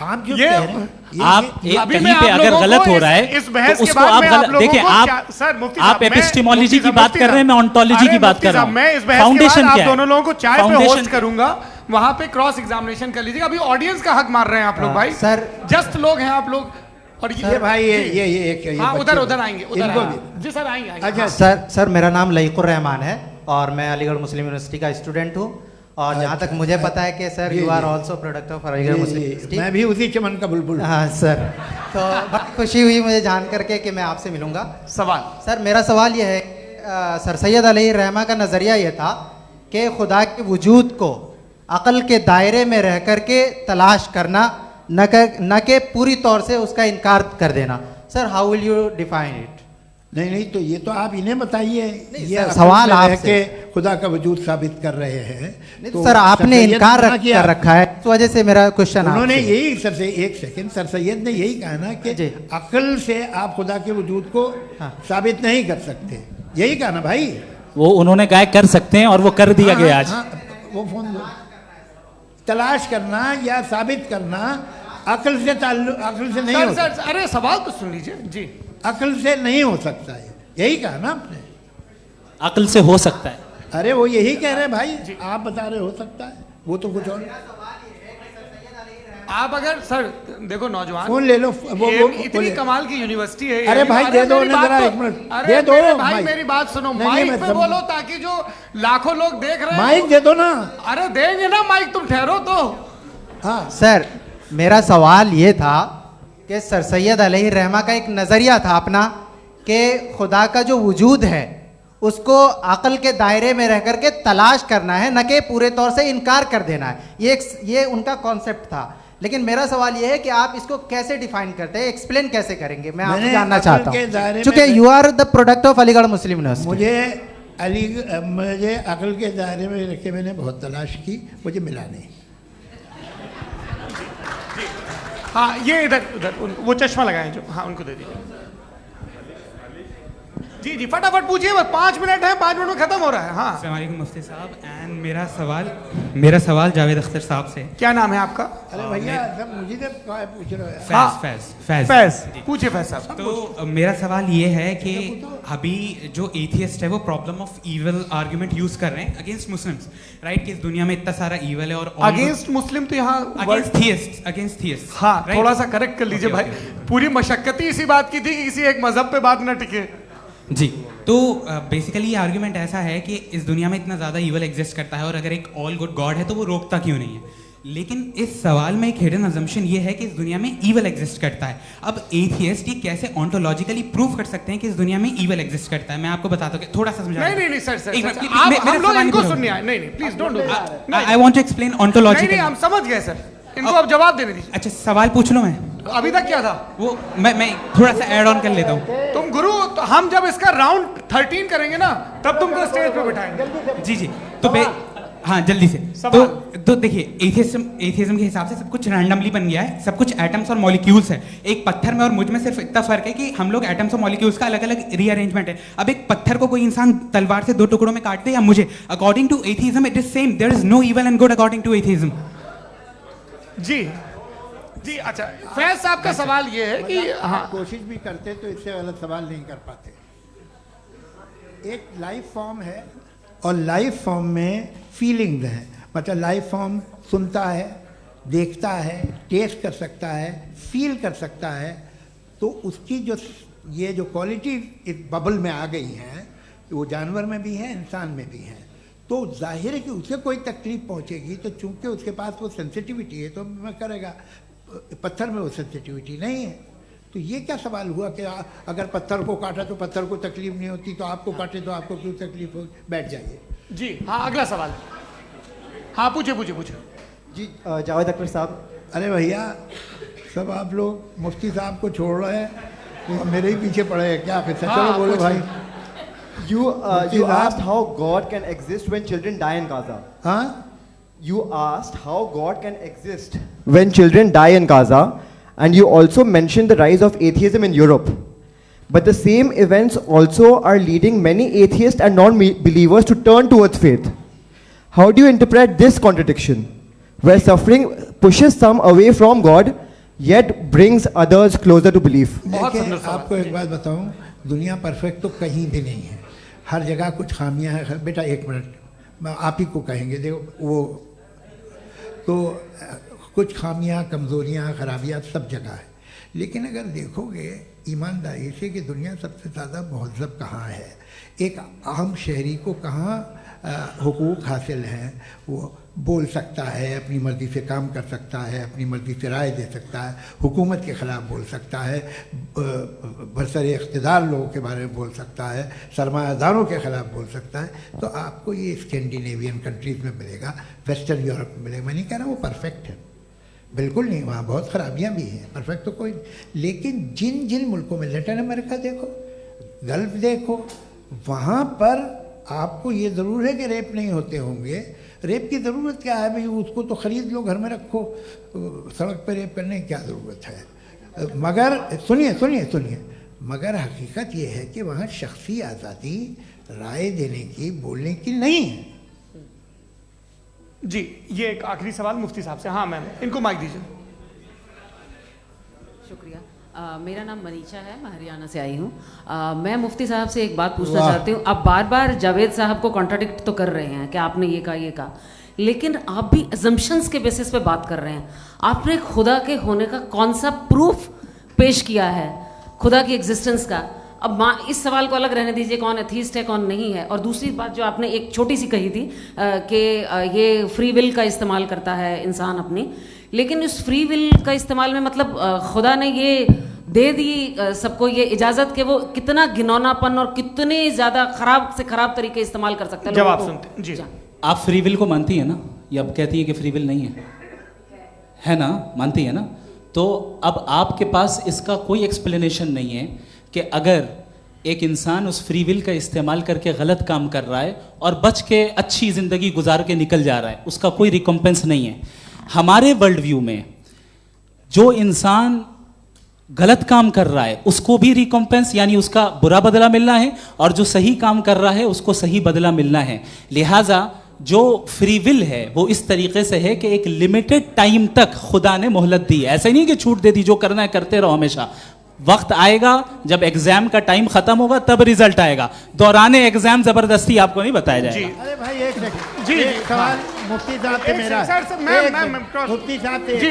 आप जो कह रहे हैं, आप कहीं पे अगर गलत हो रहा है तो उसको आप गलत देखिए। आप एपिस्टेमोलॉजी की बात कर रहे हैं, मैं ऑन्टोलॉजी की बात कर रहा हूं। मैं इस बहस के बाद आप दोनों लोगों को चाय पे होस्ट करूंगा, वहां पे क्रॉस एग्जामिनेशन कर लीजिएगा। अभी ऑडियंस का हक मार रहे हैं आप लोग भाई, सर जस्ट लोग हैं आप लोग। और ये भाई ये हाँ, उधर आएंगे, उधर जी सर आएंगे। अच्छा सर, मेरा नाम लईकुर रहमान है और मैं अलीगढ़ मुस्लिम यूनिवर्सिटी का स्टूडेंट हूँ, और जहाँ तक मुझे पता है कि sir you are also product of Aligarh Muslim University. मैं भी उसी चमन का बुलबुल। हाँ सर, तो बहुत खुशी हुई मुझे जान करके कि मैं आपसे मिलूंगा। सवाल सर, मेरा सवाल यह है, सर सैयद अली रहमा का नज़रिया यह था कि खुदा के वजूद को अक़ल के दायरे में रह कर के तलाश करना, न कि पूरी तौर से उसका इनकार कर देना। Sir, how will you define it? नहीं, तो ये तो आप इन्हें बताइए। ये सवाल आपसे खुदा का वजूद साबित कर रहे हैं तो सर आपने इनकार कर रखा है, इस वजह से मेरा क्वेश्चन। उन्होंने यही सर से एक सेकंड, सर सैयद ने यही कहा ना कि अक्ल से आप खुदा के वजूद को साबित नहीं कर सकते, यही कहा ना भाई। वो उन्होंने कहा कर सकते हैं और वो कर दिया गया आज। वो फोन तलाश करना या साबित करना अक्ल से अक्ल से नहीं हो सकता। अरे सवाल तो सुन लीजिए जी। अक्ल से नहीं हो सकता है, यही कहा ना आपने। अक्ल से हो सकता है, अरे वो यही कह रहे हैं भाई, आप बता रहे हो सकता है, वो तो कुछ और। आप अगर सर देखो नौजवान फोन ले लो, वो इतनी कमाल की यूनिवर्सिटी है। अरे भाई दे दो ना जरा, एक मिनट दे दो भाई, मेरी बात सुनो, माइक पे बोलो ताकि जो लाखों लोग देख रहे हैं। माइक दे दो ना। अरे देंगे ना माइक, तुम ठहरो तो। हाँ सर, मेरा सवाल ये था कि सर सैयद अलैहिर्रहमा का एक नज़रिया था अपना कि खुदा का जो वजूद है उसको अक़ल के दायरे में रह करके तलाश करना है, न कि पूरे तौर से इनकार कर देना है। ये उनका कॉन्सेप्ट था। लेकिन मेरा सवाल ये है कि आप इसको कैसे डिफाइन करते हैं, एक्सप्लेन कैसे करेंगे, मैं आपसे जानना चाहता हूँ, क्योंकि you are the product of Aligarh Muslim University. मुझे अक़ल के दायरे में रख के मैंने बहुत तलाश की, मुझे मिला नहीं। हाँ ये इधर वो चश्मा लगाए जो, हाँ उनको दे दीजिए। जी जी फटाफट पूछिए, बस 5 मिनट है, 5 मिनट में खत्म हो रहा है। हाँ अस्सलाम वालेकुम मुफ्ती साहब, एंड मेरा सवाल जावेद अख्तर साहब से। क्या नाम है आपका? अरे भैया सब मुझे पूछ रहे हो। फैज पूछिए फैज साहब। तो मेरा सवाल ये है कि अभी जो एथियस्ट है वो problem of evil argument use कर रहे हैं अगेंस्ट मुस्लिम्स, राइट? कि इस दुनिया में इतना सारा ईविल है और अगेंस्ट मुस्लिम तो यहाँ अगेंस्ट थियस्ट। हाँ थोड़ा सा करेक्ट कर लीजिए भाई, पूरी मशक्कत ही इसी बात की थी कि किसी एक मजहब पे बात न टिके। जी, तो बेसिकली ये आर्ग्यूमेंट ऐसा है कि इस दुनिया में इतना ज़्यादा ईवल एग्जिस्ट करता है और अगर एक ऑल गुड गॉड है तो वो रोकता क्यों नहीं है? लेकिन इस सवाल में एक हिडन अजम्पशन ये है कि इस दुनिया में ईवल एग्जिस्ट करता है। अब एथियस्ट ये कैसे ऑन्टोलॉजिकली प्रूव कर सकते हैं कि इस दुनिया में ईवल एग्जिस्ट करता है? मैं आपको बताता हूँ, थोड़ा सा समझा। नहीं सर, हम लोग इनको सुनने आए। नहीं please don't do that. I want to explain ontologically. नहीं हम समझ गए सर, इनको अब जवाब देने दीजिए। अच्छा सवाल पूछ लो। मैं अभी तक क्या था वो मैं थोड़ा सा ऐड ऑन कर लेता हूँ। तुम गुरु, तो हम जब इसका राउंड 13 करेंगे ना तब तुमको स्टेज पे बिठाएंगे। जी तो हाँ जल्दी से। तो देखिए एथियज्म के हिसाब से सब कुछ रैंडमली बन गया है, सब कुछ एटम्स और मॉलिक्यूल्स है। एक पत्थर में और मुझ में सिर्फ इतना फर्क है कि हम लोग एटम्स और मॉलिक्यूल्स का अलग अलग रीअरेंजमेंट है। अब एक पत्थर को कोई इंसान तलवार से 2 टुकड़ों में काट दे या मुझे, according to atheism it is same. There is no evil and good according to atheism. जी अच्छा, फैज साहब का सवाल ये है कि हाँ कोशिश भी करते तो इससे गलत सवाल नहीं कर पाते। एक लाइफ फॉर्म है और लाइफ फॉर्म में फीलिंग्स हैं, मतलब लाइफ फॉर्म सुनता है, देखता है, टेस्ट कर सकता है, फील कर सकता है। तो उसकी जो ये जो क्वालिटी इस बबल में आ गई हैं वो जानवर में भी है, इंसान में भी है। तो जाहिर है कि उसे कोई तकलीफ पहुंचेगी, तो चूंकि उसके पास वो सेंसिटिविटी है तो मैं करेगा। पत्थर में वो सेंसिटिविटी नहीं है। तो ये क्या सवाल हुआ कि अगर पत्थर को काटा तो पत्थर को तकलीफ नहीं होती, तो आपको काटे तो आपको क्यों तकलीफ हो? बैठ जाइए। जी हाँ अगला सवाल। हाँ पूछे जी जावेद अख्तर साहब। अरे भैया सब आप लोग मुफ्ती साहब को छोड़ रहे हैं, तो मेरे ही पीछे पड़े हैं क्या? फिर चलो बोलो भाई। You asked how God can exist when children die in Gaza. हाँ? You asked how God can exist when children die in Gaza, and you also mentioned the rise of atheism in Europe. But the same events also are leading many atheists and non-believers to turn towards faith. How do you interpret this contradiction, where suffering pushes some away from God, yet brings others closer to belief? आपको एक बात बताऊं, दुनिया परफेक्ट तो कहीं भी नहीं है, हर जगह कुछ खामियां हैं। बेटा एक मिनट, मैं आप ही को कहेंगे, देखो वो तो कुछ खामियां, कमज़ोरियां, खराबियां सब जगह है। लेकिन अगर देखोगे ईमानदारी से कि दुनिया सबसे ज़्यादा महज़ब कहाँ है, एक आम शहरी को कहाँ हुकूक हासिल हैं, वो बोल सकता है, अपनी मर्ज़ी से काम कर सकता है, अपनी मर्ज़ी से राय दे सकता है, हुकूमत के ख़िलाफ़ बोल सकता है, बरसरे इक़्तिदार लोगों के बारे में बोल सकता है, सरमायादारों के ख़िलाफ़ बोल सकता है। तो आपको ये स्कैंडिनेवियन कंट्रीज़ में मिलेगा, वेस्टर्न यूरोप में मिलेगा। मैं नहीं कह रहा वो परफेक्ट है, बिल्कुल नहीं, वहाँ बहुत ख़राबियाँ भी हैं, परफेक्ट तो कोई। लेकिन जिन जिन मुल्कों में, लैटिन अमेरिका देखो, गल्फ़ देखो, वहाँ पर आपको ये ज़रूर है कि रेप नहीं होते होंगे। रेप की ज़रूरत क्या है भाई? उसको तो ख़रीद लो, घर में रखो, सड़क पर रेप करने की क्या ज़रूरत है? मगर सुनिए, मगर हकीकत ये है कि वहाँ शख्सी आज़ादी राय देने की, बोलने की नहीं है। जी ये एक आखिरी सवाल मुफ्ती साहब से। हाँ मैम, इनको माइक दीजिए। शुक्रिया। मेरा नाम मनीषा है, मैं हरियाणा से आई हूँ। मैं मुफ्ती साहब से एक बात पूछना चाहती हूँ। आप बार बार जावेद साहब को कॉन्ट्राडिक्ट तो कर रहे हैं कि आपने ये कहा, लेकिन आप भी अजम्पशंस के बेसिस पे बात कर रहे हैं। आपने खुदा के होने का कौन सा प्रूफ पेश किया है खुदा की एग्जिस्टेंस का? अब इस सवाल को अलग रहने दीजिए, कौन एथीस्ट है कौन नहीं है। और दूसरी बात जो आपने एक छोटी सी कही थी कि ये फ्री विल का इस्तेमाल करता है इंसान अपनी, लेकिन इस फ्री विल का इस्तेमाल में मतलब खुदा ने ये दे दी सबको ये इजाज़त कि वो कितना घिनौनापन और कितने ज़्यादा ख़राब से ख़राब तरीके इस्तेमाल कर सकते हैं। जवाब सुनते जी। आप फ्री विल को मानती है ना, या अब कहती है कि फ्री विल नहीं है ना, मानती है ना? तो अब आपके पास इसका कोई एक्सप्लेनेशन नहीं है कि अगर एक इंसान उस फ्री विल का इस्तेमाल करके गलत काम कर रहा है और बच के अच्छी ज़िंदगी गुजार के निकल जा रहा है, उसका कोई रिकम्पेंस नहीं है। हमारे वर्ल्ड व्यू में जो इंसान गलत काम कर रहा है उसको भी रिकम्पेंस यानी उसका बुरा बदला मिलना है, और जो सही काम कर रहा है उसको सही बदला मिलना है। लिहाजा जो फ्री विल है वो इस तरीके से है कि एक लिमिटेड टाइम तक खुदा ने मोहलत दी है। ऐसे नहीं कि छूट दे दी, जो करना है करते रहो हमेशा। वक्त आएगा जब एग्जाम का टाइम खत्म होगा तब रिजल्ट आएगा। दौराने एग्जाम जबरदस्ती आपको नहीं बताया जाएगा। अरे भाई एक सेकंड जी, सवाल मुफ्ती साहब से मेरा, मुफ्ती साहब से एक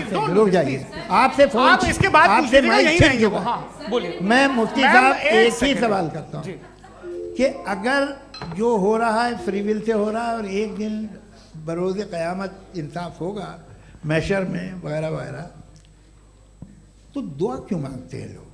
सवाल, रुक जाइए। आपसे फोन, आप इसके बाद आपसे यहीं रहेंगे वो। हाँ बोलिए। मैं मुफ्ती साहब एक ही सवाल करता हूँ कि अगर जो हो रहा है फ्री विल से हो रहा है और एक दिन बरोज़ क़यामत इंसाफ होगा मैशर में वगैरह वगैरह, तो दुआ क्यों मांगते हैं लोग?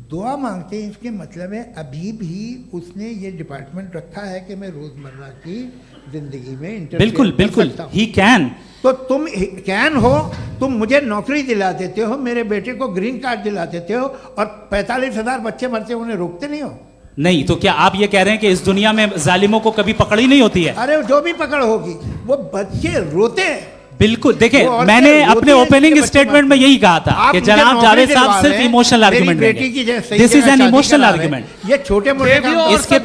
दुआ मांगते हैं इसके मतलब है अभी भी उसने ये डिपार्टमेंट रखा है कि मैं रोज़मर्रा की ज़िंदगी में बिल्कुल बिल्कुल ही कैन। तो तुम कैन हो, तुम मुझे नौकरी दिला देते हो, मेरे बेटे को ग्रीन कार्ड दिला देते हो, और 45,000 बच्चे मरते हो उन्हें रोकते नहीं हो। नहीं तो क्या आप ये कह रहे हैं कि इस दुनिया में जालिमों को कभी पकड़ ही नहीं होती है? अरे जो भी पकड़ होगी वो बच्चे रोते हैं। बिल्कुल, देखिए मैंने अपने ओपनिंग स्टेटमेंट में यही कहा था कि जनाब जावेद साहब सिर्फ इमोशनल आर्गुमेंट देंगे। This is an emotional argument. ये छोटे मोटे इसके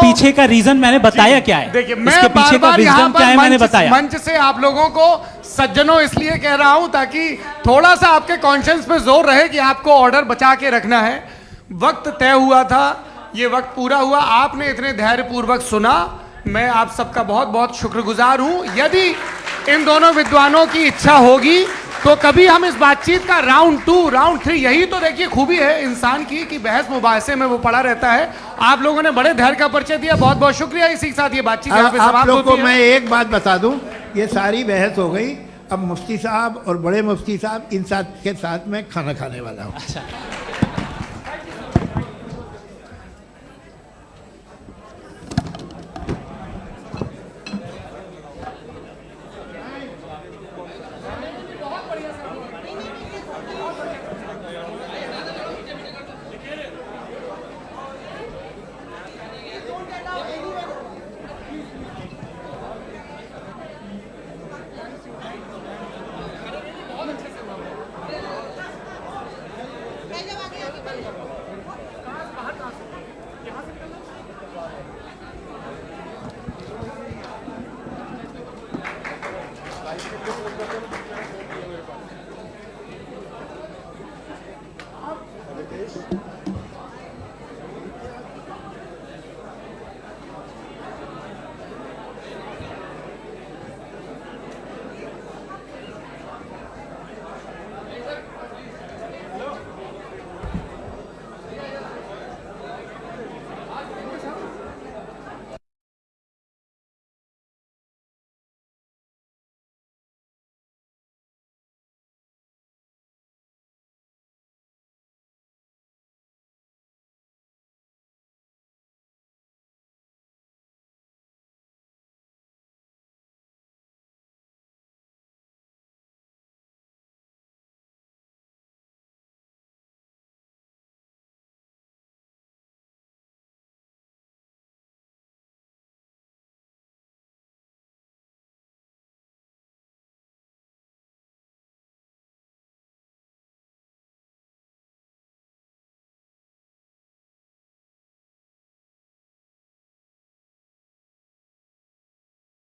पीछे का रीजन मैंने बताया क्या है, इसके पीछे का रीजन क्या है मैंने बताया। मंच से आप लोगों को सज्जनों इसलिए कह रहा हूं ताकि थोड़ा सा आपके कॉन्शियंस पे जोर रहे कि आपको ऑर्डर बचा के रखना है। वक्त तय हुआ था, ये वक्त पूरा हुआ, आपने इतने धैर्यपूर्वक सुना, मैं आप सबका बहुत बहुत शुक्रगुजार हूं। यदि इन दोनों विद्वानों की इच्छा होगी तो कभी हम इस बातचीत का राउंड 2, राउंड 3, यही तो देखिए खूबी है इंसान की कि बहस मुबाहसे में वो पड़ा रहता है। आप लोगों ने बड़े धैर्य का परिचय दिया, बहुत बहुत शुक्रिया। इसी के साथ ये बातचीत यहाँ पे समाप्त होती है। आप लोग को मैं एक बात बता दूं, ये सारी बहस हो गई, अब मुफ्ती साहब और बड़े मुफ्ती साहब इन साथ के साथ मैं खाना खाने वाला हूँ।